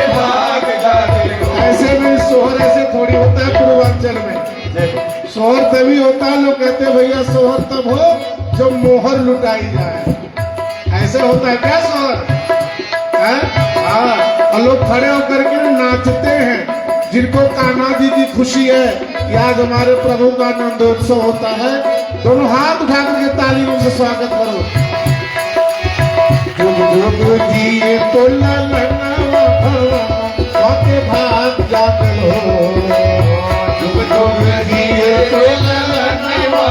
भाग जागे हो। ऐसे में सोहर ऐसे थोड़ी होता है पूर्वांचल में, सोहर तभी होता है, लोग कहते हैं भैया सोहर तब हो जब मोहर लुटाई जाए। ऐसे होता है क्या सोहर? हाँ, और लोग खड़े होकर के नाचते हैं। जिनको कान्हा जी की खुशी है कि आज हमारे प्रभु का आनंदोत्सव होता है, दोनों हाथ उठा करके ताली उनसे स्वागत करो। जुग जिए तो ललनावा के भाग जागल हो। जुग जुग जिए तो ललनावा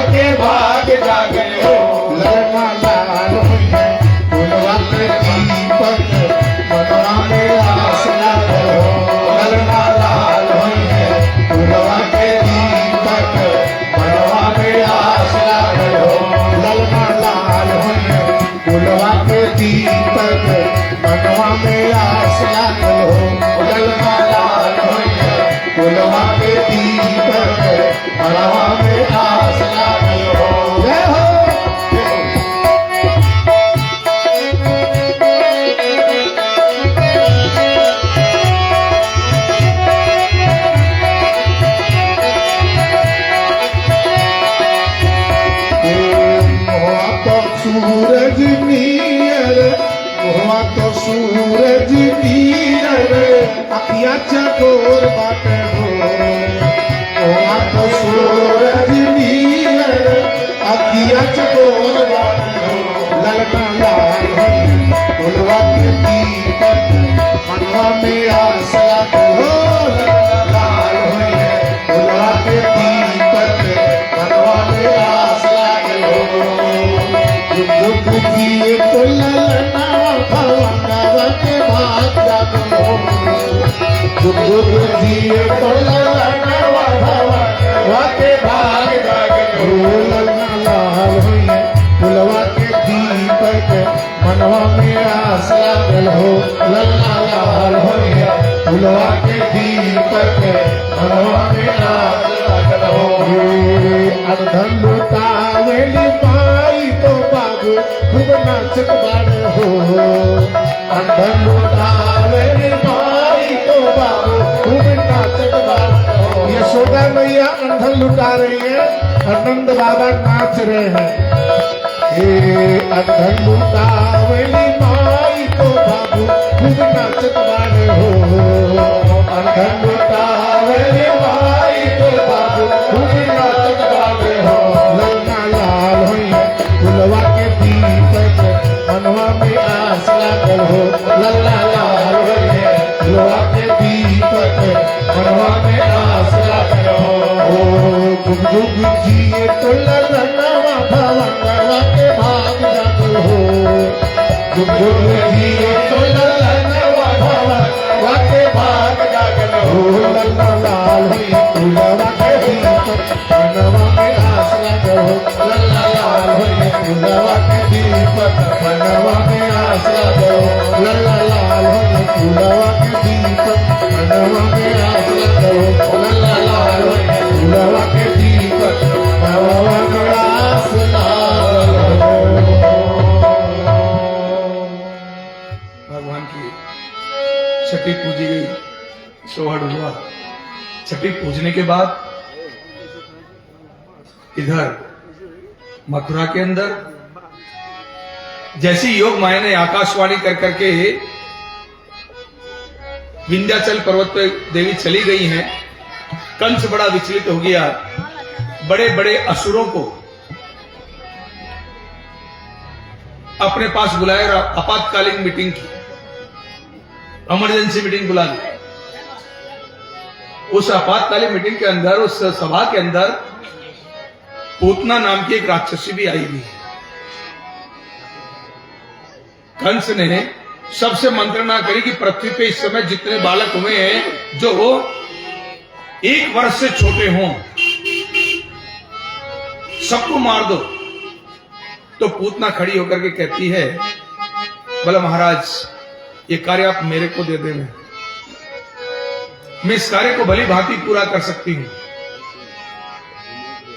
के भाग जागे हो। ललना लाल होइए फुलवा के दीपक मनवा में आस लागल हो। ललना लाल होइए फुलवा के दीपक मनवा में आस लागल हो। ललना लाल होइए फुलवा के दीपक मनवा में आस लागल हो। ललना लाल होइए फुलवा के दीपक मनवा में आस लागल हो। जय हो। सूरज नियर हुआ तो सूरज नियर अखिया चकोर बाटे हो। हुआ तो सूरज नियर अखिया चकोर बाटे हो। ललना लाल होई फुलवा के दीपक मनवा में आस लागल हो। ललना लाल होई फुलवा के दीपक मनवा में आस लागल हो। जुग जिए तो ललनावा भवनवा के भाग जागल हो। जुग जिए तो ललनावा भवनवा के भाग जागल हो। ललना लाल होइए फुलवा के दीपक मनवा में आस लागल हो। ललना लाल होइए फुलवा के दीपक मनवा में आस लागल हो। अधन लुटावेली माई तो बाबू खूब नाचत बाड़े हो। अंधन लुटावेली माई तो बाबू खूब नाचत बाड़े हो। यशोदा मैया अंधन लुटा रही है, आनंद बाबा नाच रहे हैं। अंधन लुटावेली माई तो बाबू खूब नाचत बाड़े हो। अंधन लुटावेली माई तो बाबू खूब नाचत बाड़े हो। ललना लाल होइए फुलवा के दीपक मनवा में आस लागल हो। ललना लाल होइए फुलवा के दीपक मनवा में आस लागल हो। जुग जुग जिए तो ललनावा भवनवा के भाग जागल हो। जुग जुग जिए तो ललनावा भवनवा के भाग जागल हो। ललना लाल होइए फुलवा के दीपक मनवा में आस लागल हो। ललना लाल होइए फुलवा के दीपक मनवा में आस लागल हो। ललना लाल होइए फुलवा के दीपक मनवा में आस लागल हो। ललना लाल होइए फुलवा के दीपक मनवा में आस लागल हो। भगवान की छठी पूजी गई, सोहर हुआ। छठी पूजने के बाद इधर मथुरा के अंदर जैसी योग माया ने आकाशवाणी कर करके विंध्याचल पर्वत पे देवी चली गई हैं, कंस बड़ा विचलित हो गया। बड़े बड़े असुरों को अपने पास बुलाया, आपातकालीन मीटिंग की, इमरजेंसी मीटिंग बुला ली। उस आपातकालीन मीटिंग के अंदर, उस सभा के अंदर पूतना नाम की एक राक्षसी भी आई हुई है। कंस ने सबसे मंत्रणा करी कि पृथ्वी पे इस समय जितने बालक हुए हैं जो 1 वर्ष से छोटे हों, सबको मार दो। तो पूतना खड़ी होकर के कहती है, बोला महाराज ये कार्य आप मेरे को दे देना, मैं इस कार्य को भली भांति पूरा कर सकती हूं।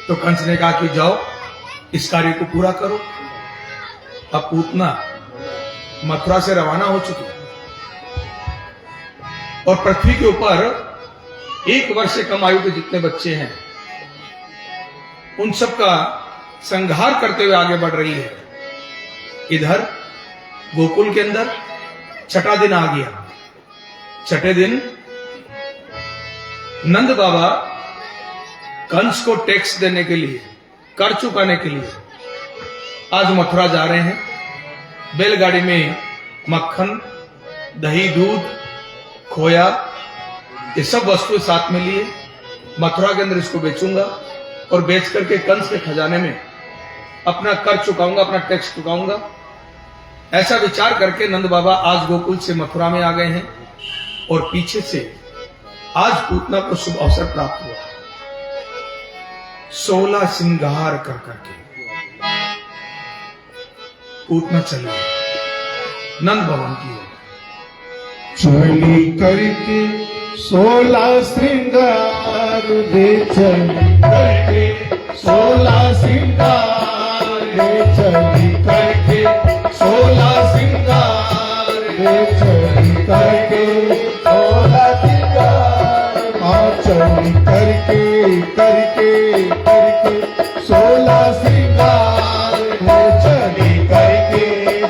तो कंस ने कहा कि जाओ इस कार्य को पूरा करो। अब पूतना मथुरा से रवाना हो चुकी। और पृथ्वी के ऊपर 1 वर्ष से कम आयु के जितने बच्चे हैं उन सब का संहार करते हुए आगे बढ़ रही है। इधर गोकुल के अंदर छठा दिन आ गया। छठे दिन नंद बाबा कंस को टैक्स देने के लिए, कर चुकाने के लिए आज मथुरा जा रहे हैं। बैलगाड़ी में मक्खन, दही, दूध, खोया, ये सब वस्तु साथ में लिए मथुरा के अंदर इसको बेचूंगा और बेच करके कंस के खजाने में अपना कर चुकाऊंगा, अपना टैक्स चुकाऊंगा। ऐसा विचार करके नंद बाबा आज गोकुल से मथुरा में आ गए हैं और पीछे से आज पूतना को शुभ अवसर प्राप्त हुआ। 16 श्रृंगार कर करके पूतना चली नंद भवन की ओर। चली करके 16 श्रृंगार रे, चली करके 16 श्रृंगार रे, चली करके 16 श्रृंगार रे, चली करके 16 श्रृंगार, हाँ चली करके करके करके 16 श्रृंगार रे, चली करके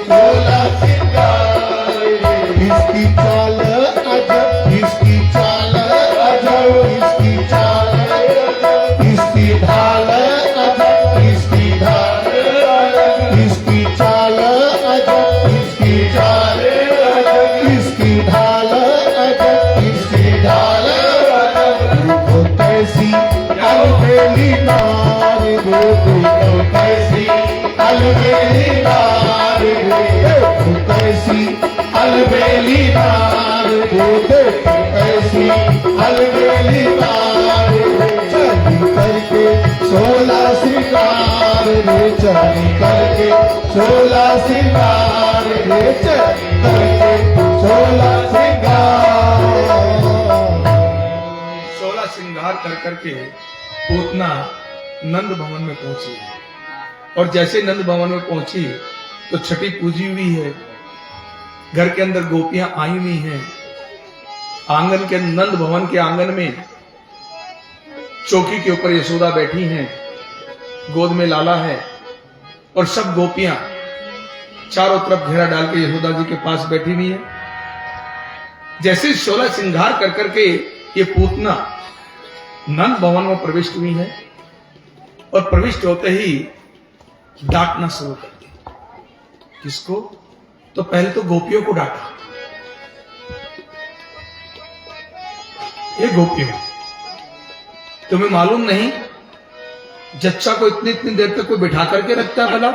16 श्रृंगार रे। इसकी चाल अजब, इसकी चाल अजब, इसकी चाल अजब, इसकी ढाल अजब, इसकी ढाल अजब, इसकी चाल अजब, इसकी चाल अजब, इसकी ढाल अजब, इसकी ढाल अजब। देखो कैसी अलबेली नार रे, देखो कैसी अलबेली नार रे, देखो कैसी अलबेली नार रे, देखो कैसी अलबेली नार रे। चली करके 16 श्रृंगार रे, चली करके 16 श्रृंगार रे, चली करके 16 श्रृंगार। 16 श्रृंगार कर करके पूतना नंद भवन में पहुंची और जैसे नंद भवन में पहुंची तो छठी पूजी हुई है। घर के अंदर गोपियां आई हुई हैं। आंगन के नंद भवन के आंगन में चौकी के ऊपर यशोदा बैठी हैं, गोद में लाला है और सब गोपियां चारों तरफ घेरा डाल के यशोदा जी के पास बैठी हुई है। जैसे 16 श्रृंगार कर करके ये पूतना नंद भवन में प्रविष्ट हुई है और प्रविष्ट होते ही डांटना शुरू कर दिया। किसको? तो पहले तो गोपियों को डांटा। ये गोपियों, तुम्हें मालूम नहीं जच्चा को इतनी इतनी देर तक कोई बिठा करके रखता है? भला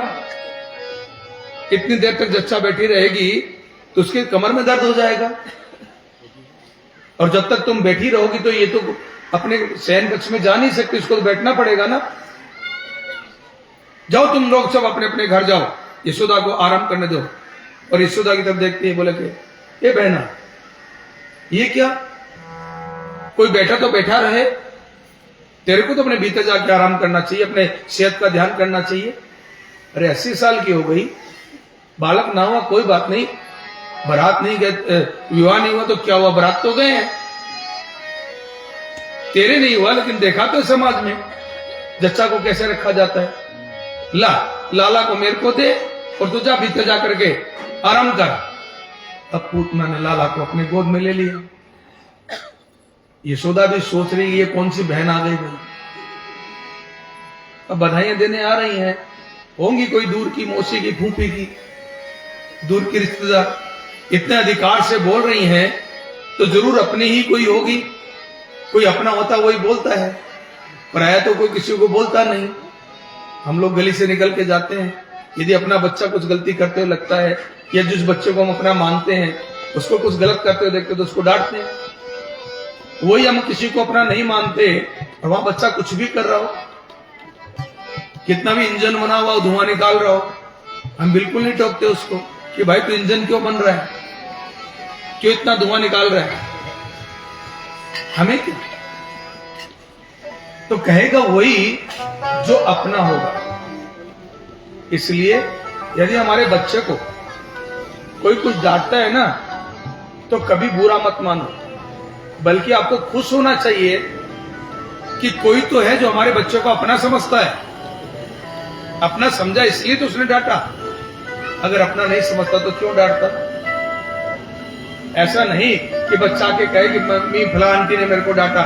इतनी देर तक जच्चा बैठी रहेगी तो उसके कमर में दर्द हो जाएगा। और जब तक तुम बैठी रहोगी तो ये तो अपने शयन कक्ष में जा नहीं सकती, उसको तो बैठना पड़ेगा ना। जाओ तुम लोग सब अपने अपने घर जाओ, यशोदा को आराम करने दो। और यशोदा की तरफ देखते ही बोले कि ये बहना, ये क्या? कोई बैठा तो बैठा रहे, तेरे को तो अपने भीतर जाके आराम करना चाहिए, अपने सेहत का ध्यान करना चाहिए। अरे 80 साल की हो गई, बालक ना हुआ कोई बात नहीं, बारात नहीं गए, विवाह नहीं हुआ तो क्या हुआ, बारात तो गए हैं। तेरे नहीं हुआ लेकिन देखा तो समाज में जच्चा को कैसे रखा जाता है। लाला को मेरे को दे और तू जा भीतर जा करके आराम कर। अब पूतना ने लाला को अपने गोद में ले लिया। यशोदा भी सोच रही ये कौन सी बहन आ गई भाई। अब बधाइयां देने आ रही हैं, होंगी कोई दूर की मौसी की, फूफी की, दूर की रिश्तेदार। इतने अधिकार से बोल रही हैं तो जरूर अपनी ही कोई होगी। कोई अपना होता वही बोलता है, पराया तो कोई किसी को बोलता नहीं। हम लोग गली से निकल के जाते हैं, यदि अपना बच्चा कुछ गलती करते हुए लगता है या जिस बच्चे को हम अपना मानते हैं उसको कुछ गलत करते हुए देखते तो उसको डांटते हैं। वही हम किसी को अपना नहीं मानते और वहां बच्चा कुछ भी कर रहा हो, कितना भी इंजन बना हुआ धुआं निकाल रहा हो, हम बिल्कुल नहीं टोकते उसको कि भाई तू इंजन क्यों बन रहा है, क्यों इतना धुआं निकाल रहा है। हमें क्या? तो कहेगा वही जो अपना होगा। इसलिए यदि हमारे बच्चे को कोई कुछ डांटता है ना तो कभी बुरा मत मानो, बल्कि आपको खुश होना चाहिए कि कोई तो है जो हमारे बच्चों को अपना समझता है। अपना समझा इसलिए तो उसने डांटा, अगर अपना नहीं समझता तो क्यों डांटता। ऐसा नहीं कि बच्चा के कहे कि मम्मी फला आंटी ने मेरे को डांटा,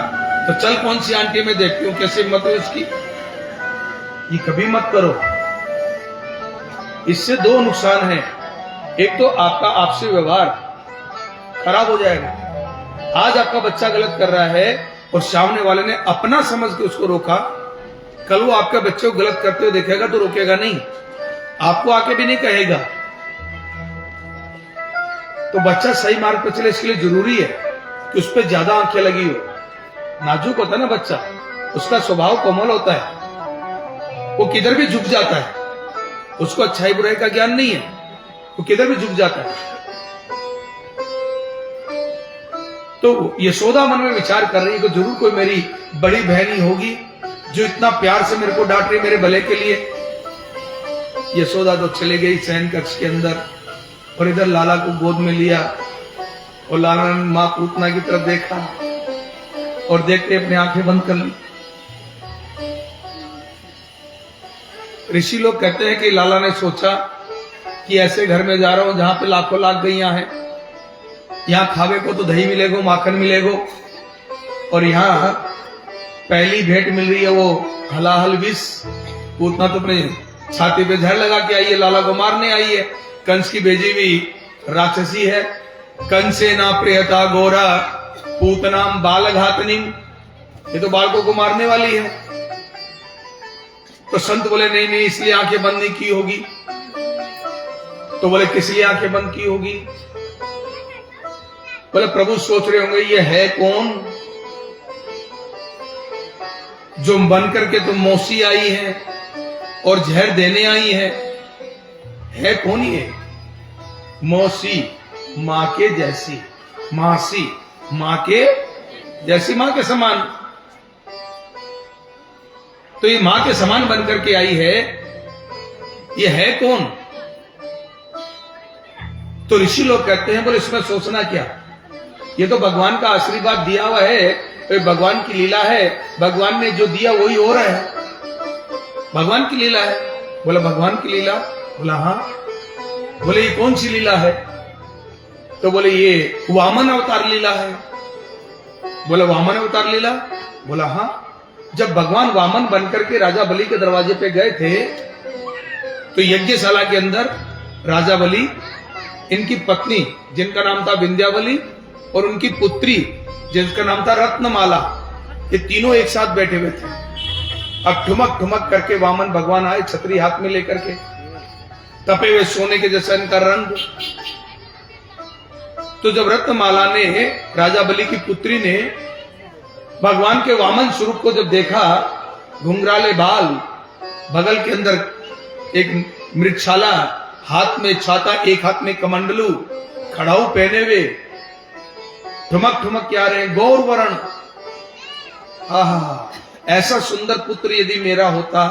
तो चल कौन सी आंटी में देखती हूं कैसे हिम्मत है उसकी। ये कभी मत करो। इससे दो नुकसान है। एक तो आपका आपसे व्यवहार खराब हो जाएगा। आज आपका बच्चा गलत कर रहा है और सामने वाले ने अपना समझ के उसको रोका, कल वो आपके बच्चे को गलत करते हुए देखेगा तो रोकेगा नहीं, आपको आके भी नहीं कहेगा। तो बच्चा सही मार्ग पर चले, इसके लिए जरूरी है कि उस पर ज्यादा आंखें लगी हो। नाजुक होता है ना बच्चा, उसका स्वभाव कोमल होता है, वो किधर भी झुक जाता है, उसको अच्छाई बुराई का ज्ञान नहीं है, वो किधर भी झुक जाता है। तो यशोदा मन में विचार कर रही है कि जरूर कोई मेरी बड़ी बहन ही होगी जो इतना प्यार से मेरे को डांट रही मेरे भले के लिए। यशोदा तो चले गई शयन कक्ष के अंदर और इधर लाला को गोद में लिया और लाला ने मां पूतना की तरफ देखा और देखते अपने आंखें बंद कर ली। ऋषि लोग कहते हैं कि लाला ने सोचा कि ऐसे घर में जा रहा हूं जहां पे लाखों लाख गैया हैं, यहां खावे को तो दही मिलेगो, माखन मिलेगो, और यहां पहली भेंट मिल रही है वो हलाहल विष। पूतना तो अपने छाती पे झड़ लगा के आई है, लाला को मारने आई है। कंस की भेजी हुई राक्षसी है। कंसे ना प्रियता गोरा पूतनाम बाल घातनी, ये तो बालकों को मारने वाली है। तो संत बोले नहीं नहीं, इसलिए आंखें बंद नहीं की होगी। तो बोले किस लिए आंखें बंद की होगी? बोले प्रभु सोच रहे होंगे ये है कौन जो बन करके तुम मौसी आई है और जहर देने आई है कौन ये? मौसी मां के जैसी, मासी मां के जैसी, मां के समान। तो ये मां के समान बन करके आई है, ये है कौन? तो ऋषि लोग कहते हैं बोले इसमें सोचना क्या, ये तो भगवान का आशीर्वाद दिया हुआ है, तो भगवान की लीला है, भगवान ने जो दिया वही हो रहा है, भगवान की लीला है। बोला भगवान की लीला? बोला हाँ। बोले ये कौन सी लीला है? तो बोले ये वामन अवतार लीला है। बोला वामन अवतार लीला? बोला हाँ। जब भगवान वामन बनकर के राजा बलि के दरवाजे पे गए थे तो यज्ञशाला के अंदर राजा बलि, इनकी पत्नी जिनका नाम था विंध्यावली और उनकी पुत्री जिसका नाम था रत्नमाला, ये तीनों एक साथ बैठे हुए थे। अब ठुमक ठुमक करके वामन भगवान आए छतरी हाथ में लेकर के, तपे हुए सोने के जैसा इनका रंग। तो जब रत्नमाला ने, राजा बलि की पुत्री ने भगवान के वामन स्वरूप को जब देखा, घुंघराले बाल, बगल के अंदर एक मृगशाला, हाथ में छाता, एक हाथ में कमंडलू, खड़ाऊ पहने हुए, ठुमक ठुमक क्या रहे, गौर वर्ण। आहा, ऐसा सुंदर पुत्र यदि मेरा होता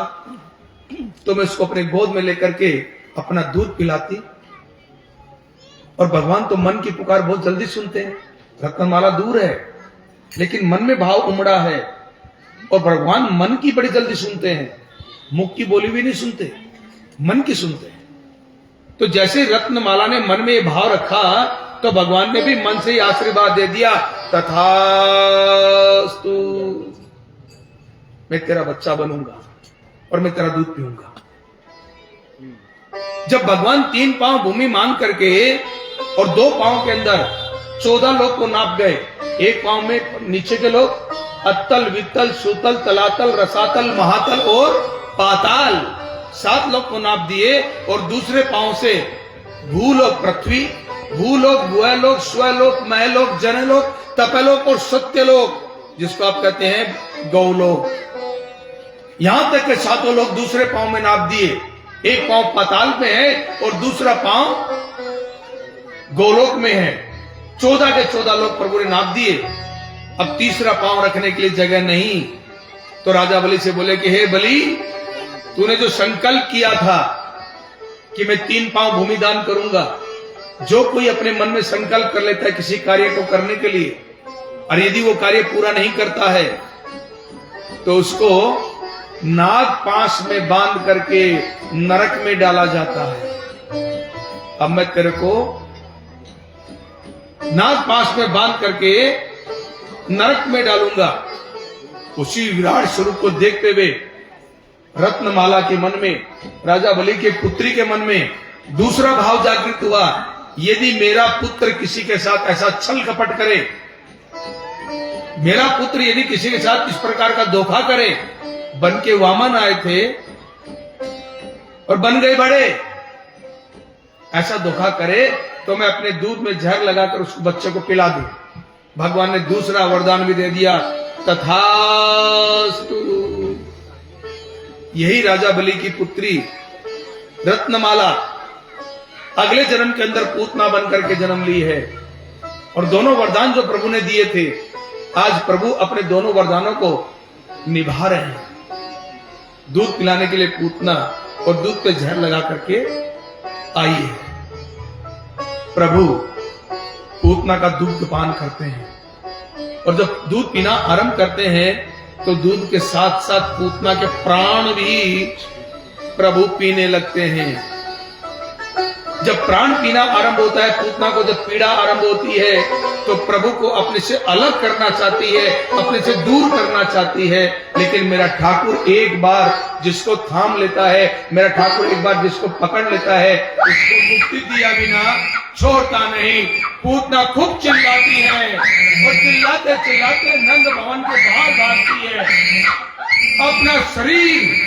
तो मैं उसको अपने गोद में लेकर के अपना दूध पिलाती। और भगवान तो मन की पुकार बहुत जल्दी सुनते हैं। रत्नमाला दूर है लेकिन मन में भाव उमड़ा है, और भगवान मन की बड़ी जल्दी सुनते हैं, मुख की बोली भी नहीं सुनते, मन की सुनते हैं। तो जैसे रत्नमाला ने मन में ये भाव रखा तो भगवान ने भी मन से ही आशीर्वाद दे दिया, तथास्तु, मैं तेरा बच्चा बनूंगा और मैं तेरा दूध पीऊंगा। जब भगवान 3 पांव भूमि मांग करके और 2 पांव के अंदर 14 लोग को नाप गए, एक पांव में नीचे के लोग अत्तल, वित्तल, सुतल, तलातल, रसातल, महातल और पाताल, 7 लोग को नाप दिए। और दूसरे पांव से भूलोक पृथ्वी, भूलोक, भुवलोक, स्वलोक, महलोक, जनलोक, तपलोक और सत्यलोक, जिसको आप कहते हैं गौलोक, यहां तक के 7 लोग दूसरे पांव में नाप दिए। एक पांव पाताल में है और दूसरा पांव गोलोक में है। 14 के 14 लोग प्रभु ने नाप दिए। अब तीसरा पांव रखने के लिए जगह नहीं, तो राजा बलि से बोले कि हे बलि, तूने जो संकल्प किया था कि मैं 3 पांव भूमि दान करूंगा, जो कोई अपने मन में संकल्प कर लेता है किसी कार्य को करने के लिए और यदि वो कार्य पूरा नहीं करता है तो उसको नाग पाश में बांध करके नरक में डाला जाता है। अब मैं तेरे को नाग पाश में बांध करके नरक में डालूंगा। उसी विराट स्वरूप को देखते हुए रत्नमाला के मन में, राजा बलि के पुत्री के मन में दूसरा भाव जागृत हुआ, यदि मेरा पुत्र किसी के साथ ऐसा छल कपट करे, मेरा पुत्र यदि किसी के साथ इस प्रकार का धोखा करे, बन के वामन आए थे और बन गए बड़े, ऐसा धोखा करे तो मैं अपने दूध में जहर लगाकर उस बच्चे को पिला दूं। भगवान ने दूसरा वरदान भी दे दिया, तथास्तु। यही राजा बलि की पुत्री रत्नमाला अगले जन्म के अंदर पूतना बनकर के जन्म ली है। और दोनों वरदान जो प्रभु ने दिए थे, आज प्रभु अपने दोनों वरदानों को निभा रहे हैं। दूध पिलाने के लिए पूतना और दूध पे जहर लगा करके आई है। प्रभु पूतना का दूध पान करते हैं और जब दूध पीना आरंभ करते हैं तो दूध के साथ साथ पूतना के प्राण भी प्रभु पीने लगते हैं। जब प्राण पीना आरंभ होता है, पूतना को जब पीड़ा आरंभ होती है तो प्रभु को अपने से अलग करना चाहती है, अपने से दूर करना चाहती है। लेकिन मेरा ठाकुर एक बार जिसको थाम लेता है, मेरा ठाकुर एक बार जिसको पकड़ लेता है, उसको मुक्ति दिया बिना छोड़ता नहीं। पूतना खूब चिल्लाती है और चिल्लाते चिल्लाते नंद भवन के बाहर भागती है। अपना शरीर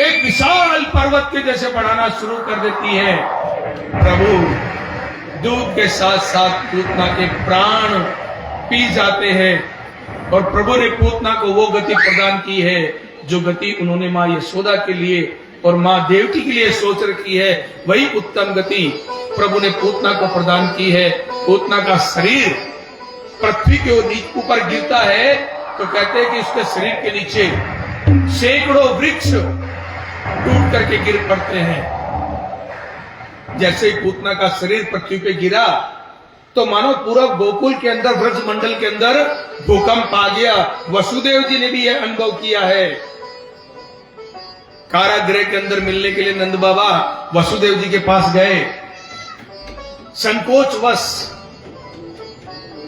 एक विशाल पर्वत के जैसे बढ़ाना शुरू कर देती है। प्रभु दूध के साथ साथ पूतना के प्राण पी जाते हैं और प्रभु ने पूतना को वो गति प्रदान की है जो गति उन्होंने मां यशोदा के लिए और मां देवकी के लिए सोच रखी है। वही उत्तम गति प्रभु ने पूतना को प्रदान की है। पूतना का शरीर पृथ्वी के ऊपर गिरता है तो कहते हैं कि उसके शरीर के नीचे सैकड़ों वृक्ष टूट करके गिर पड़ते हैं। जैसे ही पूतना का शरीर पृथ्वी पे गिरा तो मानो पूरा गोकुल के अंदर, ब्रज मंडल के अंदर भूकंप आ गया। वसुदेव जी ने भी यह अनुभव किया है। कारागृह के अंदर मिलने के लिए नंद बाबा वसुदेव जी के पास गए। संकोचवश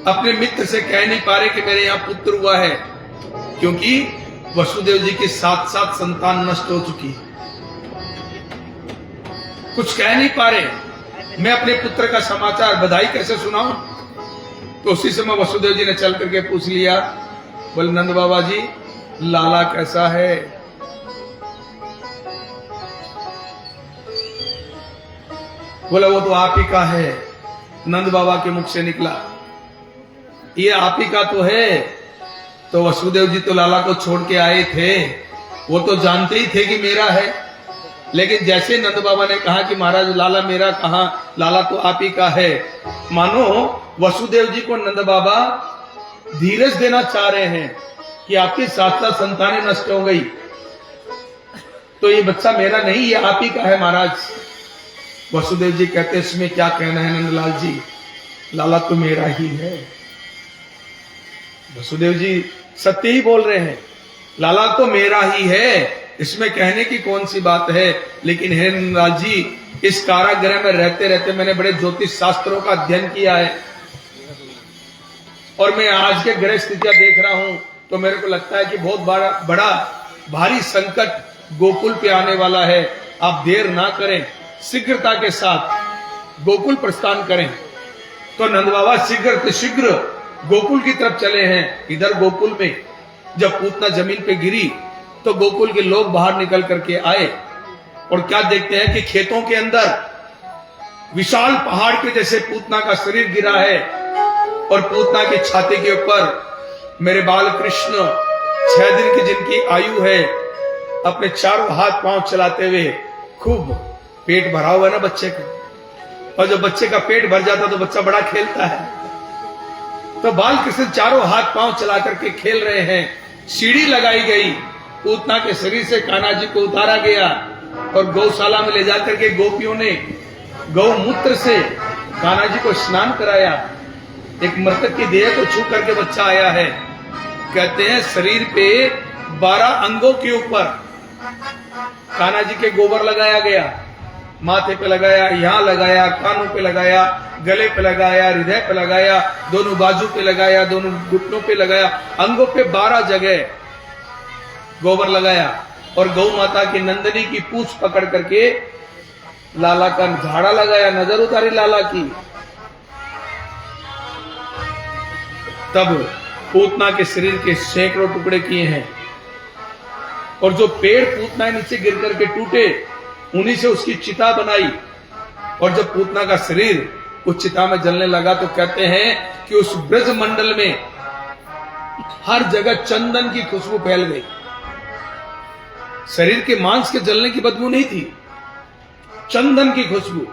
अपने मित्र से कह नहीं पा रहे कि मेरे यहां पुत्र हुआ है, क्योंकि वसुदेव जी की 7 संतान नष्ट हो चुकी है। कुछ कह नहीं पा रहे। मैं अपने पुत्र का समाचार, बधाई कैसे सुनाऊं? तो उसी समय वसुदेव जी ने चल करके पूछ लिया, बोले नंद बाबा जी लाला कैसा है? बोला वो तो आप ही का है। नंद बाबा के मुख से निकला, ये आप ही का तो है। तो वसुदेव जी तो लाला को छोड़ के आए थे, वो तो जानते ही थे कि मेरा है। लेकिन जैसे नंद बाबा ने कहा कि महाराज लाला मेरा कहां, लाला तो आप ही का है, मानो वसुदेव जी को नंद बाबा धीरज देना चाह रहे हैं कि आपकी 7 संतानें नष्ट हो गई, तो ये बच्चा मेरा नहीं, ये आप ही का है महाराज। वसुदेव जी कहते इसमें क्या कहना है नंदलाल जी, लाला तो मेरा ही है। वसुदेव जी सत्य ही बोल रहे हैं, लाला तो मेरा ही है, इसमें कहने की कौन सी बात है। लेकिन हे नंदलाल जी, इस कारागृह में रहते रहते मैंने बड़े ज्योतिष शास्त्रों का अध्ययन किया है और मैं आज के ग्रह स्थितियां देख रहा हूं तो मेरे को लगता है कि बहुत बड़ा भारी संकट गोकुल पे आने वाला है। आप देर ना करें, शीघ्रता के साथ गोकुल प्रस्थान करें। तो नंद बाबा शीघ्र गोकुल की तरफ चले हैं। इधर गोकुल में जब पूतना जमीन पे गिरी तो गोकुल के लोग बाहर निकल करके आए और क्या देखते हैं कि खेतों के अंदर विशाल पहाड़ के जैसे पूतना का शरीर गिरा है और पूतना की छाती के ऊपर मेरे बाल कृष्ण 6 दिन की जिनकी आयु है, अपने चारों हाथ पांव चलाते हुए, खूब पेट भरा हुआ है ना बच्चे का, और जब बच्चे का पेट भर जाता तो बच्चा बड़ा खेलता है, तो बाल कृष्ण चारों हाथ पांव चला करके खेल रहे हैं। सीढ़ी लगाई गई, पूतना के शरीर से कान्हा जी को उतारा गया और गौशाला में ले जाकर के गोपियों ने गौमूत्र से कान्हा जी को स्नान कराया। एक मृतक की देह को छू करके बच्चा आया है। कहते हैं शरीर पे 12 अंगों के ऊपर कान्हा जी के गोबर लगाया गया, माथे पे लगाया, यहां लगाया, कानों पे लगाया, गले पे लगाया, हृदय पे लगाया, दोनों बाजू पे लगाया, दोनों घुटनों पे लगाया, अंगों पे 12 जगह गोबर लगाया और गौ माता की नंदनी की पूंछ पकड़ करके लाला का झाड़ा लगाया, नजर उतारी लाला की। तब पूतना के शरीर के सैकड़ों टुकड़े किए हैं और जो पेड़ पूतना नीचे गिर करके टूटे उन्हीं से उसकी चिता बनाई। और जब पूतना का शरीर उस चिता में जलने लगा तो कहते हैं कि उस ब्रज मंडल में हर जगह चंदन की खुशबू फैल गई। शरीर के मांस के जलने की बदबू नहीं थी, चंदन की खुशबू।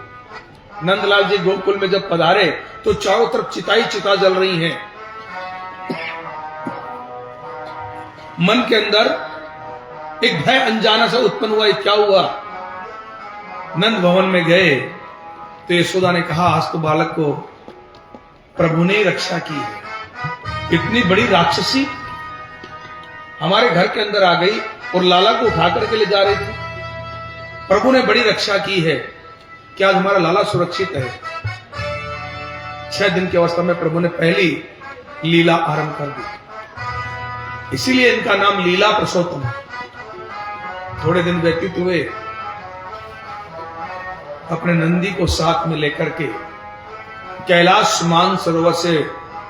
नंदलाल जी गोकुल में जब पधारे तो चारों तरफ चिता ही चिता जल रही हैं। मन के अंदर एक भय अनजाना सा उत्पन्न हुआ। क्या हुआ? नंद भवन में गए तो यशोदा ने कहा आज तो बालक को प्रभु ने रक्षा की है। इतनी बड़ी राक्षसी हमारे घर के अंदर आ गई और लाला को उठा करके ले जा रही थी। प्रभु ने बड़ी रक्षा की है, क्या आज हमारा लाला सुरक्षित है? 6 दिन की अवस्था में प्रभु ने पहली लीला आरंभ कर दी, इसीलिए इनका नाम लीला पुरुषोत्तम। थोड़े दिन व्यतीत हुए, अपने नंदी को साथ में लेकर के कैलाश मानसरोवर से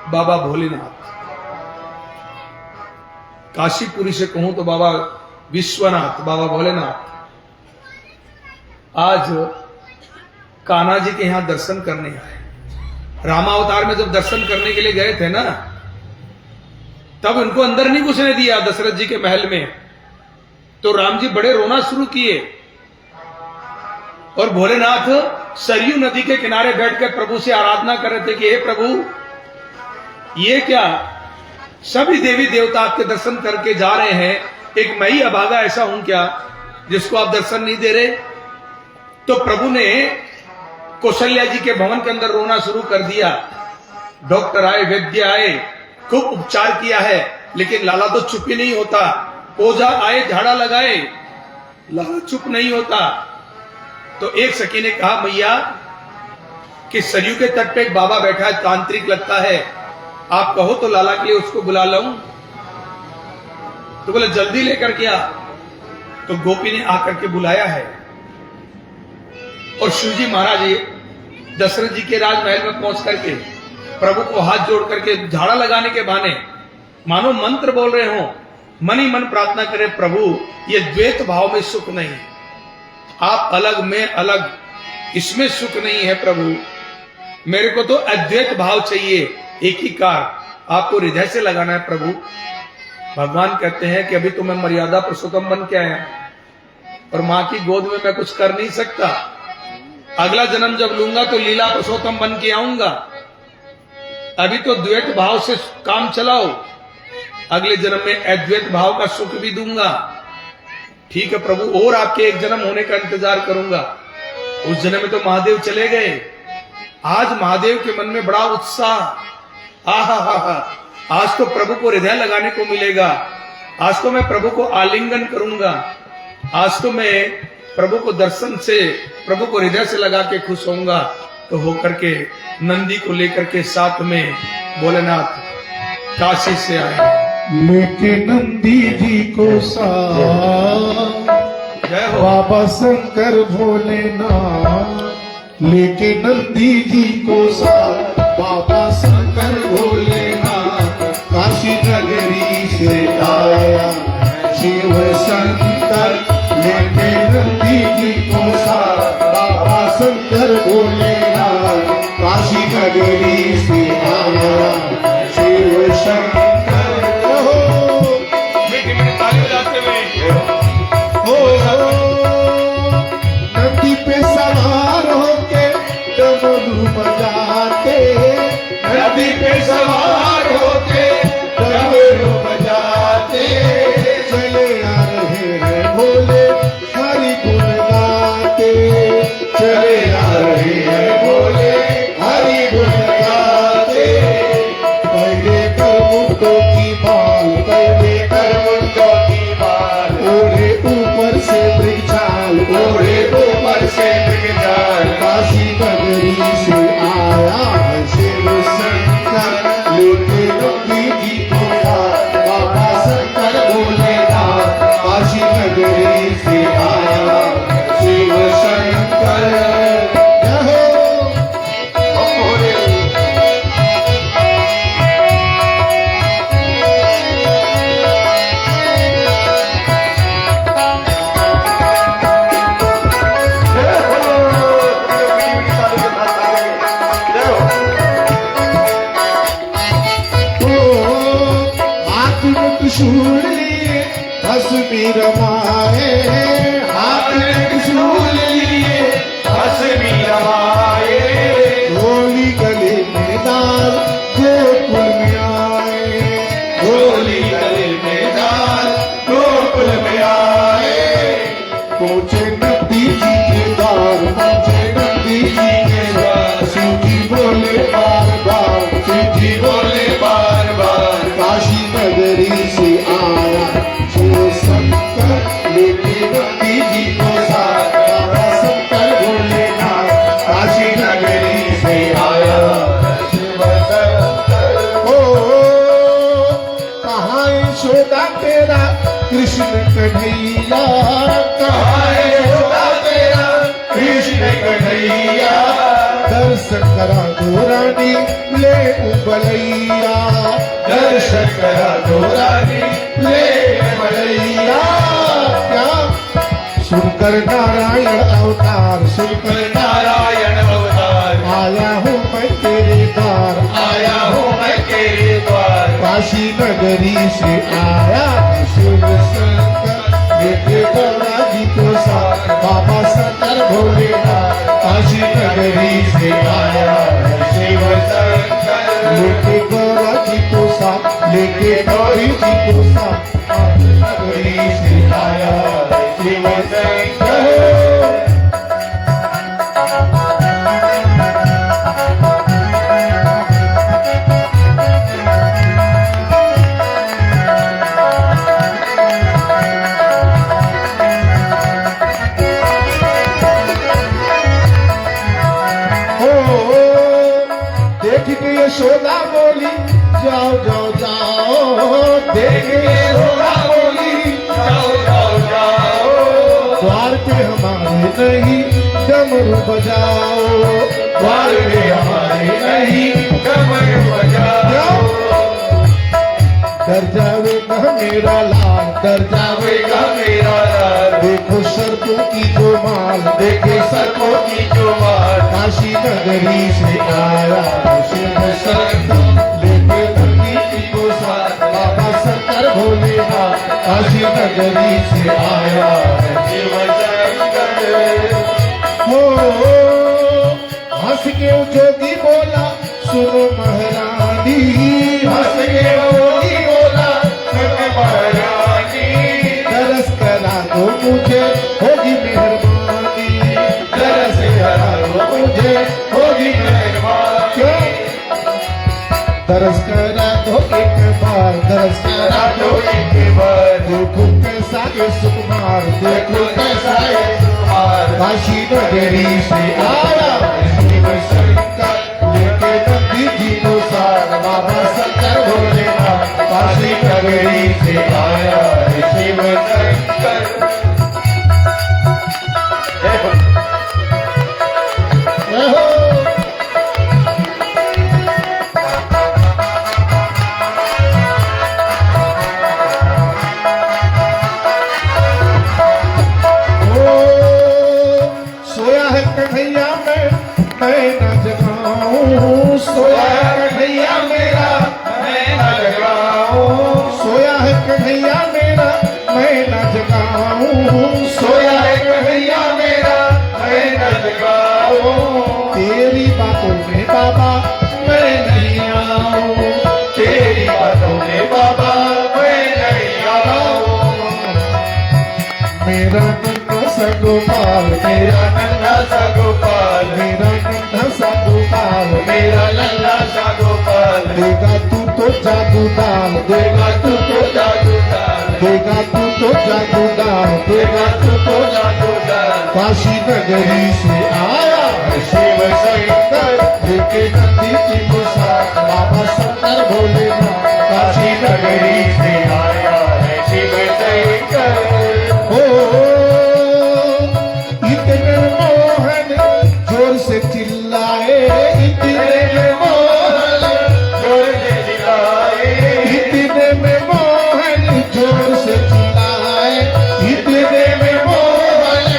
बाबा भोलेनाथ, काशीपुरी से कहूं तो बाबा विश्वनाथ, बाबा भोलेनाथ, आज कान्हा जी के यहां दर्शन करने आए। रामावतार में जब दर्शन करने के लिए गए थे ना, तब उनको अंदर नहीं घुसने दिया दशरथ जी के महल में, तो राम जी बड़े रोना शुरू किए और भोलेनाथ सरयू नदी के किनारे बैठकर प्रभु से आराधना कर रहे थे कि हे प्रभु, ये क्या सभी देवी देवता आपके दर्शन करके जा रहे हैं, एक मैं ही अभागा ऐसा हूं क्या जिसको आप दर्शन नहीं दे रहे? तो प्रभु ने कौशल्या जी के भवन के अंदर रोना शुरू कर दिया। डॉक्टर आए, वैद्य आए, खूब उपचार किया है, लेकिन लाला तो चुप ही नहीं होता। ओझा आए, झाड़ा लगाए, लाला चुप नहीं होता। तो एक सखी ने कहा मैया कि सरयू के तट पे एक बाबा बैठा है, तांत्रिक लगता है, आप कहो तो लाला के लिए उसको बुला लाऊं। तो बोले जल्दी लेकर के आ। तो गोपी ने आकर के बुलाया है और शिवजी महाराज दशरथ जी के राजमहल में पहुंच करके प्रभु को हाथ जोड़ करके झाड़ा लगाने के बहाने मानो मंत्र बोल रहे हो, मन ही मन प्रार्थना करें, प्रभु ये द्वैत भाव में सुख नहीं, आप अलग में अलग, इसमें सुख नहीं है प्रभु, मेरे को तो अद्वैत भाव चाहिए, एक ही कार आपको हृदय से लगाना है प्रभु। भगवान कहते हैं कि अभी तो मैं मर्यादा पुरुषोत्तम बन के आया और मां की गोद में मैं कुछ कर नहीं सकता, अगला जन्म जब लूंगा तो लीला पुरुषोत्तम बन के आऊंगा, अभी तो द्वैत भाव से काम चलाओ, अगले जन्म में अद्वैत भाव का सुख भी दूंगा। ठीक है प्रभु, और आपके एक जन्म होने का इंतजार करूंगा। उस जन्म में तो महादेव चले गए, आज महादेव के मन में बड़ा उत्साह, आज तो प्रभु को हृदय लगाने को मिलेगा, आज तो मैं प्रभु को आलिंगन करूंगा, आज तो मैं प्रभु को दर्शन से, प्रभु को हृदय से लगा के खुश होऊंगा। तो होकर के नंदी को लेकर के साथ में भोलेनाथ काशी से आए। लेके नंदी जी को साथ जय हो बाबा शंकर भोलेनाथ, लेके नंदी जी को साथ बाबा शंकर भोलेनाथ, काशी नगरी से आया शिव शंकर, लेके नंदी जी को साथ बाबा शंकर भोलेनाथ, काशी नगरी से आया शिव शंकर। नदी पे सवार होके डमरू बजाते, नदी पे सवार होके डमरू बजाते, चले आ रहे हैं भोले हरि गुण गाते, चले आ रहे हैं भोले हरि गुण गाते। हंसमी रमाए हाथ में त्रिशूल लिए हंसमी रमाए होली गले में डाल गोकुल में आए होली गले में डाल गोकुल में आए पहुंचे नंदी जी के द्वार पहुंचे नंदी जी के द्वार शिव जी बोले बार बार शिव जी बोले बार बार काशी नगरी से आया शिव शंकर लेके नंदी जी को साथ बाबा शंकर भोलेनाथ काशी नगरी से आया शिव शंकर ओ कहाँ यशोदा तेरा कृष्ण कन्हैया कहाँ होगा तेरा कृष्ण कन्हैया दर्शन करा दो रानी ले उबलैया दर्शन करा दो रानी ले मलैया क्या सुनकर नारायण अवतार सुनकर नारायण अवतार आया हूँ मैं तेरे द्वार आया हूँ मैं तेरे द्वार काशी नगरी से आया शिव शंकर लेके गौरा जी को साथ बाबा शंकर भोलेनाथ काशी नगरी से आया शिव शंकर लेके गौरा जी को साथ लेके गौरी जी को साथ काशी नगरी से आया शिव शंकर देख के यशोदा बोली जाओ जाओ जाओ देख के यशोदा बोली जाओ जाओ जाओ द्वार पे हमारे नहीं डमरू बजाओ द्वार पे हमारे नहीं कमर बजाओ डर जावेगा मेरा लाल डर जावेगा मेरा लाल देखो सरकों की जो माल देखे सरकों की जो मार काशी नगरी से आया शिव शंकर लेके नंदी जी को साथ बाबा शंकर भोलेनाथ काशी नगरी से आया शिव शंकर हो हंस के जोगी बोला सुनो महारानी हंस के जोगी बोला सुन महारानी तरस करा दो मुझे होगी मेहरबानी तरस करा दो मुझे होगी मेहरबानी क्यों तरस करा दो एक बार तरस करा करा दो दो एक बार देखो कैसा ये सुकुमार देखो कैसा ये हार काशी नगरी से आया शिव शंकर लेके नंदी जी को साथ बाबा शंकर भोलेनाथ काशी नगरी से आया शिव शंकर हो सोया है कन्हैया मैं न जगाऊं सोया है कन्हैया मेरा मैं न लगाऊं सोया है कन्हैया मेरा मैं न जगाऊं सोया है कन्हैया मेरा मैं न लगाऊं तेरी बातों में बाबा मैं नहीं आऊं तेरी बातों में बाबा मैं नहीं आऊं मेरा नन्हा सा गोपाल मेरा नन्हा सा गोपाल मेरा नन्हा सा गोपाल मेरा नन्हा सा गोपाल देगा तू तो जादू डाल देगा तू तो जादू डाल देगा तू तो जादू डाल देगा तू तो जादू डाल काशी नगरी से आया शिव शंकर लेके नंदी जी को साथ बाबा शंकर भोलेनाथ काशी नगरी से आया है शिव शंकर हो इतने मोहन जोर से चिल्लाए इतने मोहन जोर से चिल्लाए इतने में मोहन जोर से चिल्लाए इतने में मोहन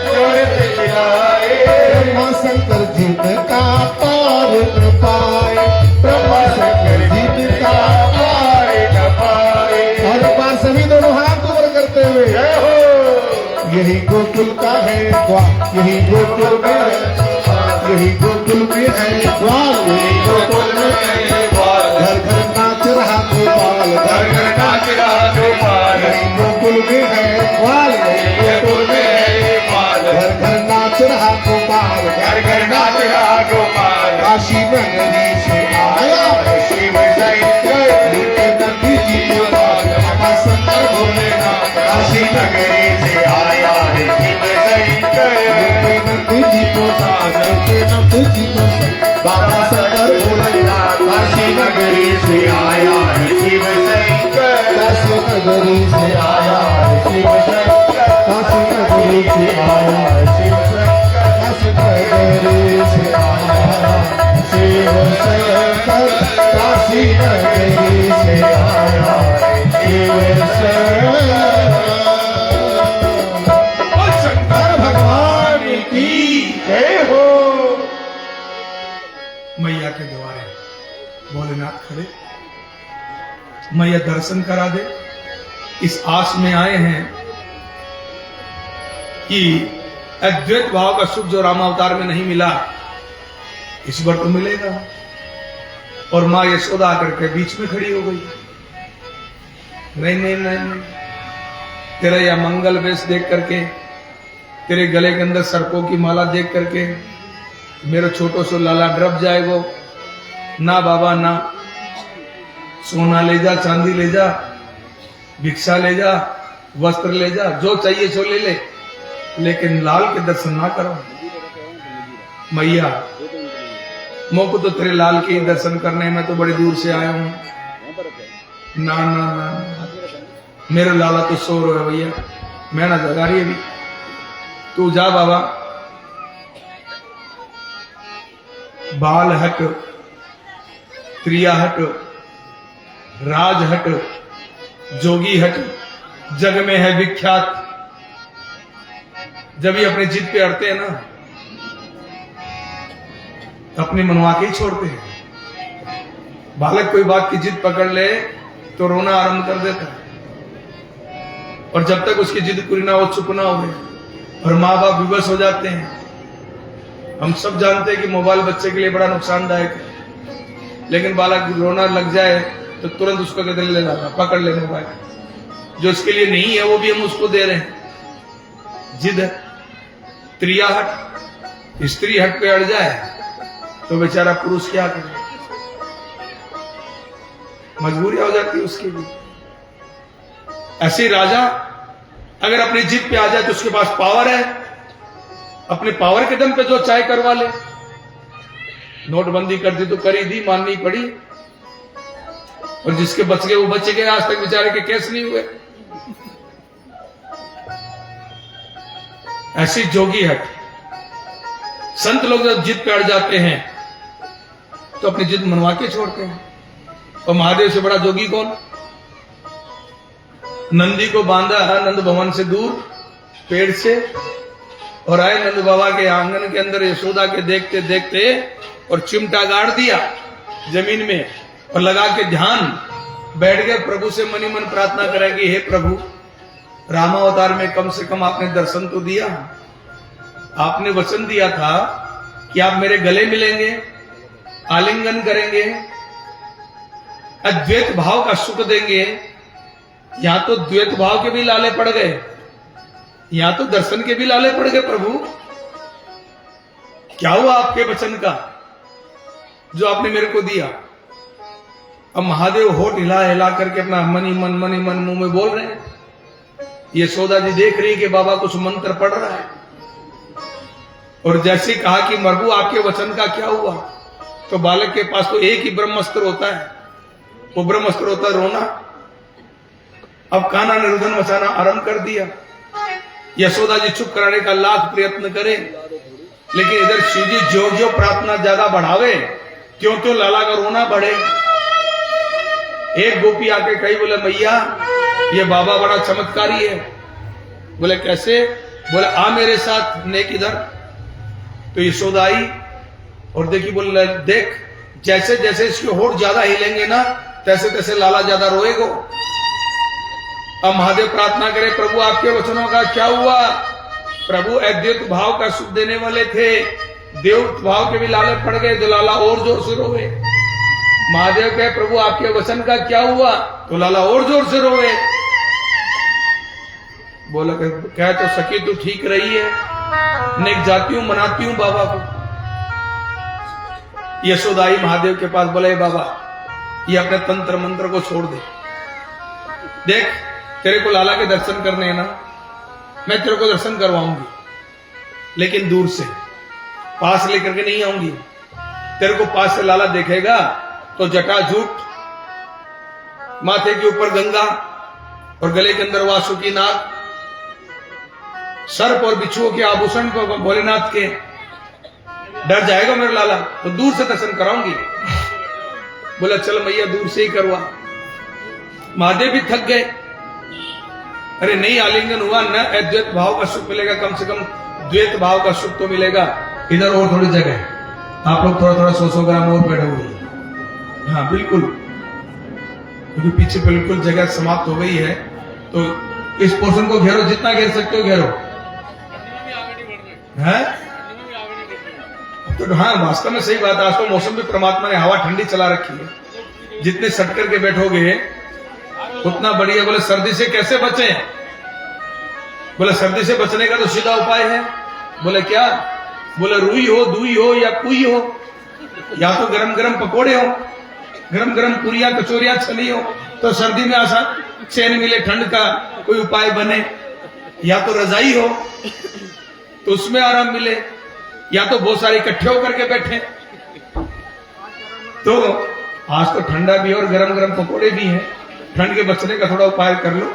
जोर से चिल्लाए ब्रह्मा शंकर जिनका पार न पाए ब्रह्मा शंकर जिनका पाए न पाए और एक बार सभी दोनों हाथ ऊपर कर यही गोकुल का है द्वार, यही गोकुल में है, यही गोकुल में है द्वार, यही गोकुल में है द्वार। घर घर नाच रहा गोपाल, घर घर नाच रहा गोपाल, यही गोकुल में है द्वार, यही गोकुल में है द्वार। घर घर नाच रहा गोपाल, घर घर नाच रहा गोपाल। काशी नगरी से आया है शिव शंकर, लूटे नंदी जी को दान, बाबा शंकर भोलेनाथ। काशी नगरी से आया है शिव शंकर, लूटे नंदी जी को दान, लूटे नंदी जी को दान, बाबा शंकर भोलेनाथ। काशी नगरी से आया है शिव शंकर, काशी नगरी से आया है शिव शंकर, काशी नगरी से आया है शिव शंकर, काशी नगरी से आया है शिव शंकर, काशी नगरी से आया है शिव शंकर। शंकर भगवान की जय हो। मैया के द्वारे भोलेनाथ खड़े, मैया दर्शन करा दे। इस आस में आए हैं कि अद्वैत भाव का सुख जो रामावतार में नहीं मिला, इस बार तो मिलेगा। और मां यशोदा आकर के बीच में खड़ी हो गई। नहीं नहीं नहीं नहीं, तेरा यह मंगल वेश देख करके, तेरे गले के अंदर सर्पों की माला देख करके मेरा छोटो सो लाला डरप जाएगो। ना बाबा ना, सोना ले जा, चांदी ले जा, भिक्षा ले जा, वस्त्र ले जा, जो चाहिए सो ले ले, लेकिन लाल के दर्शन ना करो। मैया मोको तो तेरे लाल के दर्शन करने में तो बड़ी दूर से आया हूं। ना ना ना, मेरा लाला तो सो रहा है भैया, मैं ना जगा रही अभी, तू जा बाबा। बाल हट, त्रिया हट, राज हट, जोगी हट, जग में है विख्यात। जब ये अपने जिद पे अड़ते हैं ना, अपने मनवा के ही छोड़ते हैं। बालक कोई बात की जिद पकड़ ले तो रोना आरंभ कर देता है, और जब तक उसकी जिद पूरी ना हो, चुप ना हो, और माँ बाप विवश हो जाते हैं। हम सब जानते हैं कि मोबाइल बच्चे के लिए बड़ा नुकसानदायक है, लेकिन बालक रोना लग जाए तो तुरंत उसको कहते ले जाना, पकड़ ले मोबाइल। जो उसके लिए नहीं है वो भी हम उसको दे रहे हैं। जिद है। त्रिया हट, स्त्री हट पे अड़ जाए तो बेचारा पुरुष क्या करे, मजबूरी हो जाती है उसकी भी। ऐसे राजा अगर अपनी जिद पे आ जाए तो उसके पास पावर है, अपने पावर के दम पे जो चाहे करवा ले। नोटबंदी कर दी तो करी दी, माननी पड़ी, और जिसके बच गए वो बच गए। आज तक बेचारे के केस नहीं हुए। ऐसी जोगी हट। संत लोग जब जिद पे अड़ जाते हैं तो अपनी जिद मनवा के छोड़ते हैं। और महादेव से बड़ा जोगी कौन? नंदी को बांधा नंद भवन से दूर पेड़ से, और आए नंद बाबा के आंगन के अंदर यशोदा के देखते देखते, और चिमटा गाड़ दिया जमीन में, और लगा के ध्यान बैठ गए। प्रभु से मनी मन प्रार्थना करेंगे, हे प्रभु, रामावतार में कम से कम आपने दर्शन तो दिया। आपने वचन दिया था कि आप मेरे गले मिलेंगे, आलिंगन करेंगे, अद्वैत भाव का सुख देंगे। यहां तो द्वैत भाव के भी लाले पड़ गए, यहां तो दर्शन के भी लाले पड़ गए। प्रभु क्या हुआ आपके वचन का जो आपने मेरे को दिया? अब महादेव होठ हिला हिला करके अपना मनी मन मुंह में बोल रहे हैं। ये यशोदा जी देख रही है कि बाबा कुछ मंत्र पढ़ रहा है, और जैसे कहा कि प्रभु आपके वचन का क्या हुआ, तो बालक के पास तो एक ही ब्रह्मास्त्र होता है, वो ब्रह्मास्त्र होता है रोना। अब कान्हा ने रुदन मचाना आरंभ कर दिया। यशोदा जी चुप कराने का लाख प्रयत्न करे, लेकिन इधर शिव जी जो जो प्रार्थना ज्यादा बढ़ावे, क्यों तो लाला का रोना बढ़े। एक गोपी आके कही, बोले मैया ये बाबा बड़ा चमत्कारी है। बोले कैसे? बोले आ मेरे साथ, नेक इधर। तो यशोदा आई और देखी, बोले देख जैसे जैसे इसके होठ ज्यादा हिलेंगे ना, तैसे तैसे लाला ज्यादा रोएगो। अब महादेव प्रार्थना करे, प्रभु आपके वचनों का क्या हुआ? प्रभु अद्वैत भाव का सुख देने वाले थे, देव भाव के भी लाले पड़ गए तो लाला और जोर से रोवे। महादेव कहे प्रभु आपके वचन का क्या हुआ, तो लाला और जोर से रोवे। बोला कह तो सकी तू ठीक रही है, नेक जाती हूं मनाती हूं बाबा को। यशोदाई महादेव के पास बोले बाबा ये अपने तंत्र मंत्र को छोड़ दे, देख तेरे को लाला के दर्शन करने हैं ना, मैं तेरे को दर्शन करवाऊंगी, लेकिन दूर से, पास लेकर के नहीं आऊंगी। तेरे को पास से लाला देखेगा तो जटाजूट, माथे के ऊपर गंगा और गले के अंदर वासुकी नाग, सर्प और बिच्छुओं के आभूषण को भोलेनाथ के, डर जाएगा मेरा लाला, तो दूर से दर्शन कराऊंगी। बोला चल मैया दूर से ही करवा। महादेव भी थक गए, अरे नहीं आलिंगन हुआ न अद्वैत भाव का सुख मिलेगा, कम से कम द्वैत भाव का सुख तो मिलेगा। इधर और थोड़ी जगह है, आप लोग थोड़ा थोड़ा 100 ग्राम और बैठे हुए। हाँ बिल्कुल, क्योंकि पीछे बिल्कुल जगह समाप्त हो गई है, तो इस पोर्शन को घेरो, जितना घेर सकते हो घेरो। है तो हाँ वास्तव में सही बात है। आज तो मौसम भी परमात्मा ने हवा ठंडी चला रखी है, जितने सट करके बैठोगे उतना बढ़िया। बोले सर्दी से कैसे बचे, बोले सर्दी से बचने का तो सीधा उपाय है। बोले क्या, बोले रुई हो, दूई हो या पुई हो, या तो गरम गरम पकोड़े हो, गरम गरम पूरियां कचौरियां छली हो, तो सर्दी में आसान चैन मिले, ठंड का कोई उपाय बने। या तो रजाई हो तो उसमें आराम मिले, या तो बहुत सारे इकट्ठे होकर के बैठे। तो आज तो ठंडा भी है और गरम गरम पकोड़े भी हैं, ठंड के बचने का थोड़ा उपाय कर लो,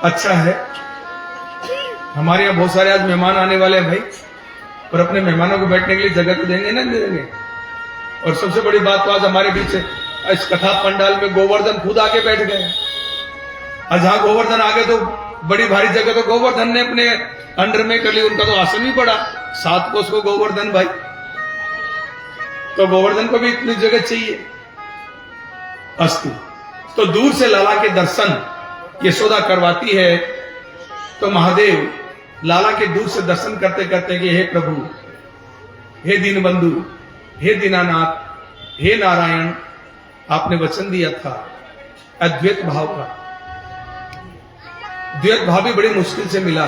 अच्छा है। हमारे यहाँ बहुत सारे आज मेहमान आने वाले हैं भाई, और अपने मेहमानों को बैठने के लिए जगह तो देंगे ना, देंगे। और सबसे बड़ी बात तो आज हमारे बीच इस कथा पंडाल में गोवर्धन खुद आके बैठ गए। और जहां गोवर्धन आ गए तो बड़ी भारी जगह तो गोवर्धन ने अपने अंडर में कर ली, उनका तो आसन भी पड़ा 7 कोस को गोवर्धन भाई, तो गोवर्धन को भी इतनी जगह चाहिए। अस्तु, तो दूर से लाला के दर्शन यशोदा करवाती है, तो महादेव लाला के दूर से दर्शन करते करते कि हे प्रभु, हे दीनबंधु, हे दीनानाथ, हे नारायण, आपने वचन दिया था अद्वैत भाव का, द्वैत भाव भी बड़ी मुश्किल से मिला।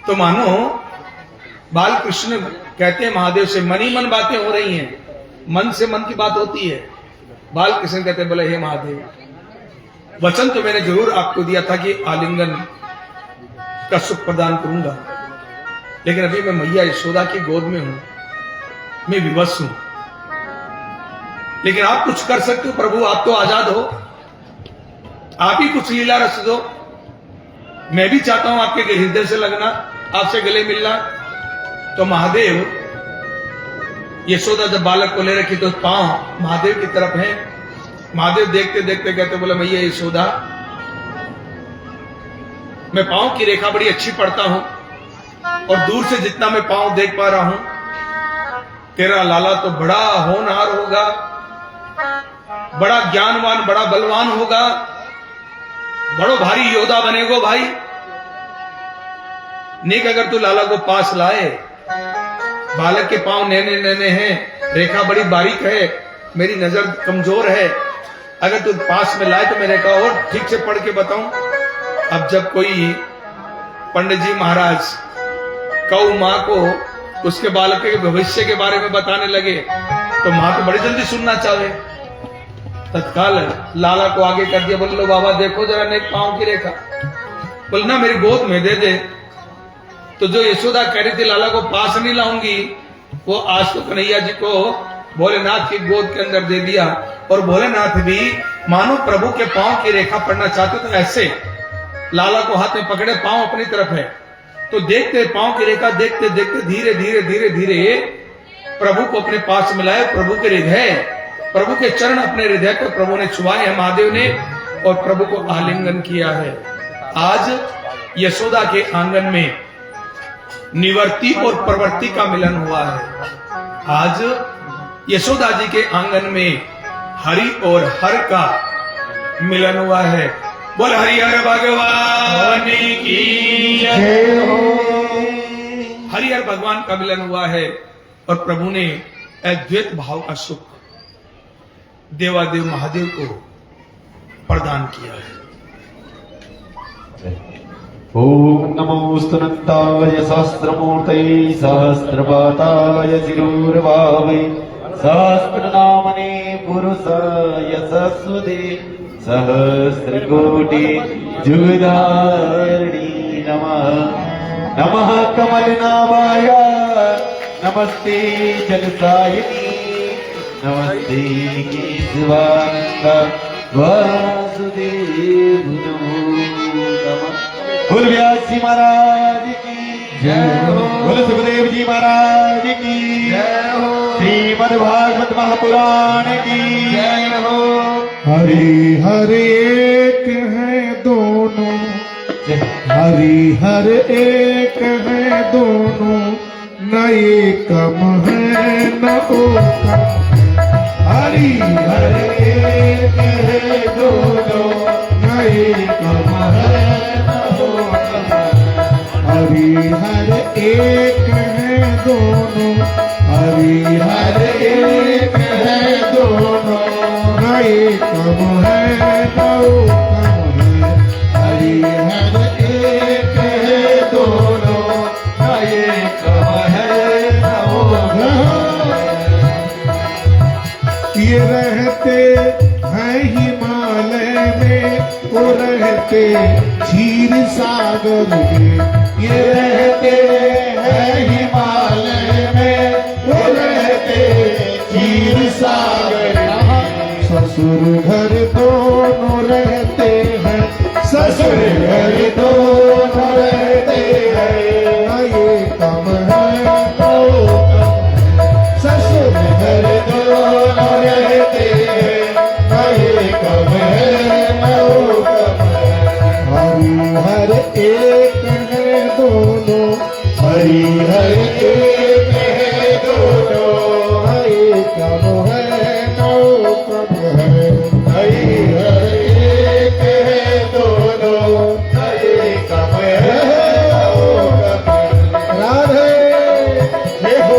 तो मानो बाल कृष्ण कहते हैं महादेव से, मन ही मन बातें हो रही हैं, मन से मन की बात होती है। बाल कृष्ण कहते हैं बोले हे महादेव, वचन तो मैंने जरूर आपको दिया था कि आलिंगन का सुख प्रदान करूंगा, लेकिन अभी मैं मैया यशोदा की गोद में हूं, मैं विवश हूं, लेकिन आप कुछ कर सकते हो प्रभु, आप तो आजाद हो, आप ही कुछ लीला रच दो। मैं भी चाहता हूं आपके हृदय से लगना, आपसे गले मिलना। तो महादेव, यशोदा जब बालक को ले रखी तो पांव महादेव की तरफ है। महादेव देखते देखते कहते बोले मैया यशोदा, मैं पांव की रेखा बड़ी अच्छी पढ़ता हूं, और दूर से जितना मैं पांव देख पा रहा हूं, तेरा लाला तो बड़ा होनहार होगा, बड़ा ज्ञानवान, बड़ा बलवान होगा, बड़ो भारी योद्धा बनेगो भाई। नेक अगर तू लाला को पास लाए, बालक के पांव नैने नैने हैं, रेखा बड़ी बारीक है, मेरी नजर कमजोर है, अगर तू पास में लाए तो मैं रेखा और ठीक से पढ़ के बताऊं। अब जब कोई पंडित जी महाराज कौ मां को उसके बालक के भविष्य के बारे में बताने लगे, तो मां तो बड़ी जल्दी सुनना चाहे, तत्काल लाला को आगे कर दिया, बोल लो बाबा देखो जरा नेक पांव की रेखा, बोलना मेरी गोद में दे दे। तो जो यशोदा कह रही थी लाला को पास नहीं लाऊंगी, वो आज तो कन्हैया जी को भोलेनाथ की गोद के अंदर दे दिया। और भोलेनाथ भी मानो प्रभु के पांव की रेखा पढ़ना चाहते तो ऐसे लाला को हाथ में पकड़े, पांव अपनी तरफ है, तो देखते पांव की रेखा देखते देखते धीरे धीरे धीरे धीरे प्रभु को अपने पास मिलाए। प्रभु के हृदय, प्रभु के चरण अपने हृदय पर प्रभु ने छुआए हैं महादेव ने, और प्रभु को आलिंगन किया है। आज यशोदा के आंगन में निवर्ती और प्रवर्ती का मिलन हुआ है। आज यशोदा जी के आंगन में हरि और हर का मिलन हुआ है। बोल हरिहर भगवान की जय। भगवान का मिलन हुआ है और प्रभु ने अद्वैत भाव का सुख देवादेव महादेव को प्रदान किया है। ओम नमो स्तुनन्ताय सहस्रमूर्तये सहस्रपाताय शिरोर्भावे सहस्रनामने पुरुषाय सरस्वते सहस्रकोटि जुगधारिणे नमः। नमः कमलनाभाय नमस्ते जलसायिनी नमस्ते केशवानन्द वासुदेव नमो नमः। बोल व्यास जी महाराज की जय हो। बोल सुखदेव जी महाराज की जय हो। श्रीमद् भागवत महापुराण की जय हो। हरि हरि एक है दोनों, हरि हर एक है दोनों, न एकम है न ओकम। हरि हर एक है दोनों, न एकम है न ओकम। हरि हर एक है दोनों, हरि हर एक है दोनों, न एकम है न ओकम है। हरि हर एक है दोनों, न एकम है न ओकम है। ये रहते हैं हिमालय में, वो रहते क्षीर सागर में। ये रहते हैं हिमालय में, वो रहते क्षीर सागर में। ससुर घर दोनों रहते हैं, ससुर घर दोनों रहते हैं, न ये कम है न वो कम है। ससुर घर दोनों रहते हैं, न ये कम है न वो कम है। हरि हर एक है दोनों, हरि हर एक है दोनों, न ये कम है न वो कम है। हरि हर एक है दोनों, न ये कम है न वो कम है। राधे हे हो।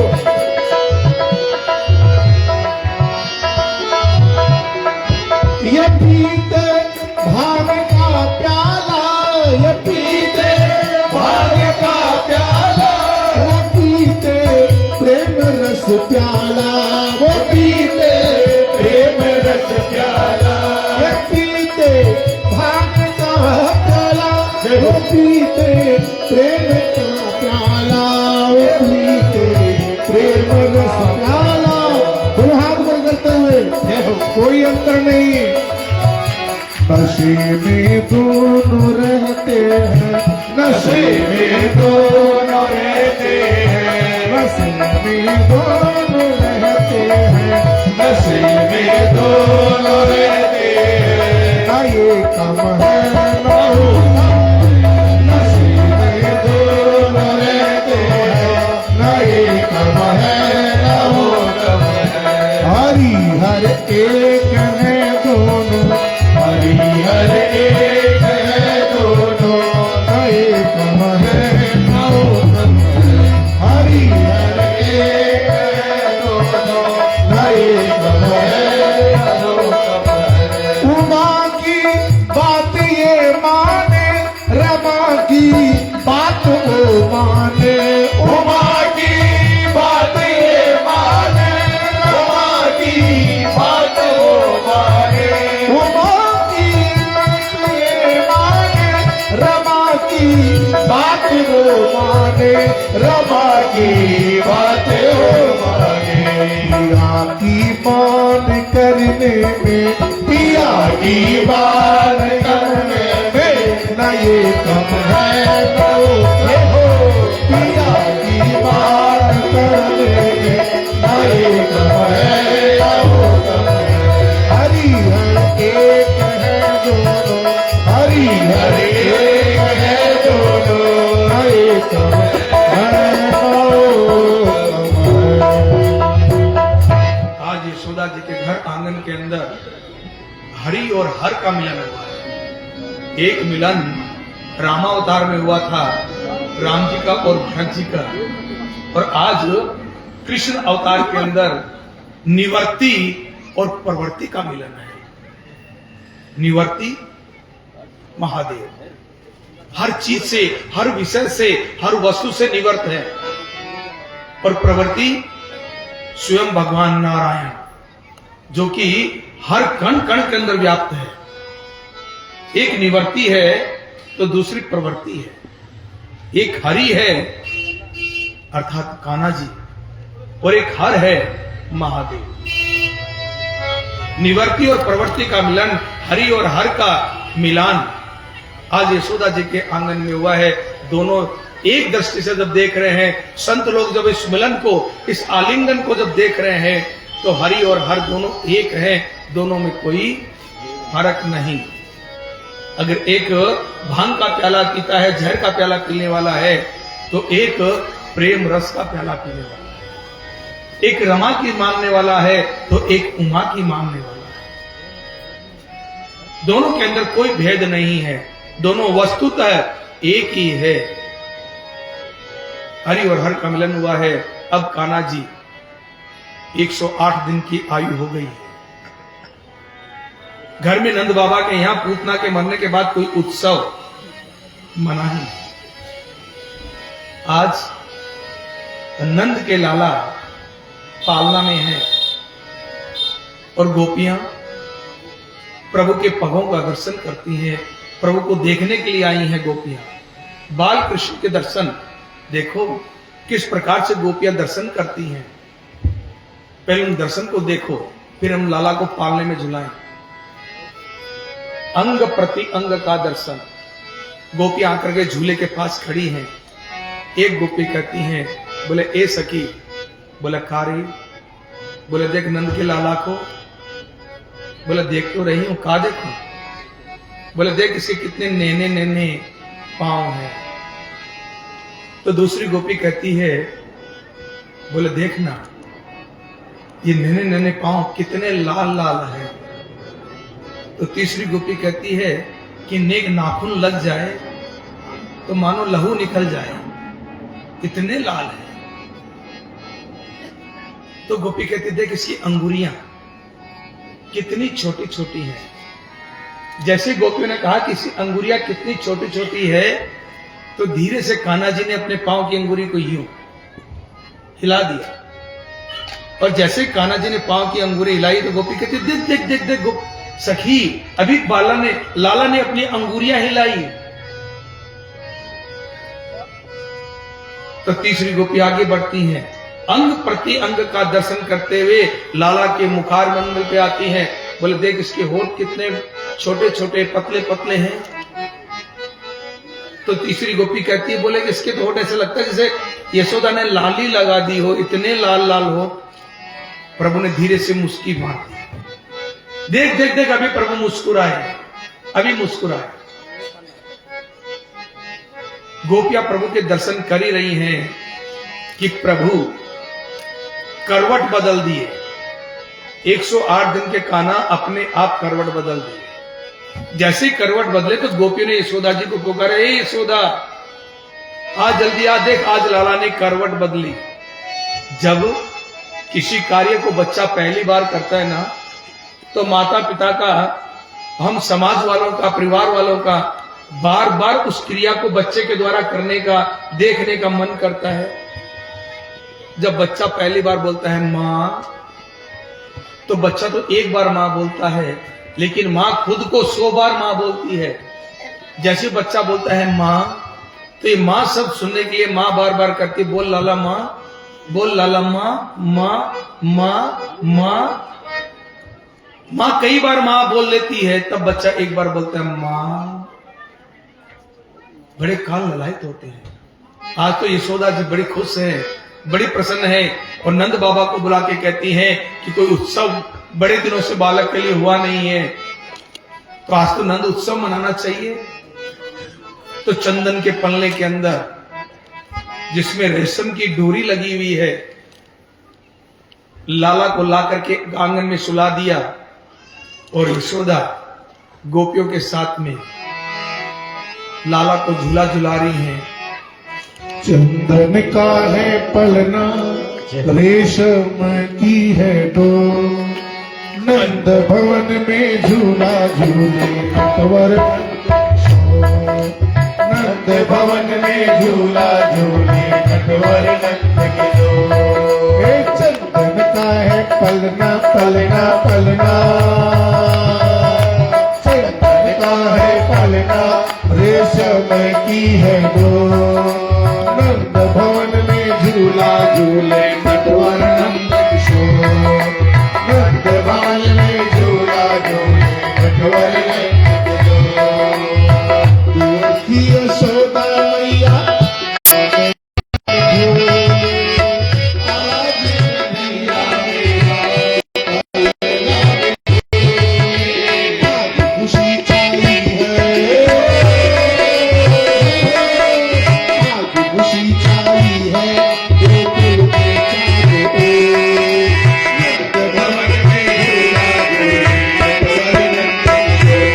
ये पीते भाग का प्याला, ये पीते भाग का प्याला, वो पीते प्रेम रस प्याला, वो पीते प्रेम रस प्याला। ये पीते भाग का प्याला, वो पीते प्रेम का प्याला, वो पीते प्रेम रस प्याला। दोनों हाथ बंद करते हुए कोई अंतर नहीं। नशे में दोनों रहते हैं, नशे में दोनों रहते हैं, नशे में दोनों रहते हैं, नशे में दोनों रहते हैं। न ये कम है न वो कम है। नशे में दोनों रहते हैं, न ये कम है न वो कम है। हरि हर एक है दोनों, हरि हर एक है दोनों, न एकम है न वो कम है। हरि हर एक है दोनों, न एकम है न वो कम है। उमा की बात ये माने, रमा की बात वो माने। उमा की बात ये माने, रमा की बात वो माने। उमा की बात ये माने, रमा की बात वो माने, रमा की बात वो माने। पिया की मान करने में, पिया की मान करने में, न ये कम है न वो कम है। पिया की मान करने में, न ये कम है न वो कम है। हरि हर एक है दोनों, हरि हर एक है दोनों, न ये कम है न वो कम है। आज यशोदा जी के घर आंगन के अंदर हरि और हर का मिलन हुआ है। एक मिलन रामावतार में हुआ था, राम जी का और भरत जी का, और आज कृष्ण अवतार के अंदर निवर्ती और प्रवर्ती का मिलन है। निवर्ती महादेव हर चीज से, हर विषय से, हर वस्तु से निवर्त है, और प्रवर्ती स्वयं भगवान नारायण जो कि हर कण कण के अंदर व्याप्त है। एक निवर्ती है तो दूसरी प्रवर्ती है। एक हरि है अर्थात कान्हा जी, और एक हर है महादेव। निवर्ती और प्रवर्ती का मिलन, हरि और हर का मिलान आज यशोदा जी के आंगन में हुआ है। दोनों एक दृष्टि से जब देख रहे हैं, संत लोग जब इस मिलन को, इस आलिंगन को जब देख रहे हैं, तो हरि और हर दोनों एक हैं, दोनों में कोई फर्क नहीं। अगर एक भांग का प्याला पीता है, जहर का प्याला पीने वाला है, तो एक प्रेम रस का प्याला पीने वाला है। एक रमा की मानने वाला है तो एक उमा की मानने वाला है। दोनों के अंदर कोई भेद नहीं है, दोनों वस्तुतः एक ही है। हरि और हर का मिलन हुआ है। अब कान्हा जी 108 दिन की आयु हो गई है। घर में नंद बाबा के यहां पूतना के मरने के बाद कोई उत्सव मना ही नहीं। आज नंद के लाला पालना में हैं और गोपियां प्रभु के पगों का दर्शन करती हैं। प्रभु को देखने के लिए आई हैं गोपियां। बाल कृष्ण के दर्शन देखो किस प्रकार से गोपियां दर्शन करती हैं। पहले उन दर्शन को देखो, फिर हम लाला को पालने में झुलाएं। अंग प्रति अंग का दर्शन। गोपियां आकर के झूले के पास खड़ी हैं। एक गोपी कहती हैं, बोले ए सखी, बोले कारी, बोले देख नंद के लाला को। बोले देख तो रही हूं, का देखो? बोले देख इसके कितने नैने नैने पांव हैं। तो दूसरी गोपी कहती है, बोले देखना ये नैने नैने पांव कितने लाल लाल हैं। तो तीसरी गोपी कहती है कि नेक नाखून लग जाए तो मानो लहू निकल जाए, इतने लाल है। तो गोपी कहती देख इसकी अंगुरियां कितनी छोटी छोटी हैं। जैसे गोपियों ने कहा कि इसकी अंगुरियां कितनी छोटी छोटी है, तो धीरे से कान्हा जी ने अपने पांव की अंगुरी को यूं हिला दिया। और जैसे कान्हा जी ने पांव की अंगुरी हिलाई तो गोपी कहती देख देख देख देख सखी, अभी लाला ने अपनी अंगुरियां हिलाई। तो तीसरी गोपी आगे बढ़ती हैं, अंग प्रति अंग का दर्शन करते हुए लाला के मुखार मंडल पे आती हैं। बोले देख इसके होठ कितने छोटे छोटे पतले पतले हैं। तो तीसरी गोपी कहती है, बोले कि इसके तो होठ ऐसे लगता है जैसे यशोदा ने लाली लगा दी हो, इतने लाल लाल हो। प्रभु ने धीरे से मुस्की मार दी। देख देख देख अभी प्रभु मुस्कुराए, अभी मुस्कुराए। गोपियां प्रभु के दर्शन कर ही रही हैं कि प्रभु करवट बदल दिए। 108 दिन के कान्हा अपने आप करवट बदल दिए। जैसे ही करवट बदले तो गोपियों ने यशोदा जी को पुकारा, ए यशोदा आज जल्दी आ, देख आज लाला ने करवट बदली। जब किसी कार्य को बच्चा पहली बार करता है ना, तो माता पिता का, हम समाज वालों का, परिवार वालों का बार बार उस क्रिया को बच्चे के द्वारा करने का, देखने का मन करता है। जब बच्चा पहली बार बोलता है मां, तो बच्चा तो एक बार मां बोलता है, लेकिन मां खुद को 100 बार मां बोलती है। जैसे बच्चा बोलता है मां, तो ये मां सब सुनने के लिए मां बार बार करती, बोल लाला मां, बोल लाला मां, मां मां मां। मां कई बार मां बोल लेती है, तब बच्चा एक बार बोलता है मां। बड़े कान ललायत होते हैं। आज तो यशोदा जी बड़ी खुश है, बड़ी प्रसन्न है, और नंद बाबा को बुला के कहती हैं कि कोई उत्सव बड़े दिनों से बालक के लिए हुआ नहीं है, तो आज तो नंद उत्सव मनाना चाहिए। तो चंदन के पल्ले के अंदर जिसमें रेशम की डोरी लगी हुई है, लाला को ला करके आंगन में सुला दिया, और यशोदा गोपियों के साथ में लाला को झूला झुला रही हैं। चंदन का है पलना रेशम की है डोर नंद भवन में झूला झूले नटवर नंद भवन में झूला झूले नटवर नंद किशोर हे चंदन का है पलना पलना पलना चंदन का है पलना रेशम की है डोर नंद भवन में झूला झूले नटवर नंद किशोर नंद भवन में झूला झूले नटवर नंद किशोर देखी यशोदा मैया आज मैया आज खुशी छाई है आज खुशी छाई है गोकुल के चारों ओर नंद भवन में झूला झूले नटवर नंद किशोर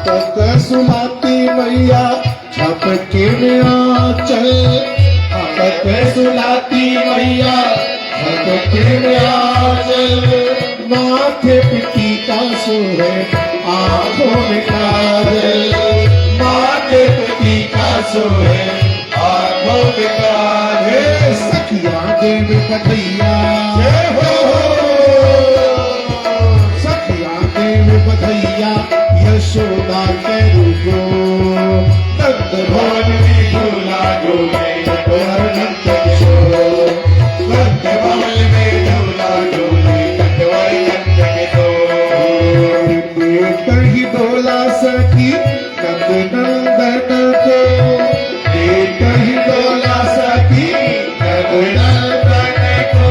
झपक सुलाती मैया झपके में आंचल झपक सुलाती मैया झपके में आंचल माथे पे टीका सोहे आंखों में काजल माथे पे टीका सोहे आंखों में काजल सखिया देव कन्हैया जय हो सखिया देव बधैया यशोदा के रूपो नंद भवन में झूला झूले नटवर नंद किशोर नंद भवन में झूला झूले नटवर नंद किशोर देख ही डोला सखी नंद नंदन को देख ही डोला सखी नंद नंदन को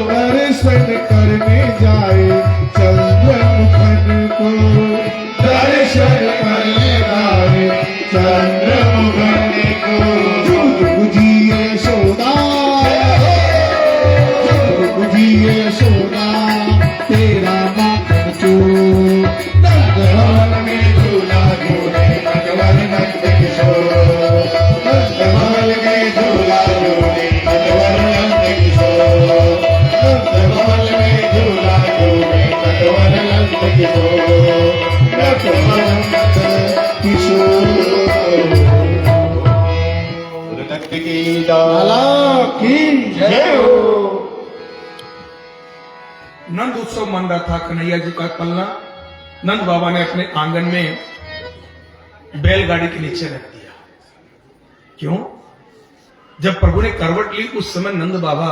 दर्शन करने जाए चंद्रमुखन को दर्शन करने जाए चंद्रमुखन को बुझिए यशोदा बुझिए यशोदा तेरा माखन चोर नंद भवन में झूला झूले नटवर नंद किशोर नंद भवन में झूला झूले नटवर नंद किशोर नंद भवन में झूला झूले नटवर नंद किशोर नटवर नंद किशोर नंद की लाला की जय हो। नंद उत्सव मन रहा था कन्हैया जी का पलना नंद बाबा ने अपने आंगन में बैलगाड़ी के नीचे रख दिया। क्यों? जब प्रभु ने करवट ली उस समय नंद बाबा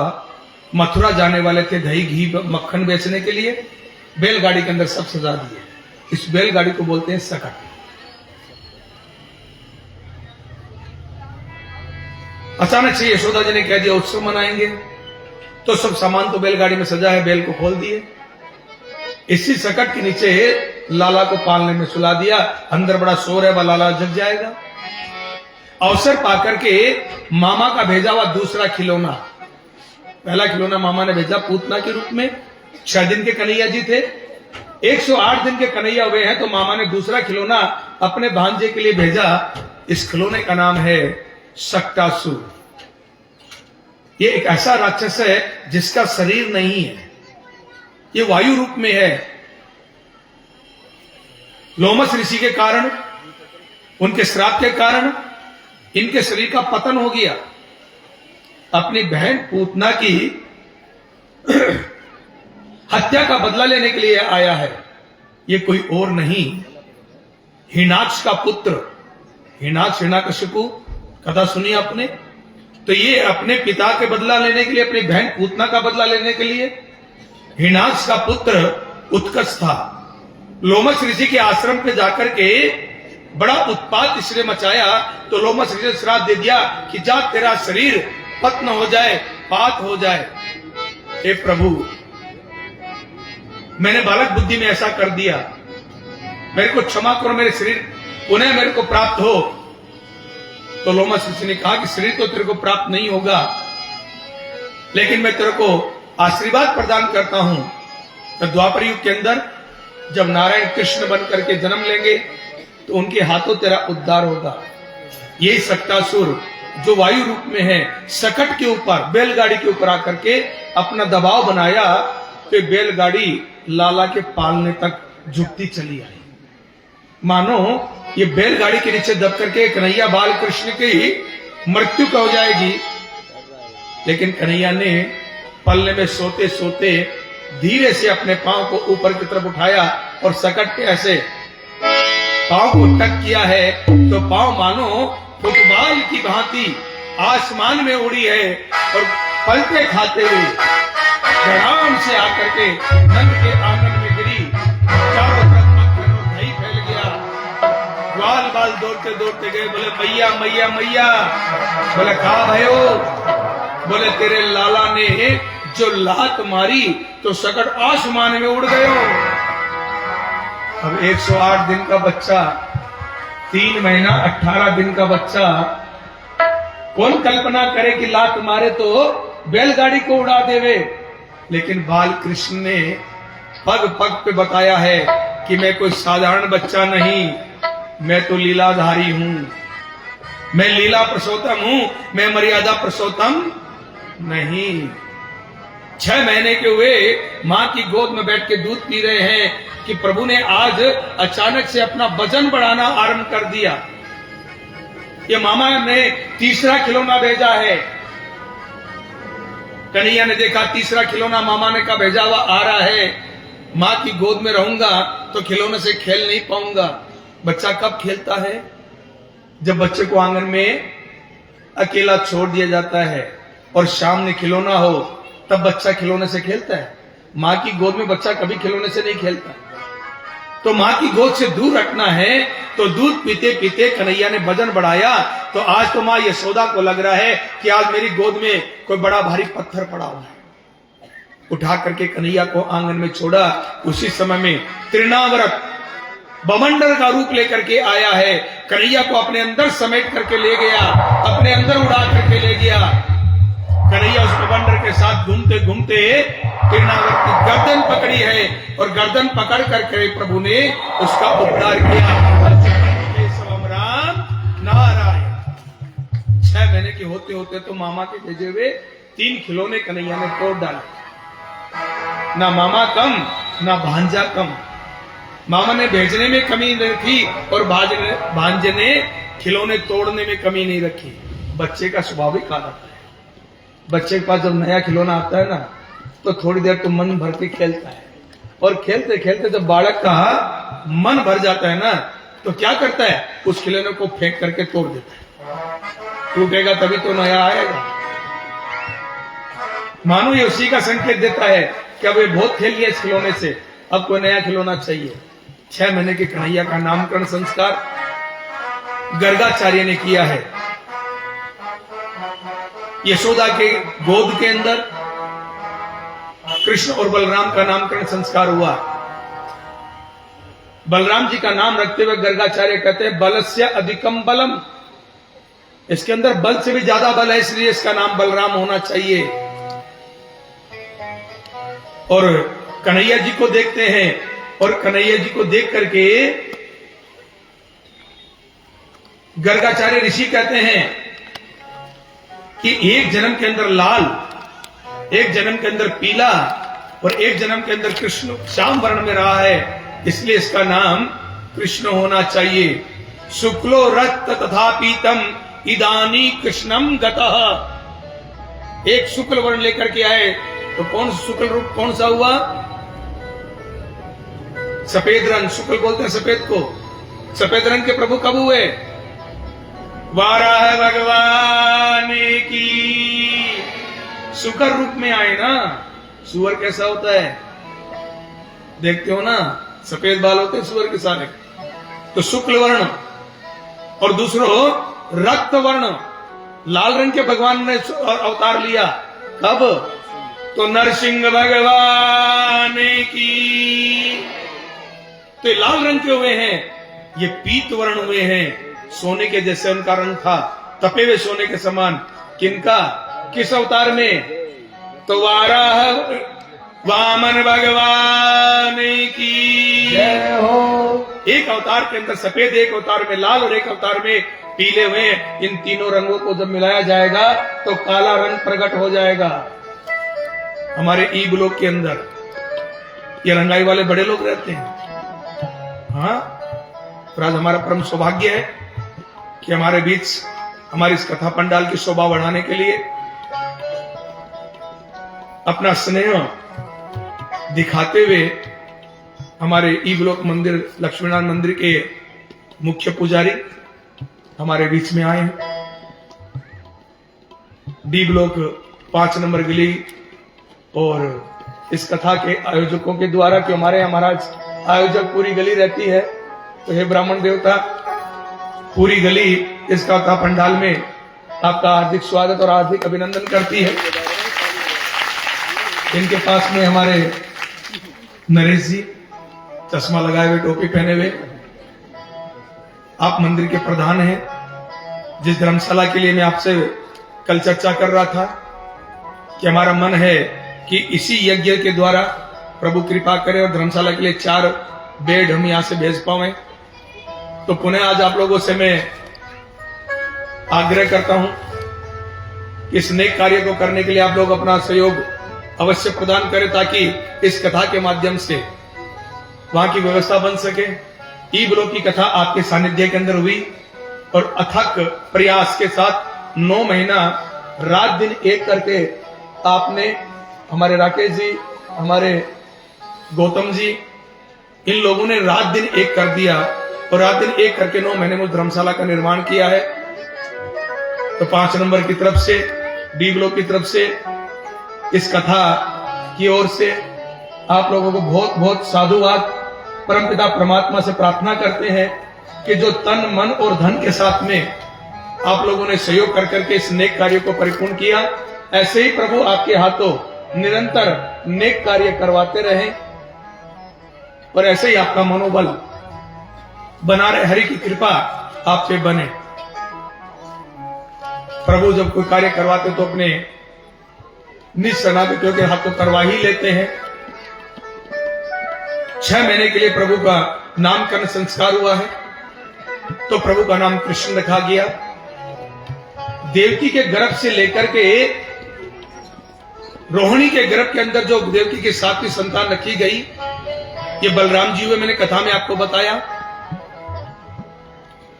मथुरा जाने वाले थे दही घी मक्खन बेचने के लिए। बैलगाड़ी के अंदर सब सजा दिए। इस बैलगाड़ी को बोलते हैं सकट। अचानक से यशोदा जी ने कह दिया उत्सव मनाएंगे, तो सब सामान तो बैलगाड़ी में सजा है, बैल को खोल दिए। इसी सकट के नीचे लाला को पालने में सुला दिया। अंदर बड़ा शोर है, वह लाला जग जाएगा। अवसर पाकर के मामा का भेजा हुआ दूसरा खिलौना, पहला खिलौना मामा ने भेजा पूतना के रूप में। 6 दिन के कन्हैया जी थे, 108 दिन के कन्हैया हुए हैं, तो मामा ने दूसरा खिलौना अपने भांजे के लिए भेजा। इस खिलौने का नाम है सक्टासुर। ये एक ऐसा राक्षस है जिसका शरीर नहीं है, ये वायु रूप में है। लोमस ऋषि के कारण, उनके श्राप के कारण इनके शरीर का पतन हो गया। अपनी बहन पूतना की हत्या का बदला लेने के लिए आया है। ये कोई और नहीं, हिरण्याक्ष का पुत्र। हिरण्याक्ष हिरण्यकशिपु कथा सुनी आपने? तो ये अपने पिता के बदला लेने के लिए, अपनी बहन पूतना का बदला लेने के लिए, हिरण्याक्ष का पुत्र उत्कच था। लोमस ऋषि के आश्रम पे जाकर के बड़ा उत्पात इसने मचाया, तो लोमस ऋषि ने श्राप दे दिया कि जा तेरा शरीर पत्न हो जाए, उत्पात हो जाए, हे प्रभु मैंने बालक बुद्धि में ऐसा कर दिया, मेरे को क्षमा करो, मेरे शरीर पुनः मेरे को प्राप्त हो। तो लोमस ऋषि ने कहा कि शरीर तो तेरे को प्राप्त नहीं होगा, लेकिन मैं तेरे को आशीर्वाद प्रदान करता हूं। तो द्वापर युग के अंदर जब नारायण कृष्ण बन करके जन्म लेंगे तो उनके हाथों तेरा उद्धार होगा। यही सक्तासुर जो वायु रूप में है, सकट के ऊपर बैलगाड़ी के ऊपर आकर के अपना दबाव बनाया, तो बैलगाड़ी लाला के पालने तक झुकती चली आई। मानो ये बैलगाड़ी के नीचे दब करके कन्हैया बाल कृष्ण की मृत्यु हो जाएगी, लेकिन कन्हैया ने पल्ले में सोते सोते धीरे से अपने पांव को ऊपर की तरफ उठाया और सकट पे ऐसे पांव को टक किया है, तो पांव मानो फुटबॉल की भांति आसमान में उड़ी है और पलटे खाते हुए धड़ाम से आकर के नंद के आंगन में गिरी। चारों तरफ मक्खन और दही फैल गया। ग्वाल बाल दौड़ते दौड़ते गए, बोले मैया मैया मैया। बोले कहा भयो? बोले तेरे लाला ने जो लात मारी तो सकट आसमान में उड़ गयो। अब 108 दिन का बच्चा, 3 महीना 18 दिन का बच्चा, कौन कल्पना करे कि लात मारे तो बैलगाड़ी को उड़ा देवे। लेकिन बाल कृष्ण ने पग पग पे बताया है कि मैं कोई साधारण बच्चा नहीं, मैं तो लीलाधारी हूं, मैं लीला पुरुषोत्तम हूं, मैं मर्यादा पुरुषोत्तम नहीं। 6 महीने के हुए मां की गोद में बैठ के दूध पी रहे हैं कि प्रभु ने आज अचानक से अपना वजन बढ़ाना आरंभ कर दिया। ये मामा ने तीसरा खिलौना भेजा है। कन्हैया ने देखा तीसरा खिलौना मामा ने का भेजा हुआ आ रहा है, मां की गोद में रहूंगा तो खिलौने से खेल नहीं पाऊंगा। बच्चा कब खेलता है? जब बच्चे को आंगन में अकेला छोड़ दिया जाता है और सामने खिलौना हो, तब बच्चा खिलौने से खेलता है। मां की गोद में बच्चा कभी खिलौने से नहीं खेलता। तो मां की गोद से दूर रखना है, तो दूध पीते पीते कन्हैया ने वजन बढ़ाया। तो आज तो मां यशोदा को लग रहा है कि आज मेरी गोद में कोई बड़ा भारी पत्थर पड़ा हुआ है। उठा करके कन्हैया को आंगन में छोड़ा। उसी समय में तृणावर्त बमंडल का रूप लेकर के आया है, कन्हैया को अपने अंदर समेट करके ले गया, अपने अंदर उड़ा करके ले गया। कन्हैया उस बमंडल के साथ घूमते घूमते तृणावर्त की गर्दन पकड़ी है और गर्दन पकड़ करके प्रभु ने उसका उद्धार किया। राम नारायण। 6 महीने के होते होते तो मामा के भेजे हुए 3 खिलौने कन्हैया ने तोड़ डाले। ना मामा कम ना भांजा कम। मामा ने भेजने में कमी नहीं थी और भांजे ने खिलौने तोड़ने में कमी नहीं रखी। बच्चे का स्वाभाविक आदत है। बच्चे के पास जब नया खिलौना आता है ना, तो थोड़ी देर तो मन भर के खेलता है, और खेलते खेलते जब बालक का मन भर जाता है ना, तो क्या करता है, उस खिलौने को फेंक करके तोड़ देता है। टूटेगा तभी तो नया आएगा। मानो ये उसी का संकेत देता है कि अब ये बहुत खेल लिया इस खिलौने से, अब कोई नया खिलौना चाहिए। 6 महीने के कन्हैया का नामकरण संस्कार गर्गाचार्य ने किया है। यशोदा के गोद के अंदर कृष्ण और बलराम का नामकरण संस्कार हुआ। बलराम जी का नाम रखते हुए गर्गाचार्य कहते हैं बलस्य अधिकम बलम। इसके अंदर बल से भी ज्यादा बल है, इसलिए इसका नाम बलराम होना चाहिए। और कन्हैया जी को देखते हैं और कन्हैया जी को देख करके गर्गाचार्य ऋषि कहते हैं कि एक जन्म के अंदर लाल, एक जन्म के अंदर पीला और एक जन्म के अंदर कृष्ण श्याम वर्ण में रहा है, इसलिए इसका नाम कृष्ण होना चाहिए। शुक्लो रक्त तथा पीतम इदानी कृष्णम गतः। एक शुक्ल वर्ण लेकर के आए तो कौन शुक्ल रूप कौन सा हुआ? सफेद रंग, शुक्ल बोलते हैं सफेद को। सफेद रंग के प्रभु कब हुए? वाराह भगवान की शुक्र रूप में आए ना। सुअर कैसा होता है देखते हो ना, सफेद बाल होते हैं सुअर के सारे। तो शुक्ल वर्ण और दूसरो रक्त वर्ण, लाल रंग के भगवान ने अवतार लिया। कब? तो नरसिंह भगवान की। तो ये लाल रंग के हुए हैं, ये पीत वर्ण हुए हैं, सोने के जैसे उनका रंग था, तपे हुए सोने के समान। किनका? किस अवतार में? तो वाराह वामन भगवान की जय हो। एक अवतार के अंदर सफेद, एक अवतार में लाल और एक अवतार में पीले हुए। इन तीनों रंगों को जब मिलाया जाएगा तो काला रंग प्रकट हो जाएगा। हमारे ई ब्लॉक के अंदर ये रंगाई वाले बड़े लोग रहते हैं। हाँ, और आज हमारा परम सौभाग्य है कि हमारे बीच हमारी इस कथा पंडाल की शोभा बढ़ाने के लिए अपना स्नेह दिखाते हुए हमारे ई ब्लॉक मंदिर, लक्ष्मीनारायण मंदिर के मुख्य पुजारी हमारे बीच में आए हैं। डी ब्लॉक 5 नंबर गली और इस कथा के आयोजकों के द्वारा, कि हमारे यहाँ महाराज आयोजक पूरी गली रहती है, तो हे ब्राह्मण देवता, पूरी गली इस कथा पंडाल में आपका हार्दिक स्वागत और हार्दिक अभिनंदन करती है। इनके पास में हमारे नरेश जी, चश्मा लगाए हुए, टोपी पहने हुए, आप मंदिर के प्रधान हैं। जिस धर्मशाला के लिए मैं आपसे कल चर्चा कर रहा था कि हमारा मन है कि इसी यज्ञ के द्वारा प्रभु कृपा करे और धर्मशाला के लिए 4 बेड हम यहां से भेज पाए, तो पुनः आज आप लोगों से मैं आग्रह करता हूं कि इस नेक कार्य को करने के लिए आप लोग अपना सहयोग अवश्य प्रदान करें, ताकि इस कथा के माध्यम से वहां की व्यवस्था बन सके। ई ब्लॉक की कथा आपके सानिध्य के अंदर हुई और अथक प्रयास के साथ 9 महीना रात दिन एक करके आपने, हमारे राकेश जी, हमारे गौतम जी, इन लोगों ने रात दिन एक कर दिया और रात दिन एक करके 9 महीने में उस धर्मशाला का निर्माण किया है। तो 5 नंबर की तरफ से, डी ब्लॉक की तरफ से, इस कथा की ओर से आप लोगों को बहुत बहुत साधुवाद। परमपिता परमात्मा से प्रार्थना करते हैं कि जो तन मन और धन के साथ में आप लोगों ने सहयोग कर करके इस नेक कार्य को परिपूर्ण किया, ऐसे ही प्रभु आपके हाथों निरंतर नेक कार्य करवाते रहें और ऐसे ही आपका मनोबल बना रहे। हरि की कृपा आप पे बने। प्रभु जब कोई कार्य करवाते तो अपने निज शरणागतियों के हाथों करवा ही लेते हैं। 6 महीने के लिए प्रभु का नामकरण संस्कार हुआ है, तो प्रभु का नाम कृष्ण रखा गया। देवकी के गर्भ से लेकर के रोहिणी के गर्भ के अंदर जो देवकी की 7वीं संतान रखी गई, ये बलराम जी हुए, मैंने कथा में आपको बताया।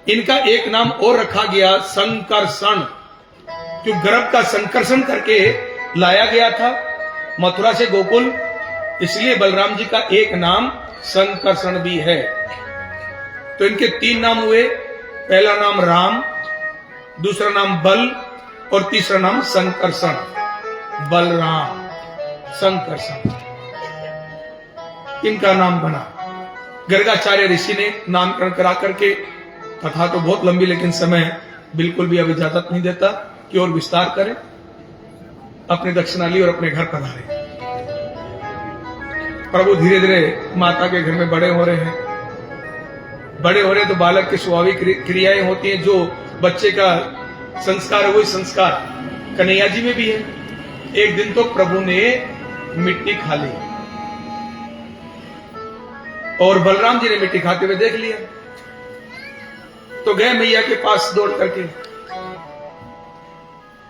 इनका एक नाम और रखा गया, संकर्षण, जो गर्भ का संकर्षण करके लाया गया था मथुरा से गोकुल, इसलिए बलराम जी का एक नाम संकर्षण भी है। तो इनके 3 नाम हुए, पहला नाम राम, दूसरा नाम बल और तीसरा नाम संकर्षण। बलराम, संकर्षण, इनका नाम बना। गर्गाचार्य ऋषि ने नामकरण करा करके, कथा तो बहुत लंबी लेकिन समय बिल्कुल भी अब इजाजत नहीं देता कि और विस्तार करें। अपने दक्षिणा ली और अपने घर पधारे। प्रभु धीरे धीरे माता के घर में बड़े हो रहे हैं। बड़े हो रहे तो बालक की स्वाभाविक क्रियाएं होती हैं, जो बच्चे का संस्कार है वही संस्कार कन्हैया जी में भी है। एक दिन तो प्रभु ने मिट्टी खा ली और बलराम जी ने मिट्टी खाते हुए देख लिया, तो गए मैया के पास दौड़ करके,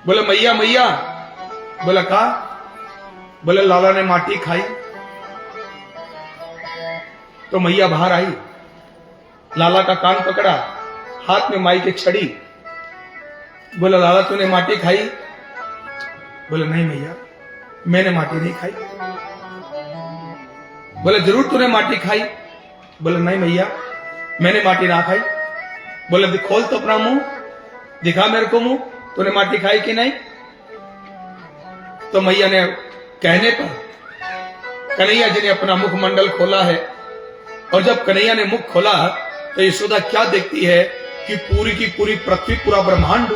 बोले मैया मैया। बोला कहा? बोले लाला ने माटी खाई। तो मैया बाहर आई, लाला का कान पकड़ा, हाथ में माई की छड़ी। बोला लाला तूने माटी खाई? बोले नहीं मैया, मैंने माटी नहीं खाई। बोले जरूर तूने माटी खाई? बोले नहीं मैया, मैंने माटी ना खाई। बोले खोल तो अपना मुंह, दिखा मेरे को मुंह, तूने माटी खाई कि नहीं? तो मैया ने कहने पर कन्हैया जी ने अपना मुख मंडल खोला है, और जब कन्हैया ने मुख खोला तो यशोदा क्या देखती है कि पूरी की पूरी पृथ्वी, पूरा ब्रह्मांड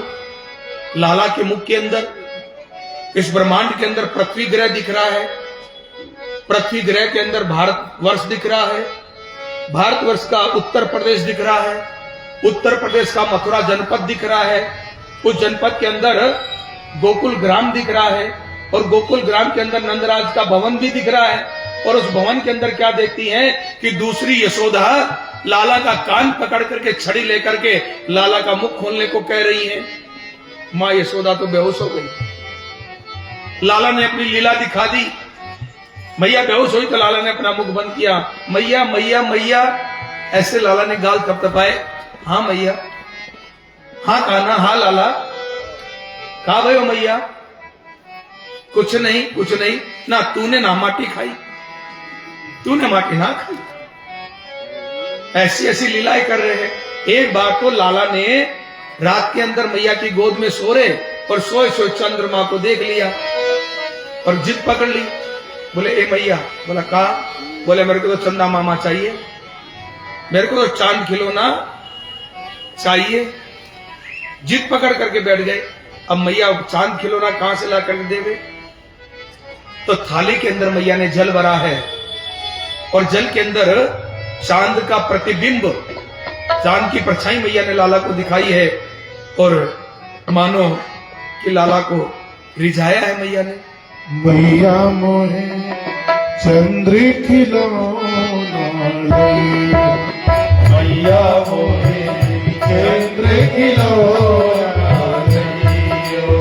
लाला के मुख के अंदर। इस ब्रह्मांड के अंदर पृथ्वी ग्रह दिख रहा है, पृथ्वी ग्रह के अंदर भारतवर्ष दिख रहा है, भारतवर्ष का उत्तर प्रदेश दिख रहा है, उत्तर प्रदेश का मथुरा जनपद दिख रहा है, उस जनपद के अंदर गोकुल ग्राम दिख रहा है, और गोकुल ग्राम के अंदर नंदराज का भवन भी दिख रहा है। और उस भवन के अंदर क्या देखती हैं कि दूसरी यशोदा लाला का कान पकड़ करके छड़ी लेकर के लाला का मुख खोलने को कह रही है। मां यशोदा तो बेहोश हो गई। लाला ने अपनी लीला दिखा दी, मैया बेहोश हुई तो लाला ने अपना मुख बंद किया। मैया मैया मैया ऐसे लाला ने गाल थपथपाए। हाँ मैया, हाँ काना, हाँ लाला, कहा भाई हो मैया? कुछ नहीं, कुछ नहीं ना, तूने ना माटी खाई, तूने माटी ना खाई। ऐसी ऐसी लीलाएं कर रहे हैं। एक बार तो लाला ने रात के अंदर मैया की गोद में सो रहे और सोए सोए चंद्रमा को देख लिया और जिद पकड़ ली। बोले ए मैया, बोला कहा? बोले मेरे को तो चंदा मामा चाहिए, मेरे को तो चांद खिलौना चाहिए। जिद पकड़ करके बैठ गए। अब मैया चांद खिलौना कहां से ला करके देवे? तो थाली के अंदर मैया ने जल भरा है और जल के अंदर चांद का प्रतिबिंब, चांद की परछाई मैया ने लाला को दिखाई है और मानो कि लाला को रिझाया है मैया ने। मैया मोहे चंद्र खिलौना लई, मैया मोहे चंद्र खिलौना लइयो।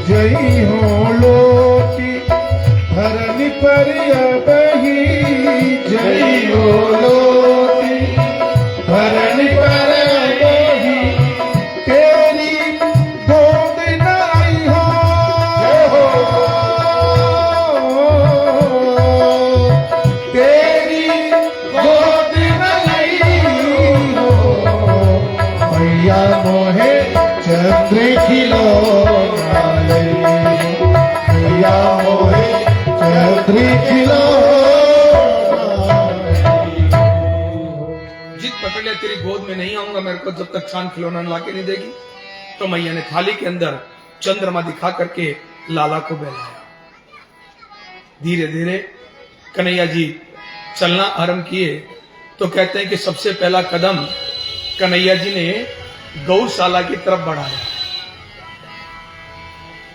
जई हो लोटी धरनी पर अबही, जई हो लोटी धरनी पर अबही, तेरी गोद नाई हो, तेरी गोद नाई हो। मैया मोहे चंद्र खिलौना लई, मैया मोहे चंद्र खिलौना। जिद पकड़ लिया, तेरी गोद में नहीं आऊंगा मेरे को जब तक चांद खिलौना ला के नहीं देगी। तो मैया ने थाली के अंदर चंद्रमा दिखा करके लाला को बहलाया। धीरे धीरे कन्हैया जी चलना आरंभ किए तो कहते हैं कि सबसे पहला कदम कन्हैया जी ने गौशाला की तरफ बढ़ाया।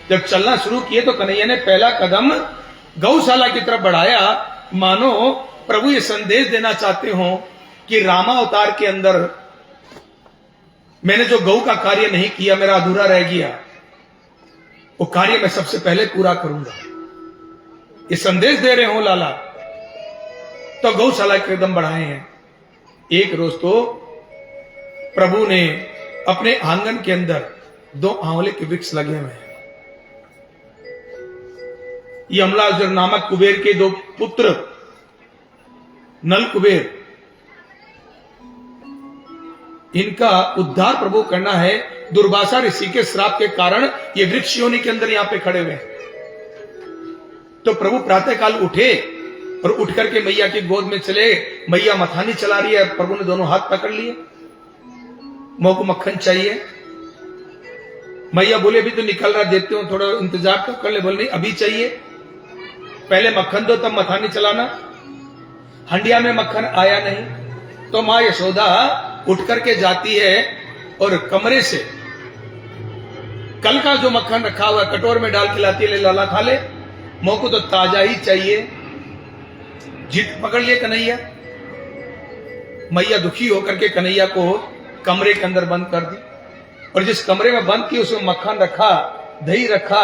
जब चलना शुरू किए तो कन्हैया ने पहला कदम गौशाला की तरफ बढ़ाया, मानो प्रभु ये संदेश देना चाहते हो कि रामावतार के अंदर मैंने जो गौ का कार्य नहीं किया, मेरा अधूरा रह गया, वो कार्य मैं सबसे पहले पूरा करूंगा, ये संदेश दे रहे हो लाला। तो गौशाला के कदम बढ़ाए हैं। एक रोज तो प्रभु ने अपने आंगन के अंदर 2 आंवले के वृक्ष लगे हुए हैं। यमलाजुर नामक कुबेर के 2 पुत्र नल कुबेर, इनका उद्धार प्रभु करना है। दुर्वासा ऋषि के श्राप के कारण ये वृक्ष योनि के अंदर यहां पे खड़े हुए हैं। तो प्रभु प्रातः काल उठे और उठ करके मैया की गोद में चले। मैया मथानी चला रही है, प्रभु ने दोनों हाथ पकड़ लिए। मोह को मक्खन चाहिए। मैया बोले अभी तो निकल रहा, देते हो, थोड़ा इंतजार तो कर ले। बोले नहीं अभी चाहिए, पहले मक्खन दो तब मथानी चलाना। हंडिया में मक्खन आया नहीं तो मां यशोदा उठ करके जाती है और कमरे से कल का जो मक्खन रखा हुआ कटोर में डाल के लाती है, ले लाला खा ले, मोह को तो ताजा ही चाहिए। जिद पकड़ लिए कन्हैया। मैया दुखी होकर के कन्हैया को कमरे के अंदर बंद कर दी और जिस कमरे में बंद की उसमें मक्खन रखा, दही रखा।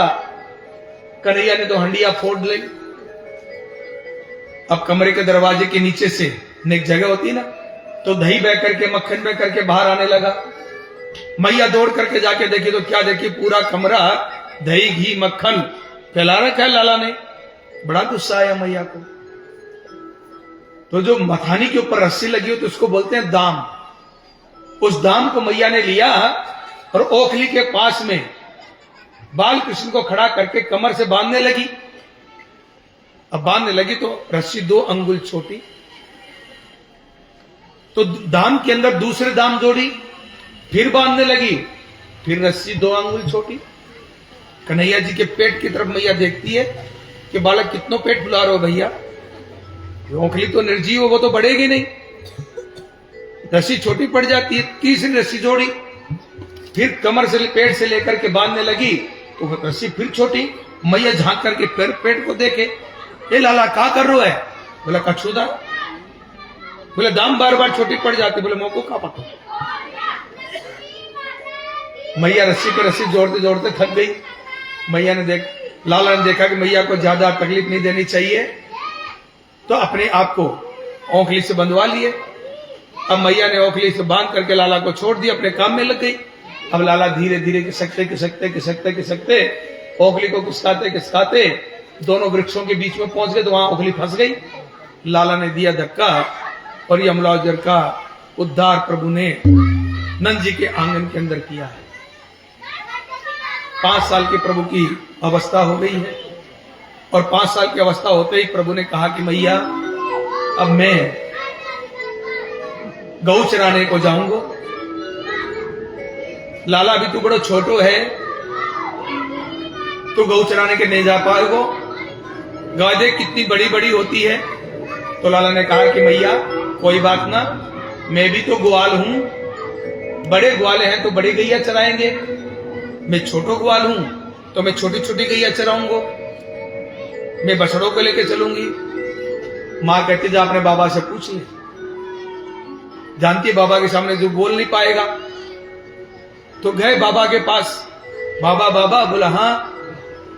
कन्हैया ने तो हंडिया फोड़ ली। अब कमरे के दरवाजे के नीचे से एक जगह होती ना, तो दही बह करके मक्खन बह करके बाहर आने लगा। मैया दौड़ करके जाके देखी तो क्या देखी, पूरा कमरा दही घी मक्खन फैला रखा है लाला ने। बड़ा गुस्सा आया मैया को। तो जो मथानी के ऊपर रस्सी लगी हो तो उसको बोलते हैं दाम। उस दाम को मैया ने लिया और ओखली के पास में बाल कृष्ण को खड़ा करके कमर से बांधने लगी। अब बांधने लगी तो रस्सी 2 अंगुल छोटी, तो दाम के अंदर दूसरे दाम जोड़ी, फिर बांधने लगी, फिर रस्सी 2 अंगुल छोटी। कन्हैया जी के पेट की तरफ मैया देखती है कि बालक कितनों पेट फुला रहे हो भैया, ओखली तो निर्जीव हो, वो तो बढ़ेगी नहीं। रस्सी छोटी पड़ जाती है, तीसरी रस्सी जोड़ी, फिर कमर से पेट से लेकर के बांधने लगी तो वो रस्सी फिर छोटी। मैया झांक करके पेट को देखे, ए लाला क्या कर रहे हो है? बोला कछुदा। बोले दाम बार बार छोटी पड़ जाती। बोले मोको का पता। मैया रस्सी पे रस्सी जोड़ते जोड़ते थक गई। मैया ने लाला ने देखा कि मैया को ज्यादा तकलीफ नहीं देनी चाहिए, तो अपने आप को औखली से बंधवा लिए। अब मैया ने औखली से बांध करके लाला को छोड़ दिया, अपने काम में लग गई। अब लाला धीरे धीरे खिसकते औखली को खिसकाते दोनों वृक्षों के बीच में पहुंच गए, तो वहां औखली फंस गई। लाला ने दिया धक्का और यमलाजर का उद्धार प्रभु ने नंद जी के आंगन के अंदर किया है। 5 साल के प्रभु की अवस्था हो गई है और 5 साल की अवस्था होते ही प्रभु ने कहा कि मैया अब मैं गऊ चराने को जाऊंगा। लाला अभी तू बड़ो छोटो है, तू गऊ चराने के नहीं जा पाएगो, गाय देख कितनी बड़ी बड़ी होती है। तो लाला ने कहा कि मैया कोई बात ना, मैं भी तो ग्वाल हूं, बड़े ग्वाले हैं तो बड़ी गैया चराएंगे, मैं छोटो ग्वाल हूं तो मैं छोटी छोटी गैया चराऊंगा, मैं बछड़ों को लेकर चलूंगी। मां कहती जा अपने बाबा से पूछ ले, जानती है बाबा के सामने जो बोल नहीं पाएगा। तो गए बाबा के पास, बाबा बाबा। बोला हाँ।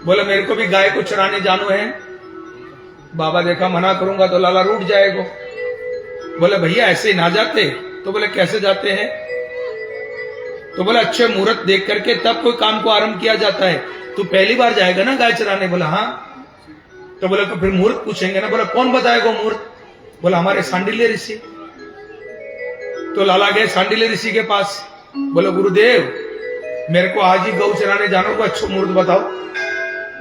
बोला मेरे को भी गाय को चराने जानो है। बाबा देखा मना करूंगा तो लाला रूठ जाएगा। बोले भैया ऐसे ही ना जाते। तो बोले कैसे जाते हैं? तो बोले अच्छे मुहूर्त देख करके तब कोई काम को आरंभ किया जाता है। तू पहली बार जाएगा ना गाय चराने? बोला हाँ। तो बोले तो फिर मुहूर्त पूछेंगे ना? बोला कौन बताएगा मुहूर्त? बोला हमारे सांडिल्य ऋषि। तो लाला गए सांडिल्य ऋषि के पास। बोले गुरुदेव मेरे को आज ही गऊ चराने जाना को अच्छा मुहूर्त बताओ।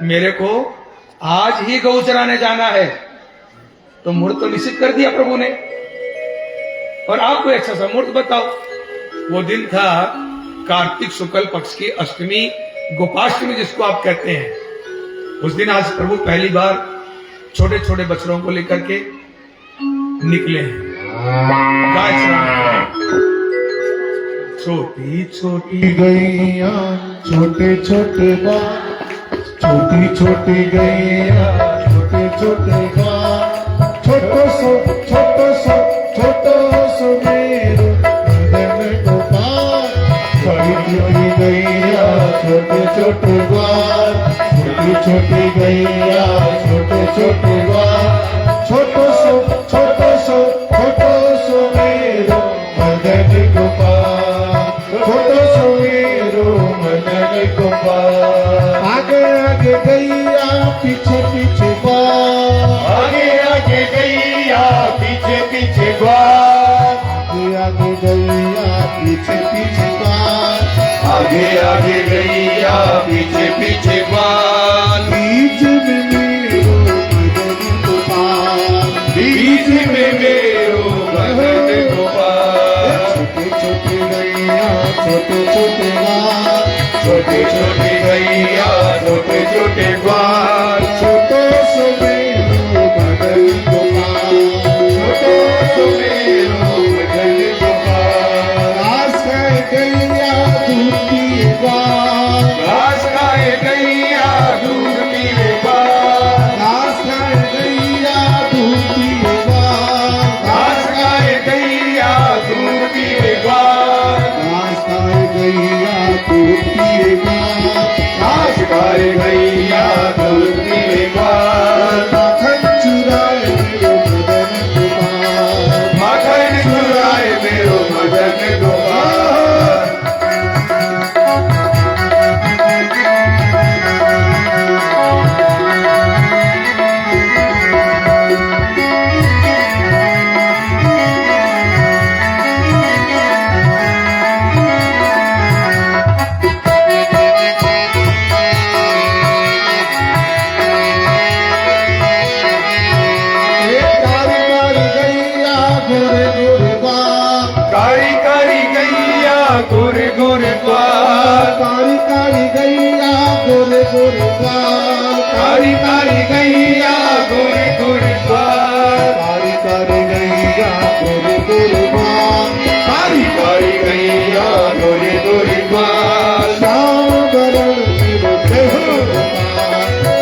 मेरे को आज ही गऊ चराने जाना है। तो मुहूर्त तो निश्चित कर दिया प्रभु ने, और आप कोई अच्छा सा मुहूर्त बताओ। वो दिन था कार्तिक शुक्ल पक्ष की अष्टमी, गोपाष्टमी जिसको आप कहते हैं। उस दिन आज प्रभु पहली बार छोटे छोटे बछड़ों को लेकर के निकले हैं गाय चराने। छोटी छोटी गैया छोटे छोटे बाल, छोटी छोटी गैया छोटे छोटे बाल, छोटो सो मेरो नंदन गोपाल। बड़ी छोटी गैया छोटे छोटे बाल, छोटी छोटी गैया छोटे छोटे बाल, छोटो सो मेरो नंदन गोपाल, छोटो सो मेरो नंदन गोपाल। आगे आगे गैया पीछे पीछे ग्वाल, आगे आगे गैया पीछे पीछे ग्वाल, आगे आगे गैया पीछे पीछे ग्वाल, आगे आगे गैया पीछे पीछे ग्वाल। बीच में मेरो मदन गोपाल, बीच में मेरो मदन गोपाल। छोटे छोटे गैया छोटे छोटे ग्वाल, छोटे छोटे गैया छोटे छोटे ग्वाल, छोटो सो मेरो मदन गोपाल, छोटो सो मेरो मदन गोपाल। घास खाए गैया दूध पिए ग्वाल, घास खाए गैया दूध पीवे ग्वाल, घास खाए गैया दूध पिए ग्वाल, घास खाए गैया दूध पीवे ग्वाल, घास खाए गैया दूध पिए ग्वाल, घास खाए गैया गोरे द्वार कारी कारी गैया गोरे गोरे द्वार कारी कारी गैया गोरे गोरे द्वार कारी कारी गैया गोरे गोरे द्वार श्याम बरण मेरो देह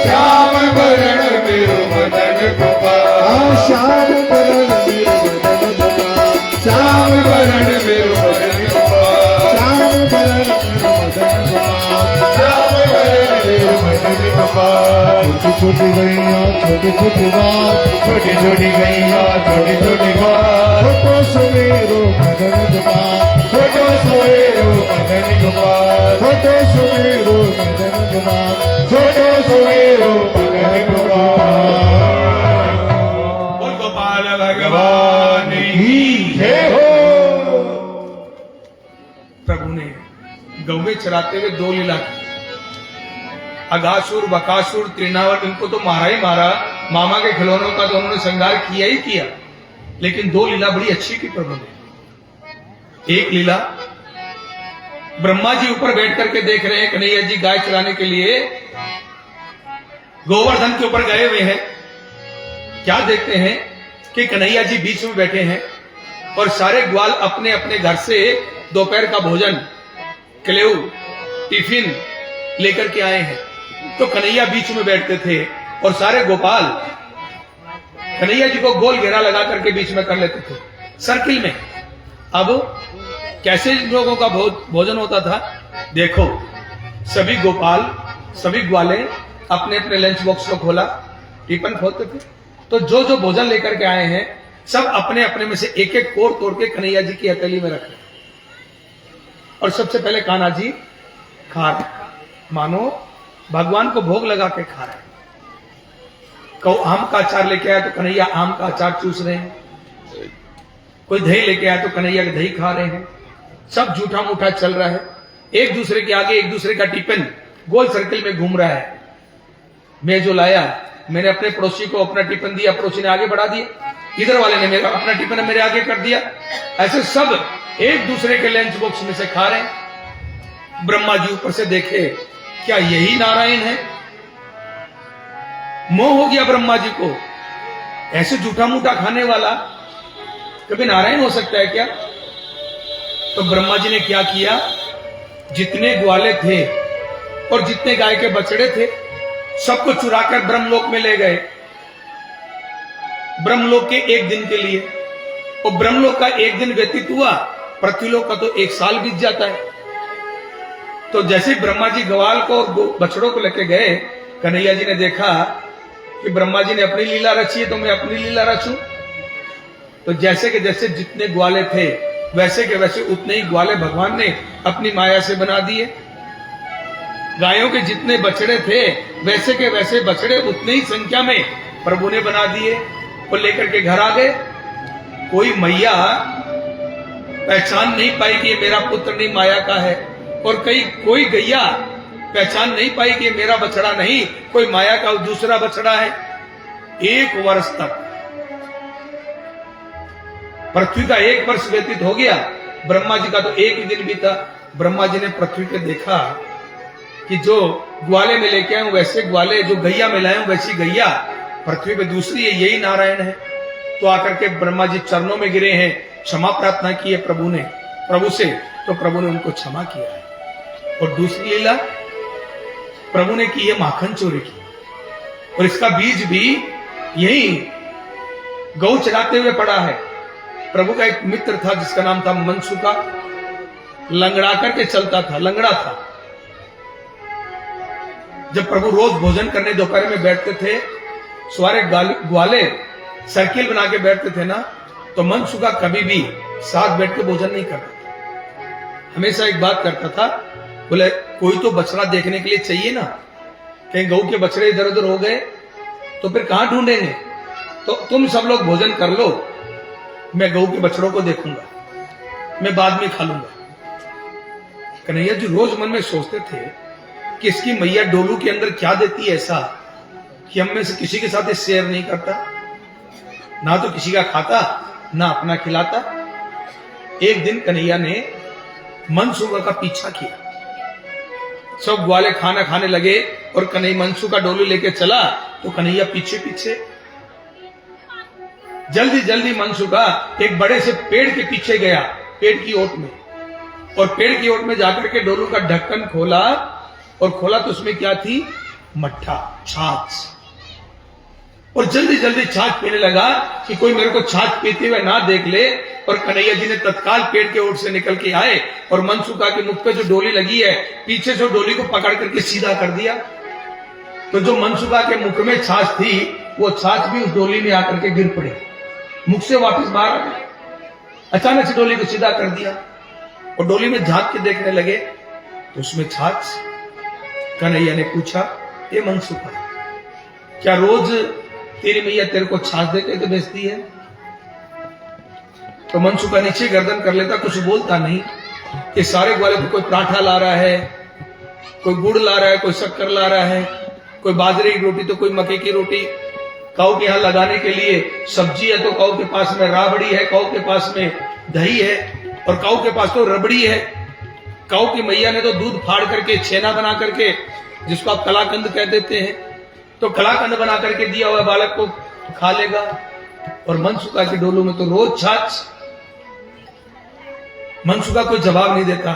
श्याम बरण मेरो मदन गोपाल श्याम बरण मेरो मदन गोपाल श्याम बरण मेरो मदन गोपाल श्याम बरण मेरो मदन गोपाल श्याम बरण मेरो मदन गोपाल छोटी छोटी गैया छोटी छोटी बात छोटी छोटी गैया छोटी छोटी बात छोटो सुमेरो मदन गोपाल छोटो सोएरो मदन गोपाल छोटो सुमेरो मदन गोपाल छोटो सोएरो मदन गोपाल बोल गोपाल भगवान की जय हो। प्रभु ने गौवे चराते हुए दो लीला की। अगासुर बकासुर त्रिनावर इनको तो मारा ही मारा, मामा के खिलौनों का तो उन्होंने श्रृंगार किया ही किया, लेकिन दो लीला बड़ी अच्छी की प्रभु ने। एक लीला ब्रह्मा जी ऊपर बैठ करके देख रहे हैं, कन्हैया जी गाय चराने के लिए गोवर्धन के ऊपर गए हुए हैं। क्या देखते हैं कि कन्हैया जी बीच में बैठे हैं और सारे ग्वाल अपने अपने घर से दोपहर का भोजन कलेऊ टिफिन लेकर के आए हैं। तो कन्हैया बीच में बैठते थे और सारे गोपाल कन्हैया जी को गोल घेरा लगा करके बीच में कर लेते थे सर्किल में। अब कैसे लोगों का भोजन होता था देखो, सभी गोपाल सभी ग्वाले अपने अपने लंच बॉक्स को खोला, टिफिन खोलते थे, तो जो जो भोजन लेकर के आए हैं सब अपने अपने में से एक एक कोर तोड़ के कन्हैया जी की हथेली में रखे। और सबसे पहले कान्हा जी खा रहे, मानो भगवान को भोग लगा के खा रहे। कोई आम का अचार लेके आया तो कन्हैया आम का अचार चूस रहे हैं, कोई दही लेके आया तो कन्हैया का दही खा रहे हैं। सब झूठा मूठा चल रहा है, एक दूसरे के आगे एक दूसरे का टिफिन गोल सर्किल में घूम रहा है। मैं जो लाया मैंने अपने पड़ोसी को अपना टिफिन दिया, पड़ोसी ने आगे बढ़ा दिया, इधर वाले ने मेरा अपना टिफिन मेरे आगे कर दिया। ऐसे सब एक दूसरे के लंच बॉक्स में से खा रहे हैं। ब्रह्मा जी ऊपर से देखे, क्या यही नारायण है? मोह हो गया ब्रह्मा जी को, ऐसे झूठा मूठा खाने वाला कभी नारायण हो सकता है क्या? तो ब्रह्मा जी ने क्या किया, जितने ग्वाले थे और जितने गाय के बछड़े थे सबको चुराकर ब्रह्मलोक में ले गए, ब्रह्मलोक के एक दिन के लिए। और ब्रह्मलोक का एक दिन व्यतीत हुआ, पृथ्वीलोक का तो एक साल बीत जाता है। तो जैसे ब्रह्मा जी ग्वाल को और बछड़ों को लेके गए, कन्हैया जी ने देखा कि ब्रह्मा जी ने अपनी लीला रची है तो मैं अपनी लीला रचूं। तो जैसे के जैसे जितने ग्वाले थे वैसे के वैसे उतने ही ग्वाले भगवान ने अपनी माया से बना दिए। गायों के जितने बछड़े थे वैसे के वैसे बछड़े उतने ही संख्या में प्रभु ने बना दिए और लेकर के घर आ गए। कोई मैया पहचान नहीं पाई कि ये मेरा पुत्र नहीं माया का है, और कोई गैया पहचान नहीं पाई कि ये मेरा बछड़ा नहीं कोई माया का दूसरा बछड़ा है। 1 वर्ष तक पृथ्वी का 1 वर्ष व्यतीत हो गया, ब्रह्मा जी का तो एक ही दिन बीता। ब्रह्मा जी ने पृथ्वी पे देखा कि जो ग्वाले में लेके आए वैसे ग्वाले, जो गैया में लाए वैसी गैया पृथ्वी पे दूसरी है, यही नारायण है। तो आकर के ब्रह्मा जी चरणों में गिरे हैं, क्षमा प्रार्थना की है प्रभु से, तो प्रभु ने उनको क्षमा किया है। और दूसरी लीला प्रभु ने की है माखन चोरी की, और इसका बीज भी यही गौ चराते हुए पड़ा है। प्रभु का एक मित्र था जिसका नाम था मनसुका, लंगड़ा करके चलता था, लंगड़ा था। जब प्रभु रोज भोजन करने दोपहर में बैठते थे, सारे ग्वाले सर्किल बना के बैठते थे ना, तो मनसुका कभी भी साथ बैठ के भोजन नहीं करता था। हमेशा एक बात करता था, बोले कोई तो बछड़ा देखने के लिए चाहिए ना, कहीं गऊ के बछड़े इधर उधर हो गए तो फिर कहां ढूंढेंगे, तो तुम सब लोग भोजन कर लो, मैं गऊ के बछड़ों को देखूंगा, मैं बाद में खा लूंगा। कन्हैया जी रोज मन में सोचते थे कि इसकी मैया डोलू के अंदर क्या देती है ऐसा कि हम में से किसी के साथ शेयर नहीं करता, ना तो किसी का खाता ना अपना खिलाता। एक दिन कन्हैया ने मनसुका का पीछा किया, सब ग्वाले खाना खाने लगे और कन्हैया मंसू का डोली लेके चला तो कन्हैया पीछे पीछे। जल्दी जल्दी मंसू का एक बड़े से पेड़ के पीछे गया, पेड़ की ओट में, और पेड़ की ओट में जाकर के डोलू का ढक्कन खोला, और खोला तो उसमें क्या थी? मट्ठा, छाछ। और जल्दी जल्दी छाछ पीने लगा कि कोई मेरे को छाछ पीते हुए ना देख ले। और कन्हैया जी ने तत्काल पेड़ के ओट से निकल के आए और मनसुखा के मुख पे जो डोली लगी है पीछे से डोली को पकड़ करके सीधा कर दिया। तो जो मनसुखा के मुख में छाछ थी वो छाछ भी उस डोली में आकर के गिर पड़ी, मुख से वापस बाहर आ गई। अचानक से डोली को सीधा कर दिया और डोली में झांक के देखने लगे तो उसमें छाछ। कन्हैया ने पूछा, ये मनसुखा, क्या रोज तेरी मैया तेरे को छाछ देके तो बेचती है? तो मनसुखा नीचे गर्दन कर लेता, कुछ बोलता नहीं। कि सारे ग्वाले को कोई पराठा ला रहा है, कोई गुड़ ला रहा है, कोई शक्कर ला रहा है, कोई बाजरे की रोटी तो कोई मक्के की रोटी। काऊ के यहाँ लगाने के लिए सब्जी है तो काऊ के पास में राबड़ी है, काऊ के पास में दही है, और काऊ के पास तो रबड़ी है। काऊ की मैया ने तो दूध फाड़ करके छेना बना करके, जिसको आप कलाकंद कह देते हैं, तो कलाकंद बना करके दिया हुआ बालक को खा लेगा। और मनसुखा की डोलू में तो रोज छाछ। मनसुखा कोई जवाब नहीं देता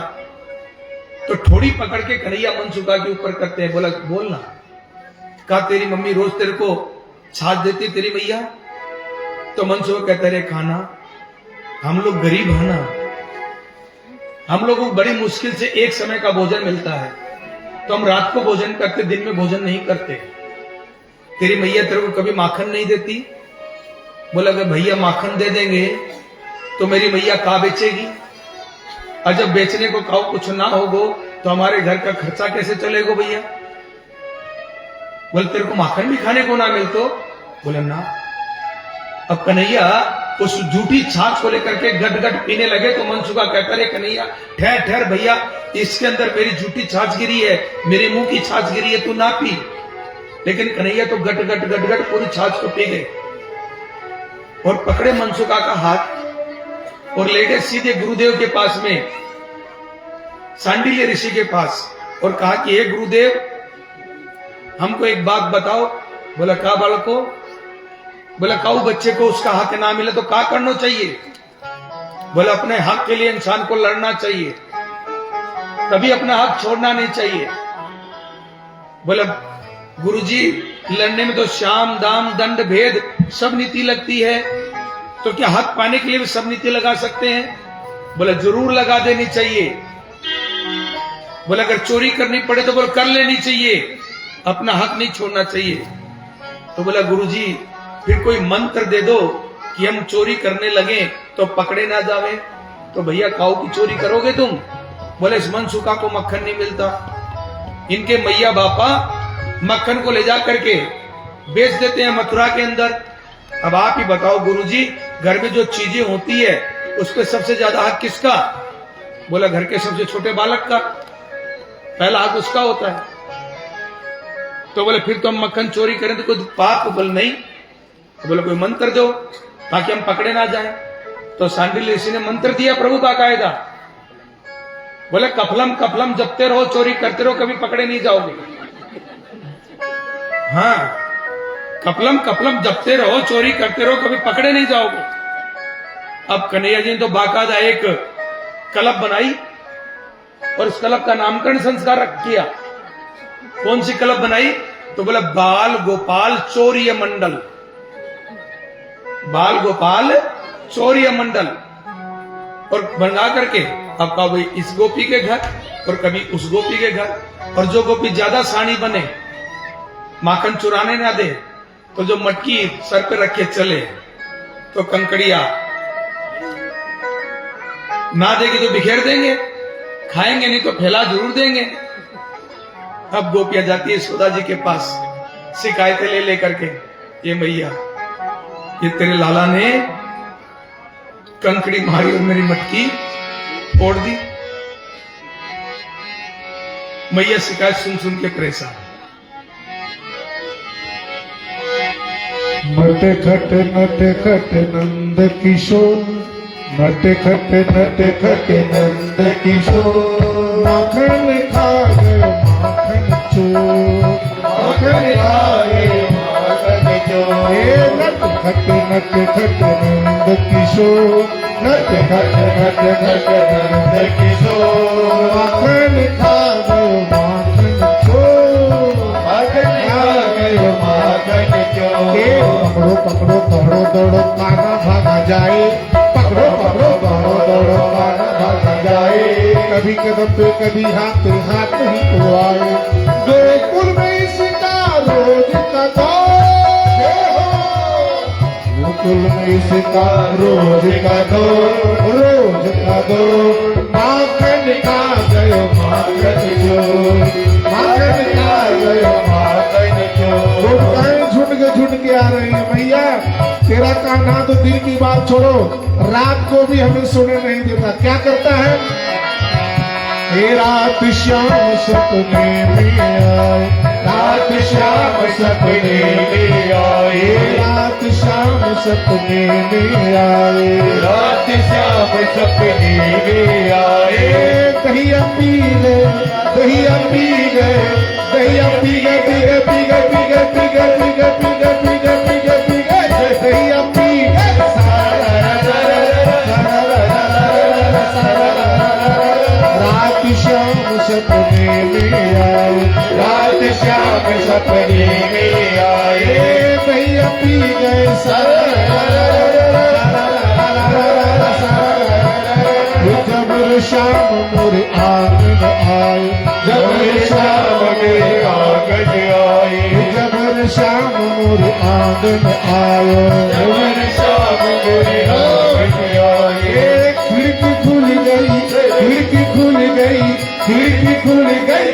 तो ठोड़ी पकड़ के कन्हैया मनसुखा के ऊपर करते हैं, बोला बोलना, कहा तेरी मम्मी रोज तेरे को छाछ देती तेरी मैया? तो मनसुखा कहते रहे, खाना हम लोग गरीब है ना, हम लोगों को बड़ी मुश्किल से एक समय का भोजन मिलता है, तो हम रात को भोजन करते, दिन में भोजन नहीं करते। तेरी मैया तेरे को कभी माखन नहीं देती? बोला कि भैया माखन दे देंगे तो मेरी मैया का बेचेगी, और जब बेचने को खाओ कुछ ना होगो तो हमारे घर का खर्चा कैसे चलेगा भैया? बोले तेरे को माखन भी खाने को ना मिलतो? बोले ना। अब कन्हैया उस झूठी छाछ को लेकर के गट गट पीने लगे तो मनसुखा कहता रहे, कन्हैया ठहर ठहर भैया, इसके अंदर मेरी झूठी छाछ गिरी है, मेरे मुंह की छाछ गिरी है, तू ना पी। लेकिन कन्हैया तो गट गट गट गट पूरी छाछ को पी गए और पकड़े मनसुखा का हाथ और ले गए सीधे गुरुदेव के पास में, सांडिल्य ऋषि के पास, और कहा कि हे गुरुदेव, हमको एक बात बताओ। बोला का बालको? बोला काऊ बच्चे को उसका हक ना मिले तो क्या करना चाहिए? बोला अपने हक के लिए इंसान को लड़ना चाहिए, कभी अपना हक छोड़ना नहीं चाहिए। बोला गुरुजी, लड़ने में तो शाम दाम दंड भेद सब नीति लगती है, तो क्या हक पाने के लिए भी सब नीति लगा सकते हैं? बोला जरूर लगा देनी चाहिए। बोला अगर चोरी करनी पड़े तो बोला कर लेनी चाहिए, अपना हक नहीं छोड़ना चाहिए। तो बोला गुरुजी फिर कोई मंत्र दे दो कि हम चोरी करने लगे तो पकड़े ना जावे। तो भैया काऊ की चोरी करोगे तुम? बोले इस मनसुखा को मक्खन नहीं मिलता, इनके मैया बापा मक्खन को ले जा करके बेच देते हैं मथुरा के अंदर। अब आप ही बताओ गुरुजी, घर में जो चीजें होती है उस पर सबसे ज्यादा हक किसका? बोला घर के सबसे छोटे बालक का, पहला हक उसका होता है। तो बोले फिर तो हम मक्खन चोरी करें तो कोई पाप? बोले नहीं। तो बोले कोई मंत्र दो ताकि हम पकड़े ना जाएं। तो सांडिल्य ऋषि ने मंत्र दिया प्रभु का कायदा। बोले कफलम कफलम जपते रहो, चोरी करते रहो, कभी पकड़े नहीं जाओगे। हाँ, कफलम कफलम जपते रहो, चोरी करते रहो, कभी पकड़े नहीं जाओगे। अब कन्हैया जी ने तो बाकायदा एक कलप बनाई और उस कलप का नामकरण संस्कार किया। कौन सी कलप बनाई? तो बोला बाल गोपाल चौर्य मंडल, बाल गोपाल चौर्य मंडल। और बना करके अब कहा भाई इस गोपी के घर और कभी उस गोपी के घर, और जो गोपी ज्यादा सानी बने, माखन चुराने ना दे, तो जो मटकी सर पे रखे चले, तो कंकड़िया ना देगी तो बिखेर देंगे, खाएंगे नहीं तो फैला जरूर देंगे। अब गोपियां जाती है यशोदा जी के पास शिकायतें ले लेकर के, ये मैया ये तेरे लाला ने कंकड़ी मारी और मेरी मटकी फोड़ दी। मैया शिकायत सुन सुन के परेशान। नट खट नंद किशोर, नट खट नंद किशोर, माखन खा गए माखन खाए माखन चोर हे नट खट नंद किशोर नट खट नंद किशोर माखन खा गयो माखन चोर माखन खा गयो माखन के चोर पकड़ो पकड़ो दौड़ो काना भागा जाए पकड़ो पकड़ो दौड़ो काना भागा जाए कभी कदम पे कभी हाथ हाथ ही तो आए गोकुल में इसका रोज का दौर गोकुल में इसका रोज का दौर माखन खा गयो माखन चोर माखन खा गयो माखन चोर लोग झुंड के आ रहे हैं भैया तेरा कान्हा तो दिन की बात छोड़ो रात को भी हमें सोने नहीं देता क्या करता है हे रात श्याम सपने में आए रात श्याम सपने में आए रात श्याम सपने में आए रात श्याम सपने में आए दहिया पी गए दहिया पी गए दहिया पी गए पी गए पी गए पी गए पी गए पी गए पी गए पी गए पी गए पी गए दहिया पी गए रात श्याम सपने में आए रात श्याम सपने में आए दहिया पी गए जबर श्याम मोरे आंगन आए जबर श्याम मेरे आंगन आए जबर श्याम मोरे आंगन आयो जबर श्याम मेरे आंगन आए खिड़की खुल गई खिड़की खुल गई खिड़की खुल गई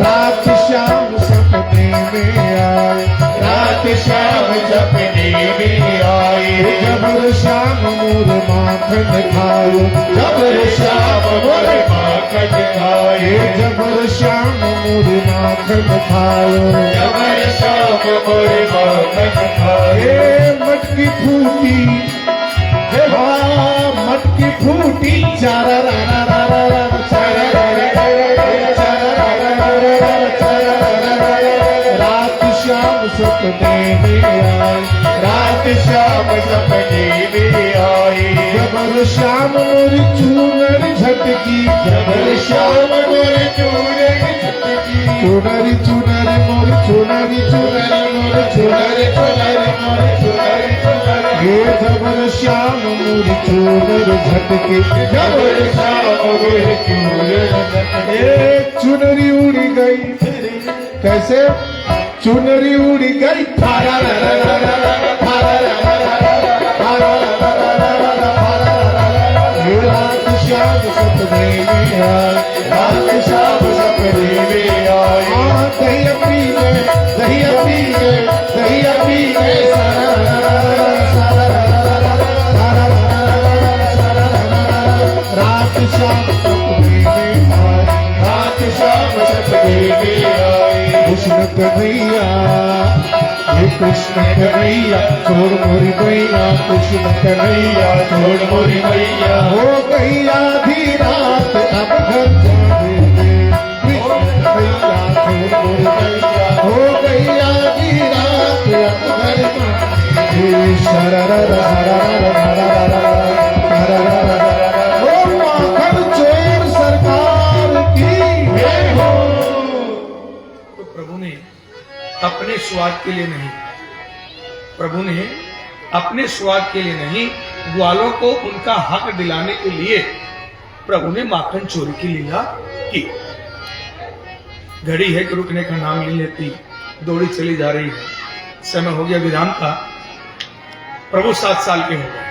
रात श्याम सपने में आए रात श्याम सपने में आए जबर श्याम मोर माखन खायो जबर श्याम मोरे माखन खाए जबर श्याम मोर माखन खायो जबर श्याम मोरे माखन खाए मटकी फूटी मटकी फूटी चारा रात श्याम सपने में आए रात श्याम सपने में आए जबर श्याम मोरी चूनर झटकी जबर श्याम मोरे चूनर झटकी चुनरी चुनरी मोरी चुनरी चुनरी मोरी चुनरी चुनरी मोरी चुनरी चुनरी ये जबर श्याम मोरी चुनर झटके जबर श्याम मोरे चूनर झटके एक चुनरी उड़ी गई कैसे चुनरी उड़ी गई ये रात श्याम सपने में आए रात श्याम सपने में आए दहिया पी गए दहिया पी गए दहिया पी गए रात श्याम सपने में आए रात श्याम सपने में आए कृष्ण कन्हैया हे कृष्ण कन्हैया छोड़ मोरी मैया कृष्ण कन्हैया छोड़ मोरी मैया हो गई आधी रात अब घर जाने दे कृष्ण कन्हैया छोड़ मोरी मैया हो गई आधी रात अब घर जाने दे शररर हो माखन चोर सरकार की जय हो तो प्रभु ने अपने स्वाद के लिए नहीं, प्रभु ने अपने स्वाद के लिए नहीं, ग्वालों को उनका हक दिलाने के लिए प्रभु ने माखन चोरी की लीला की। घड़ी है कि रुकने का नाम नहीं लेती, दौड़ी चली जा रही है। समय हो गया विराम का। प्रभु 7 साल के हो गए।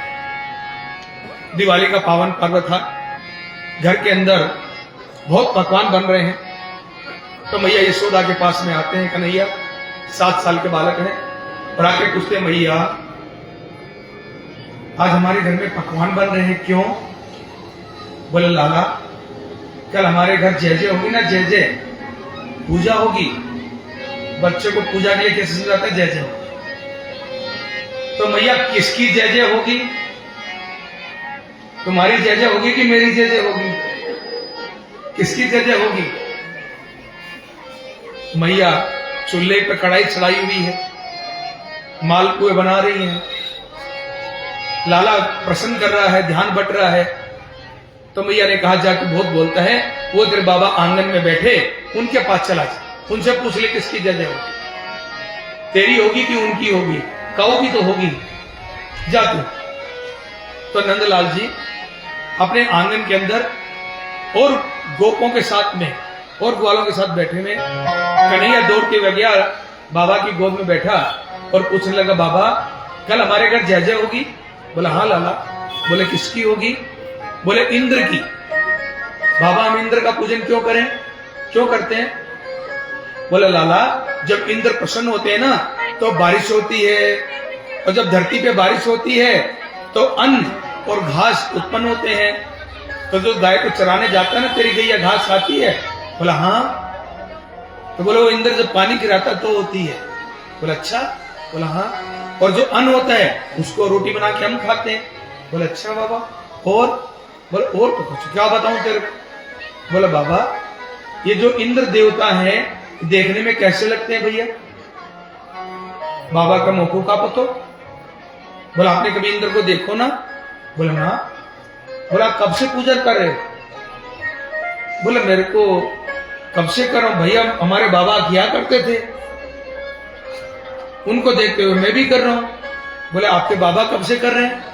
दिवाली का पावन पर्व था। घर के अंदर बहुत पकवान बन रहे हैं। तो मैया यशोदा के पास में आते हैं कन्हैया, 7 साल के बालक हैं, और आके पूछते हैं मैया आज हमारे घर में पकवान बन रहे हैं, क्यों? बोले लाला कल हमारे घर जय जय होगी ना, जय जय पूजा होगी। बच्चे को पूजा के लिए कैसे समझाते हैं? जय जय होगी। तो मैया किसकी जय जय होगी? तुम्हारी जय जय होगी कि मेरी जय जय होगी? किसकी जय जय होगी? मैया चूल्हे पे कढ़ाई चढ़ाई हुई है, मालपुए बना रही हैं, लाला प्रसन्न कर रहा है, ध्यान बट रहा है। तो मैया ने कहा जाके बहुत बोलता है, वो तेरे बाबा आंगन में बैठे, उनके पास चला जा, उनसे पूछ ले किसकी जय जय होगी, तेरी होगी कि उनकी होगी? कहोगी तो होगी, जा तू। तो नंदलाल जी अपने आंगन के अंदर और गोपों के साथ में और ग्वालों के साथ बैठे में, कन्हैया दौड़ के गया बाबा की गोद में बैठा और पूछने लगा, बाबा कल हमारे घर जय जय होगी? बोला हाँ लाला। बोले किसकी होगी? बोले इंद्र की। बाबा हम इंद्र का पूजन क्यों करें, क्यों करते हैं? बोले लाला जब इंद्र प्रसन्न होते हैं ना तो बारिश होती है, और जब धरती पे बारिश होती है तो अन्न और घास उत्पन्न होते हैं। तो जो गाय को चराने जाता है ना, तेरी गैया घास खाती है? बोला हाँ। तो बोले वो इंद्र जब पानी गिराता तो होती है? बोला अच्छा। बोला हाँ। और जो अन्न होता है उसको रोटी बना के हम खाते हैं? बोले अच्छा बाबा। और? बोले और तो कुछ, क्या बताऊं तेरे को? बोला बाबा ये जो इंद्र देवता है देखने में कैसे लगते हैं भैया? बाबा का मोकू का पतो? बोला आपने कभी इंद्र को देखो ना? बोला ना। बोला कब से पूजा कर रहे हो? बोले मेरे को कब से कर रहा हूं भैया, हमारे बाबा किया करते थे, उनको देखते हुए मैं भी कर रहा हूं। बोले आपके बाबा कब से कर रहे हैं?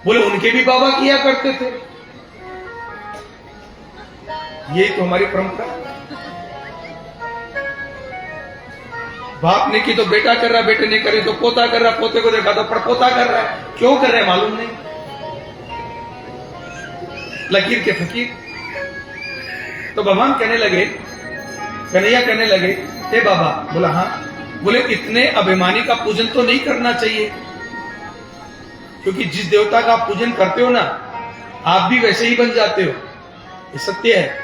बोले उनके भी बाबा किया करते थे। यही तो हमारी परंपरा। बाप ने की तो बेटा कर रहा, बेटे ने करी तो पोता कर रहा, पोते को देखा तो पड़पोता कर रहा है। क्यों कर रहे हैं मालूम नहीं, लकीर के फकीर। तो भगवान कहने लगे, कन्हैया कहने लगे, हे बाबा। बोला हाँ। बोले इतने अभिमानी का पूजन तो नहीं करना चाहिए, क्योंकि जिस देवता का आप पूजन करते हो ना, आप भी वैसे ही बन जाते हो, ये सत्य है।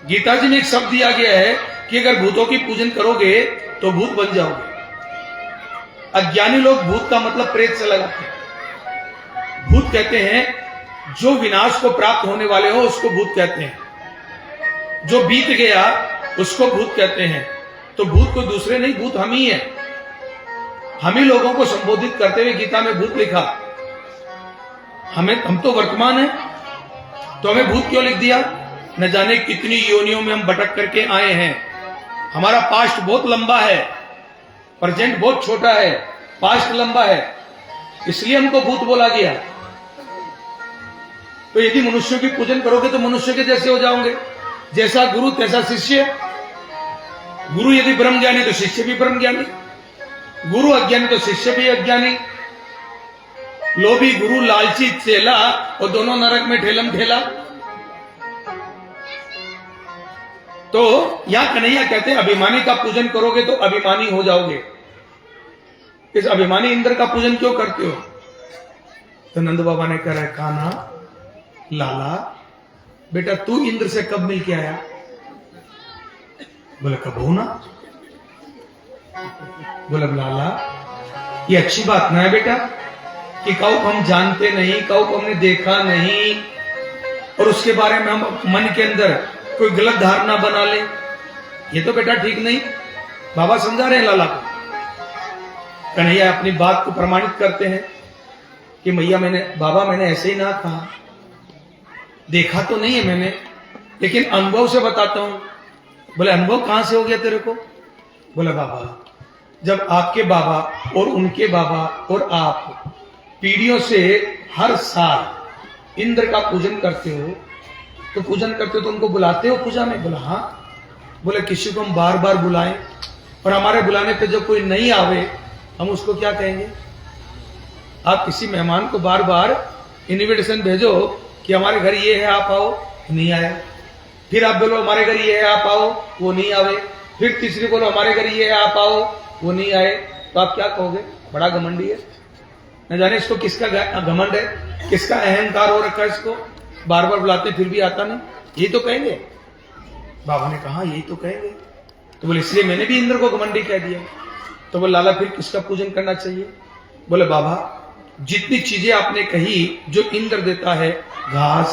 गीता जी में एक शब्द दिया गया है कि अगर भूतों की पूजन करोगे तो भूत बन जाओगे। अज्ञानी लोग भूत का मतलब प्रेत से लगाते हैं। भूत कहते हैं जो विनाश को प्राप्त होने वाले हो उसको भूत कहते हैं, जो बीत गया उसको भूत कहते हैं। तो भूत को दूसरे नहीं, भूत हम ही है। हम ही लोगों को संबोधित करते हुए गीता में भूत लिखा। हम तो वर्तमान है, तो हमें भूत क्यों लिख दिया? न जाने कितनी योनियों में हम भटक करके आए हैं। हमारा पास्ट बहुत लंबा है, प्रेजेंट बहुत छोटा है, पास्ट लंबा है, इसलिए हमको भूत बोला गया। तो यदि मनुष्यों की पूजन करोगे तो मनुष्य के जैसे हो जाओगे, जैसा गुरु तैसा शिष्य। गुरु यदि ब्रह्म ज्ञानी तो शिष्य भी ब्रह्म ज्ञानी, गुरु अज्ञानी तो शिष्य भी अज्ञानी। लोभी गुरु लालची चेला, और दोनों नरक में ठेलम ठेला। तो यहां कन्हैया कहते हैं अभिमानी का पूजन करोगे तो अभिमानी हो जाओगे। इस अभिमानी इंद्र का पूजन क्यों करते हो? तो नंद बाबा ने कहा, कान्हा लाला बेटा तू इंद्र से कब मिल के आया? बोले कब हो ना। बोले लाला ये अच्छी बात ना है बेटा कि कौ हम जानते नहीं, कौ हमने देखा नहीं, और उसके बारे में हम मन के अंदर कोई गलत धारणा बना ले। ये तो बेटा ठीक नहीं। बाबा समझा रहे हैं लाला को। कन्हैया अपनी बात को प्रमाणित करते हैं कि मैया मैंने ऐसे ही ना कहा, देखा तो नहीं है मैंने, लेकिन अनुभव से बताता हूं। बोले अनुभव कहां से हो गया तेरे को? बोले बाबा जब आपके बाबा और उनके बाबा और आप पीढ़ियों से हर साल इंद्र का पूजन करते हो, तो पूजन करते हो तो उनको बुलाते हो पूजा में? बोला हाँ। बोले किसी को हम बार बार बुलाएं और हमारे बुलाने पे जब कोई नहीं आवे हम उसको क्या कहेंगे? आप किसी मेहमान को बार बार इनविटेशन भेजो कि हमारे घर ये है आप आओ, नहीं आया। फिर आप बोलो हमारे घर ये है आप आओ, वो नहीं आवे। फिर तीसरी बोलो हमारे घर ये है आप आओ, वो नहीं आए। तो आप क्या कहोगे? बड़ा घमंडी है। न जाने इसको किसका घमंड है, किसका अहंकार हो रखा है इसको, बार बार बुलाते फिर भी आता नहीं, यही तो कहेंगे। बाबा ने कहा यही तो कहेंगे। तो बोले इसलिए मैंने भी इंद्र को घमंडी कह दिया। तो बोले लाला फिर किसका पूजन करना चाहिए? बोले बाबा जितनी चीजें आपने कही जो इंद्र देता है, घास,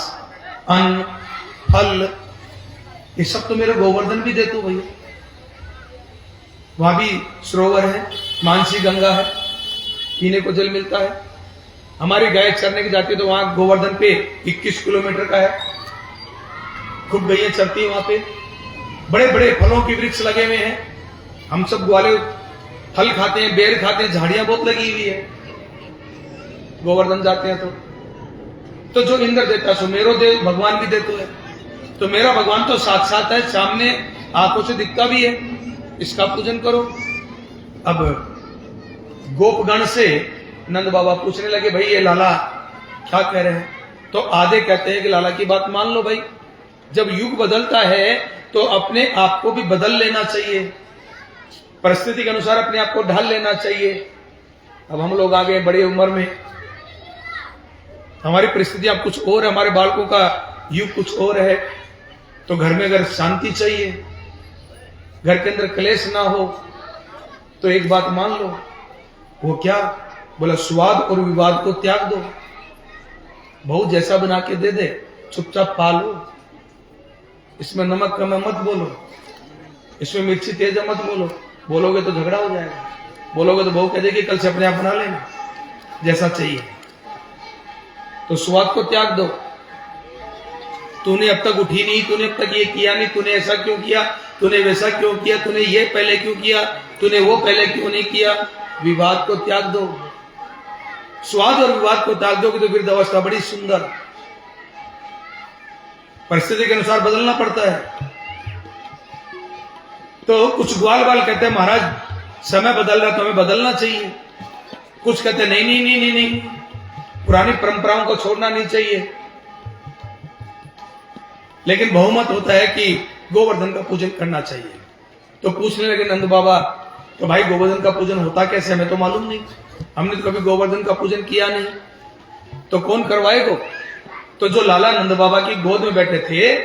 अन्न, फल, ये सब तो मेरे गोवर्धन भी देते हो भैया। वहां भी सरोवर है, मानसी गंगा है, पीने को जल मिलता है। हमारी गाय चरने की जाती है तो वहां गोवर्धन पे 21 किलोमीटर का है, खूब गैया चरती है वहां पे। बड़े बड़े फलों के वृक्ष लगे हुए हैं, हम सब ग्वाले फल खाते हैं, बेर खाते हैं, झाड़ियां बहुत लगी हुई है। गोवर्धन जाते हैं तो जो इंद्र देता सो मेरो देव भगवान भी देते है। तो मेरा भगवान तो साथ साथ है, सामने आंखों से दिखता भी है, इसका पूजन करो। अब गोपगण से नंद बाबा पूछने लगे, भाई ये लाला क्या कह रहे हैं? तो आधे कहते हैं कि लाला की बात मान लो भाई, जब युग बदलता है तो अपने आप को भी बदल लेना चाहिए, परिस्थिति के अनुसार अपने आप को ढाल लेना चाहिए। अब हम लोग आ गए बड़ी उम्र में, हमारी परिस्थितियां कुछ और है, हमारे बालकों का युग कुछ और है। तो घर में अगर शांति चाहिए, घर के अंदर क्लेश ना हो, तो एक बात मान लो, वो क्या? बोला स्वाद और विवाद को त्याग दो। बहू जैसा बना के दे दे, चुपचाप पालो। इसमें नमक कम मत बोलो, इसमें मिर्ची तेज मत बोलो। बोलोगे तो झगड़ा हो जाएगा, बोलोगे तो बहू कह देगी कल से अपने आप बना लेना जैसा चाहिए। तो स्वाद को त्याग दो। तूने अब तक उठी नहीं, तूने अब तक ये किया नहीं, तूने ऐसा क्यों किया, तूने वैसा क्यों किया, तूने ये पहले क्यों किया, तूने वो पहले क्यों नहीं किया। विवाद को त्याग दो। स्वाद और विवाद को त्याग दोगे तो फिर अवस्था बड़ी सुंदर। परिस्थिति के अनुसार बदलना पड़ता है। तो कुछ ग्वाल बाल कहते हैं महाराज समय बदल रहा तो हमें बदलना चाहिए। कुछ कहते हैं नहीं नहीं नहीं नहीं नहीं, पुरानी परंपराओं को छोड़ना नहीं चाहिए। लेकिन बहुमत होता है कि गोवर्धन का पूजन करना चाहिए। तो पूछने लगे नंद बाबा, तो भाई गोवर्धन का पूजन होता कैसे, हमें तो मालूम नहीं, हमने तो कभी गोवर्धन का पूजन किया नहीं, तो कौन करवाएगा? तो जो लाला नंद बाबा की गोद में बैठे थे,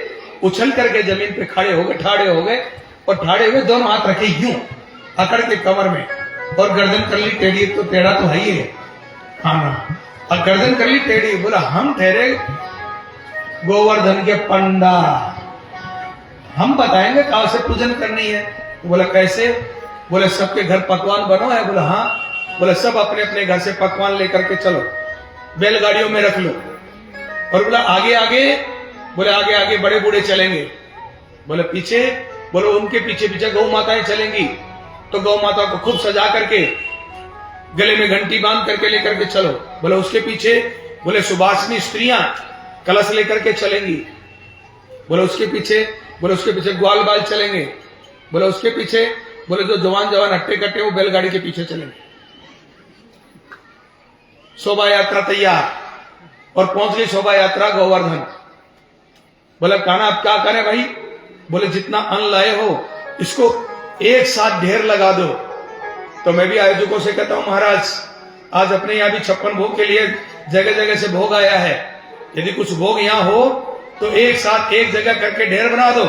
उछल करके जमीन पे खड़े हो गए, ठाड़े हो गए, और ठाड़े हुए दोनों हाथ रखे यूं अकड़ के कमर में, और गर्दन कर ली टेढ़ी। तो टेढ़ा तो है ही है, हाँ, और गर्दन कर ली टेढ़ी। बोला हम ठहरे गोवर्धन के पंडा, हम बताएंगे कहां से पूजन करनी है। तो बोला कैसे? बोले सबके घर पकवान बनो है। बोला हाँ। बोले सब अपने अपने घर से पकवान लेकर के चलो, बैलगाड़ियों में रख लो। और बोला आगे आगे? बोले आगे आगे बड़े बूढ़े चलेंगे। बोले पीछे? बोले उनके पीछे पीछे गौ माताएं चलेंगी। तो गौ माता को खूब सजा करके गले में घंटी बांध करके लेकर के चलो। बोले उसके पीछे? बोले सुभाषनी स्त्रियां कलश लेकर के चलेंगी। बोले उसके पीछे? बोले उसके पीछे ग्वाल बाल चलेंगे। बोले उसके पीछे? बोले जो जवान जवान हट्टे कट्टे वो बैलगाड़ी के पीछे चलेंगे। शोभा यात्रा तैयार, और पहुंच गई शोभा यात्रा गोवर्धन। बोला कान्हा अब क्या करें भाई? बोले जितना अन्न लाए हो इसको एक साथ ढेर लगा दो। तो मैं भी आयोजकों से कहता हूं महाराज आज अपने यहां भी 56 भोग के लिए जगह जगह से भोग आया है। यदि कुछ भोग यहां हो तो एक साथ एक जगह करके ढेर बना दो,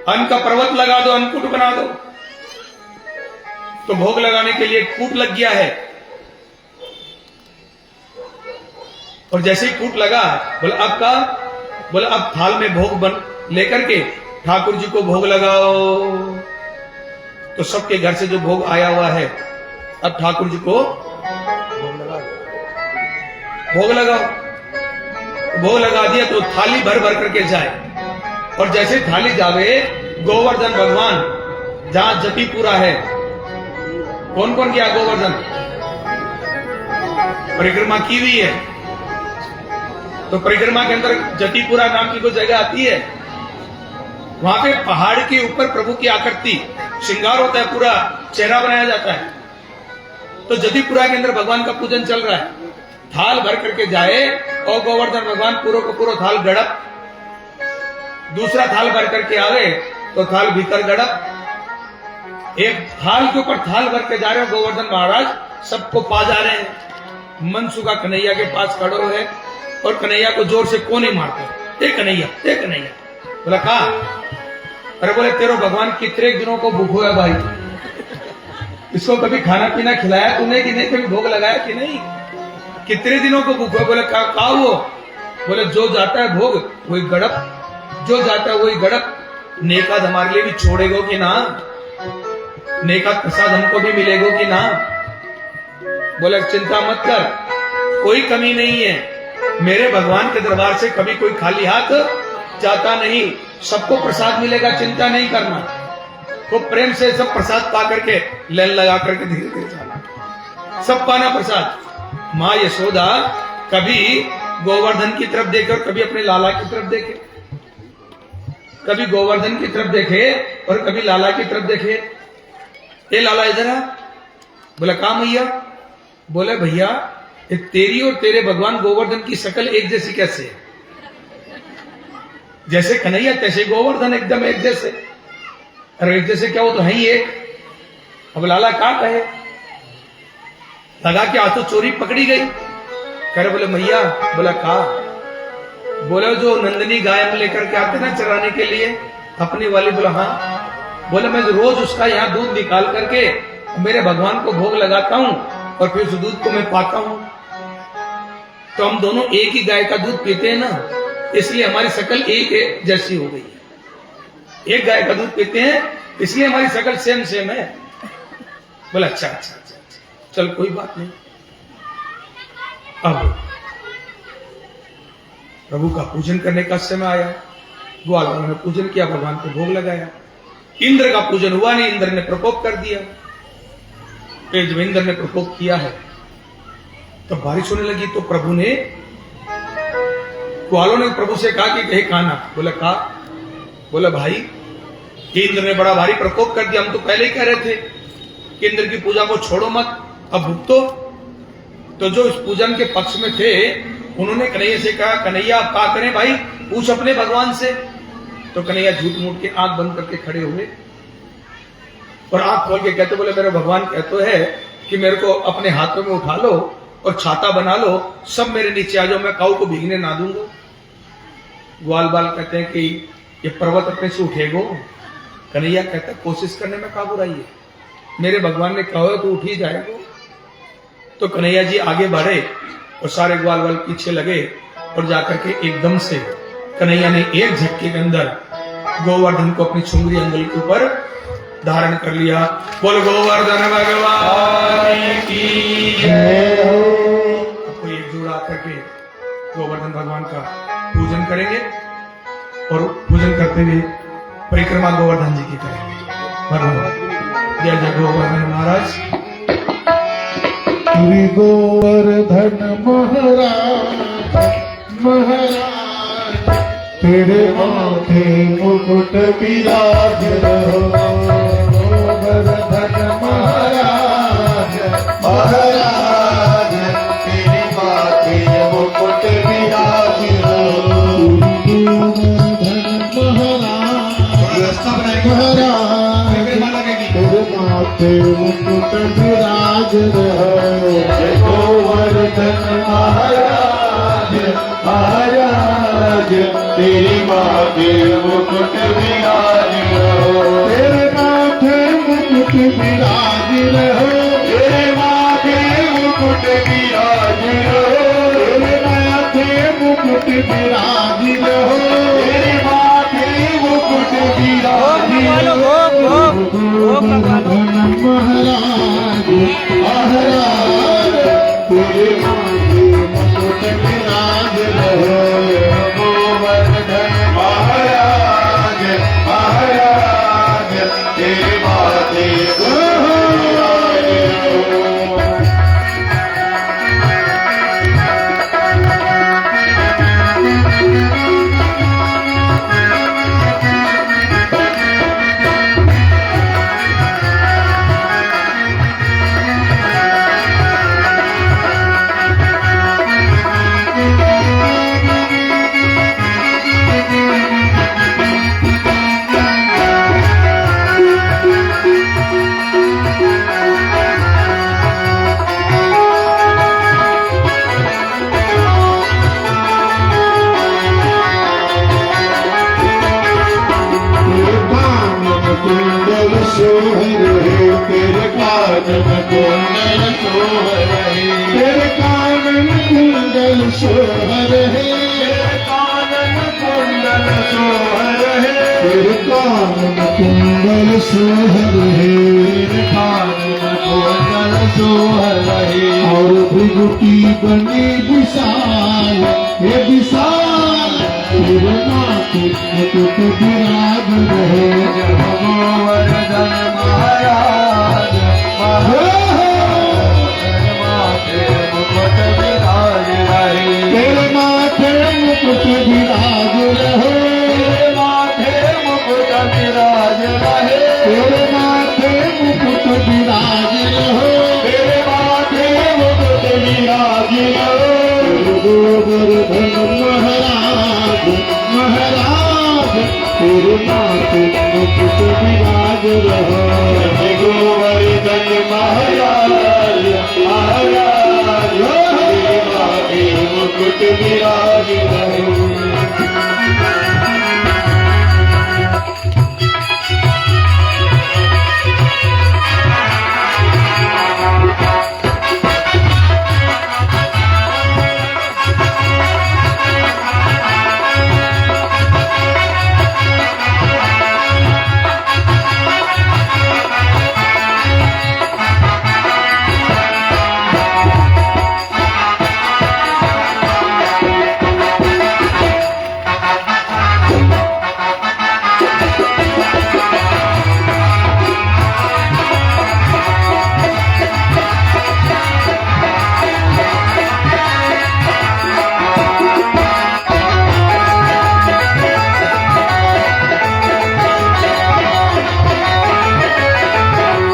अन्न का पर्वत लगा दो, अन्नकूट बना दो। तो भोग लगाने के लिए कूट लग गया है, और जैसे ही कूट लगा बोला अब का? बोला अब थाल में भोग बन लेकर के ठाकुर जी को भोग लगाओ। तो सबके घर से जो भोग आया हुआ है अब ठाकुर जी को भोग लगाओ। भोग लगा दिया तो थाली भर भर करके जाए, और जैसे थाली जावे गोवर्धन भगवान जहां जतीपुरा है, कौन कौन गया गोवर्धन परिक्रमा की हुई है, तो परिक्रमा के अंदर जतीपुरा नाम की कोई जगह आती है। वहां पे पहाड़ के ऊपर प्रभु की आकृति श्रृंगार होता है, पूरा चेहरा बनाया जाता है। तो जतीपुरा के अंदर भगवान का पूजन चल रहा है, थाल भर करके जाए और गोवर्धन भगवान पूरा का पूरा थाल गड़प, दूसरा थाल भर करके आवे तो थाल भीतर गड़प, एक थाल के ऊपर थाल भर के जा रहे हो गोवर्धन महाराज, सबको पा जा रहे हैं। मनसुखा कन्हैया के पास खड़ो है और कन्हैया को जोर से कोने मारते, ए कन्हैया, ए कन्हैया। बोला कहा? अरे बोले तेरो भगवान कितने दिनों को भूखो है भाई, इसको कभी खाना पीना खिलाया तूने कि नहीं, कभी भोग लगाया कि नहीं? कितने दिनों को भूखा? बोले का वो? बोले जो जाता है भोग वही गड़प, जो जाता है वही गड़प। नेकाद हमारे लिए भी छोड़ेगो कि ना? नेकाद प्रसाद हमको भी मिलेगो कि ना? बोले चिंता मत कर, कोई कमी नहीं है। मेरे भगवान के दरबार से कभी कोई खाली हाथ जाता नहीं, सबको प्रसाद मिलेगा, चिंता नहीं करना। खूब प्रेम से सब प्रसाद पा करके लाइन लगा करके धीरे धीरे जाना, सब पाना प्रसाद। माँ यशोदा कभी गोवर्धन की तरफ देखे और कभी अपने लाला की तरफ देखे, कभी गोवर्धन की तरफ देखे और कभी लाला की तरफ देखे। ए लाला इधर आ। बोला कहा मैया? बोले भैया ये तेरी और तेरे भगवान गोवर्धन की शक्ल एक जैसी कैसे है? जैसे कन्हैया तैसे गोवर्धन एकदम एक जैसे। अरे एक जैसे क्या, वो तो है ही एक। अब लाला क्या कहे, लगा कि आज तो चोरी पकड़ी गई। करे बोले मैया। बोला कहा? बोले जो नंदिनी गाय में लेकर के आते ना चराने के लिए अपनी वाली। बोला हाँ। बोले मैं रोज उसका यहाँ दूध निकाल करके मेरे भगवान को भोग लगाता हूं और फिर उस दूध को मैं पाता हूं। तो हम दोनों एक ही गाय का दूध पीते हैं ना, इसलिए हमारी शक्ल एक है जैसी हो गई है। एक गाय का दूध पीते हैं इसलिए हमारी शक्ल सेम सेम है। बोला अच्छा अच्छा अच्छा, चल कोई बात नहीं। अब प्रभु का पूजन करने का समय आया। ग्वाल वालों ने पूजन किया, भगवान को भोग लगाया। इंद्र का पूजन हुआ नहीं, इंद्र ने प्रकोप कर दिया। फिर जब इंद्र ने प्रकोप किया है तो बारिश होने लगी। तो प्रभु ने, ग्वालों ने प्रभु से कहा कि कहे खाना। बोला कहा? बोला भाई इंद्र ने बड़ा भारी प्रकोप कर दिया, हम तो पहले ही कह रहे थे कि इंद्र की पूजा को छोड़ो मत, अब भुगतो। तो जो इस पूजन के पक्ष में थे उन्होंने कन्हैया से कहा कन्हैया आप क्या करें भाई, पूछ अपने भगवान से। तो कन्हैया झूठ मूठ के आंख बंद करके खड़े हुए और आंख खोल के कहते, बोले मेरे भगवान कहते है कि मेरे को अपने हाथों में उठा लो और छाता बना लो, सब मेरे नीचे आ जाओ, मैं काऊ को भीगने ना दूंगा। ग्वाल बाल कहते हैं कि ये पर्वत अपने से उठेगो। कन्हैया कहता है कोशिश करने में क्या बुराई है, मेरे भगवान ने कहा तो उठ ही जाएगा। तो कन्हैया जी आगे बढ़े और सारे ग्वाल बाल पीछे लगे और जाकर के एकदम से कन्हैया ने एक झटके के अंदर गोवर्धन को अपनी छुंगरी अंगुली के ऊपर धारण कर लिया। बोल गोवर्धन भगवान की जय हो। आपको एक जोड़ा करके गोवर्धन भगवान का पूजन करेंगे और पूजन करते हुए परिक्रमा गोवर्धन जी की करेंगे। भगवान जय जय गोवर्धन महाराज। श्री गोवर्धन महाराज महाराज, तेरे माथे मुकुट विराज रहो। गोवर्धन महाराज महाराज, तेरे माथे मुकुट विराज रहो। गोवर्धन महाराज तेरे माथे मुकुट विराज रहो। गोवर्धन महाराज महाराज, तेरे माथे मुकुट विराज रहो। तेरे माथे मुकुट विराज रहो। तेरे माथे मुकुट विराज रहो। तेरे माथे मुकुट विराज रहो। तेरे माथे मुकुट विराज रहो। गोवर्धन महाराज महाराज, तेरे माथे मुकुट विराज रहो। गोवर्धन महाराज महाराज, तेरे माथे मुकुट विराज रहो। तेरे कानन कुंडल सोह रहे। तेरे कानन कुंडल सोहर है कानन कुंडल सोहर है तेरे कानन कुंडल सोहर है कानन कुंडल सोहर है और भृगुटी बनी विशाल हे विशाल तेरे माथे मुकुट विराज रहे गोवर्धन महाराज माथे मुकुट विराज रहे तेरे माथे मुकुट विराज रहे माथे मुकुट विराज रहे तेरे माथे मुकुट विराज रहे तेरे माथे मुकुट विराज रहे गोवर्धन महाराज महाराज तेरे माथे मुकुट विराज रहे गोवर्धन महाराज महाराज तेरे माथे मुकुट विराज रहे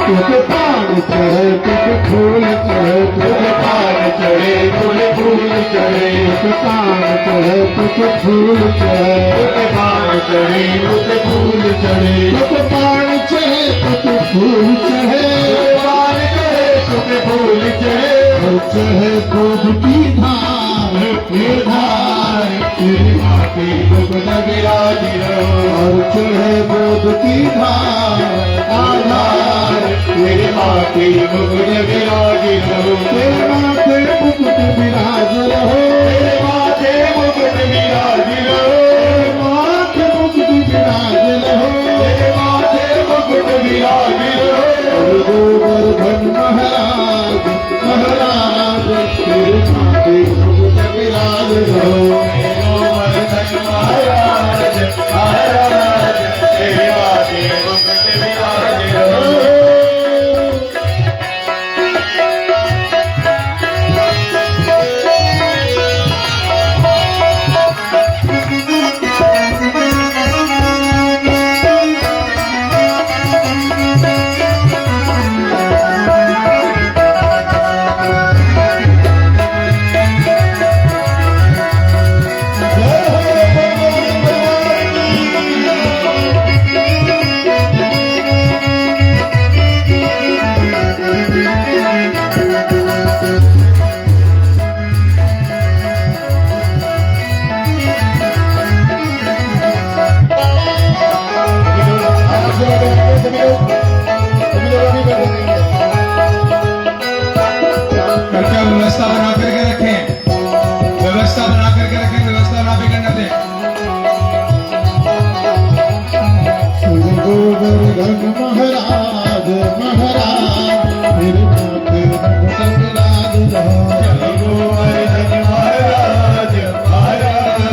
तुझे पान चढ़े तुझे फूल चढ़े तुझे पान चढ़े तुझे फूल चढ़े तुझे पान चढ़े तुझे फूल चढ़े तुझे पान चढ़े तुझे फूल चढ़े तुझे पान चढ़े तुझे फूल चढ़े पान चढ़े तुझे फूल चढ़े और चढ़े दूध की धार ये धार तेरे माथे मुकुट विराज रहे और चढ़े दूध की धार आधार तेरे माथे मुकुट विराज रहो तेरे माथे मुकुट विराज रहो तेरे माथे मुकुट विराज रहो तेरे माथे मुकुट विराज रहो तेरे माथे मुकुट विराज रहो गोवर्धन महाराज महाराज तेरे माथे मुकुट विराज रहो गोवर्धन महाराज महाराज तेरे माथे मुकुट विराज रहो कृपया व्यवस्था बना करके रखें, व्यवस्था बना करके रखें, व्यवस्था ना बिगड़ने दें। श्री गोवर्धन महाराज महाराज मेरे माथे मुकुट विराज रहो गोवर्धन महाराज महाराज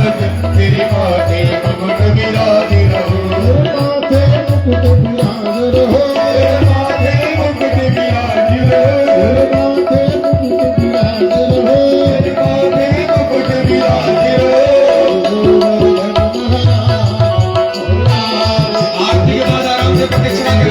तेरे माथे मुकुट विराज रहो मेरे माथे मुकुट विराज रहो तेरे माथे मुकुट विराज रहो मेरे माथे मुकुट विराज रहो तेरे माथे मुकुट विराज रहो गोवर्धन महाराज आरती के बाद आराम से प्रदक्षिणा कर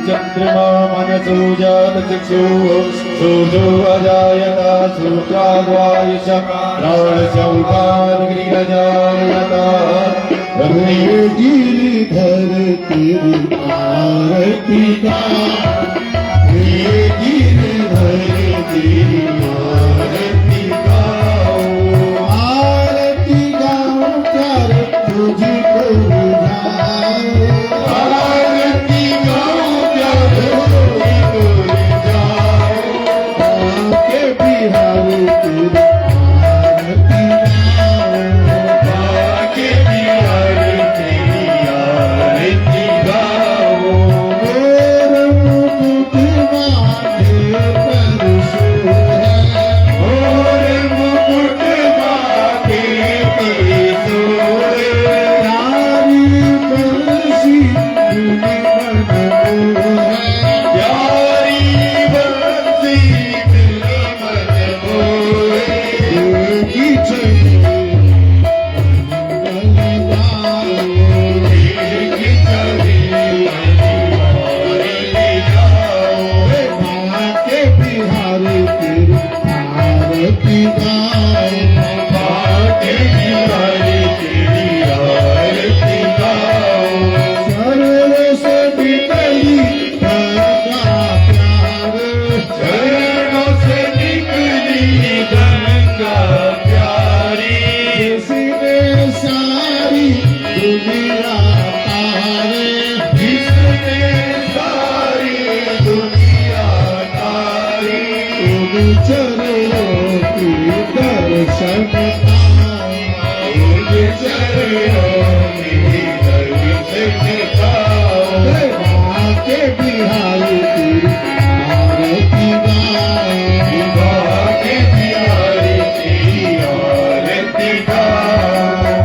चंद्रमा मनसो जात चक्षु सूर्यो अजायता सूत्राद्वायुष प्राणशौकाग्निरजायता गिरिधर तेरी आरती का गिरिधर तेरी आरती गाओ आरती गाओ कर तुझको बुझाओ आरती गाओ कर तुझको बुझाओ के बिहारी तेरी आरती गाओ के बिहारी तेरी आरती गाओ मेरे मुकुट माथे पर सोहे मोरे मुकुट माथे पर सोहे प्यारी बंसी दुनि मन मोहे प्यारी बंसी दुनि मन मोहे की चली बिहारी तेरी आरती गाओ शरण से निकली गंगा प्यार शरणों से निकली गंगा प्यारी जिसने सारी दुनिया तारे जिसने सारी दुनिया तारी उन चरणों की दर्शन पाओ उन चरणों की दर्शन पाओ माँ के बिहारी तेरी आरती गाओ माँ के बिहारी तेरी आरती गाओ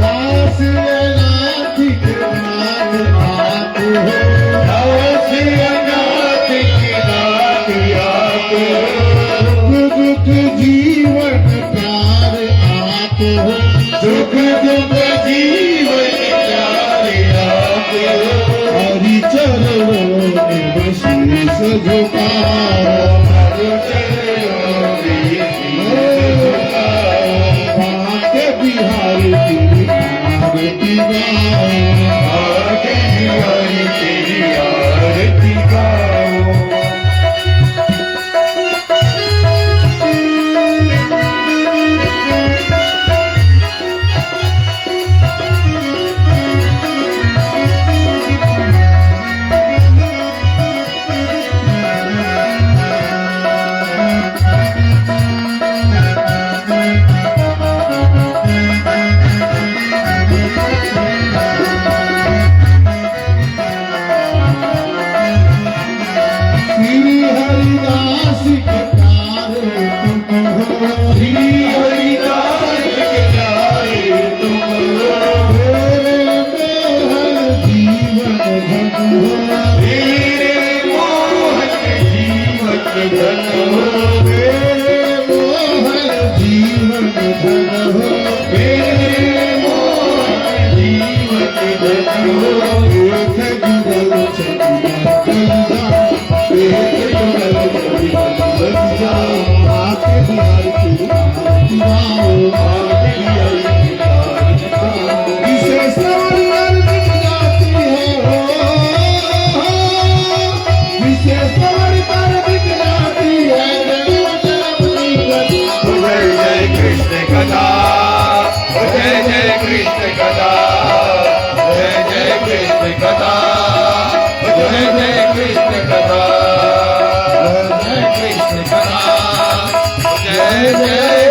दास अनाथ के नाथ आप हो दास अनाथ के नाथ आप हो दुख जीवन प्यार आप हो सुख दुख जीवन प्यार आप हो हरि चरणों में शीश झुकाओ हरि चरणों में शीश झुकाओ माँ के बिहारी तेरी आरती गाओ माँ के बिहारी तेरी आरती गाओ श्री हरिदास के प्यारे तुम हो श्री हरिदास के प्यारे तुम हो मेरे मोहन जीवन धन हो मेरे मोहन जीवन धन हो मेरे मोहन जीवन धन हो मेरे मोहन जीवन धन हो एक जुगल चंद्रमा आके बिहारी तेरी आरती गाओ आके बिहारी तेरी आरती गाओ इसे सवर दिख जाती है इसे सवर पर दिख जाती है जय कृष्ण कथा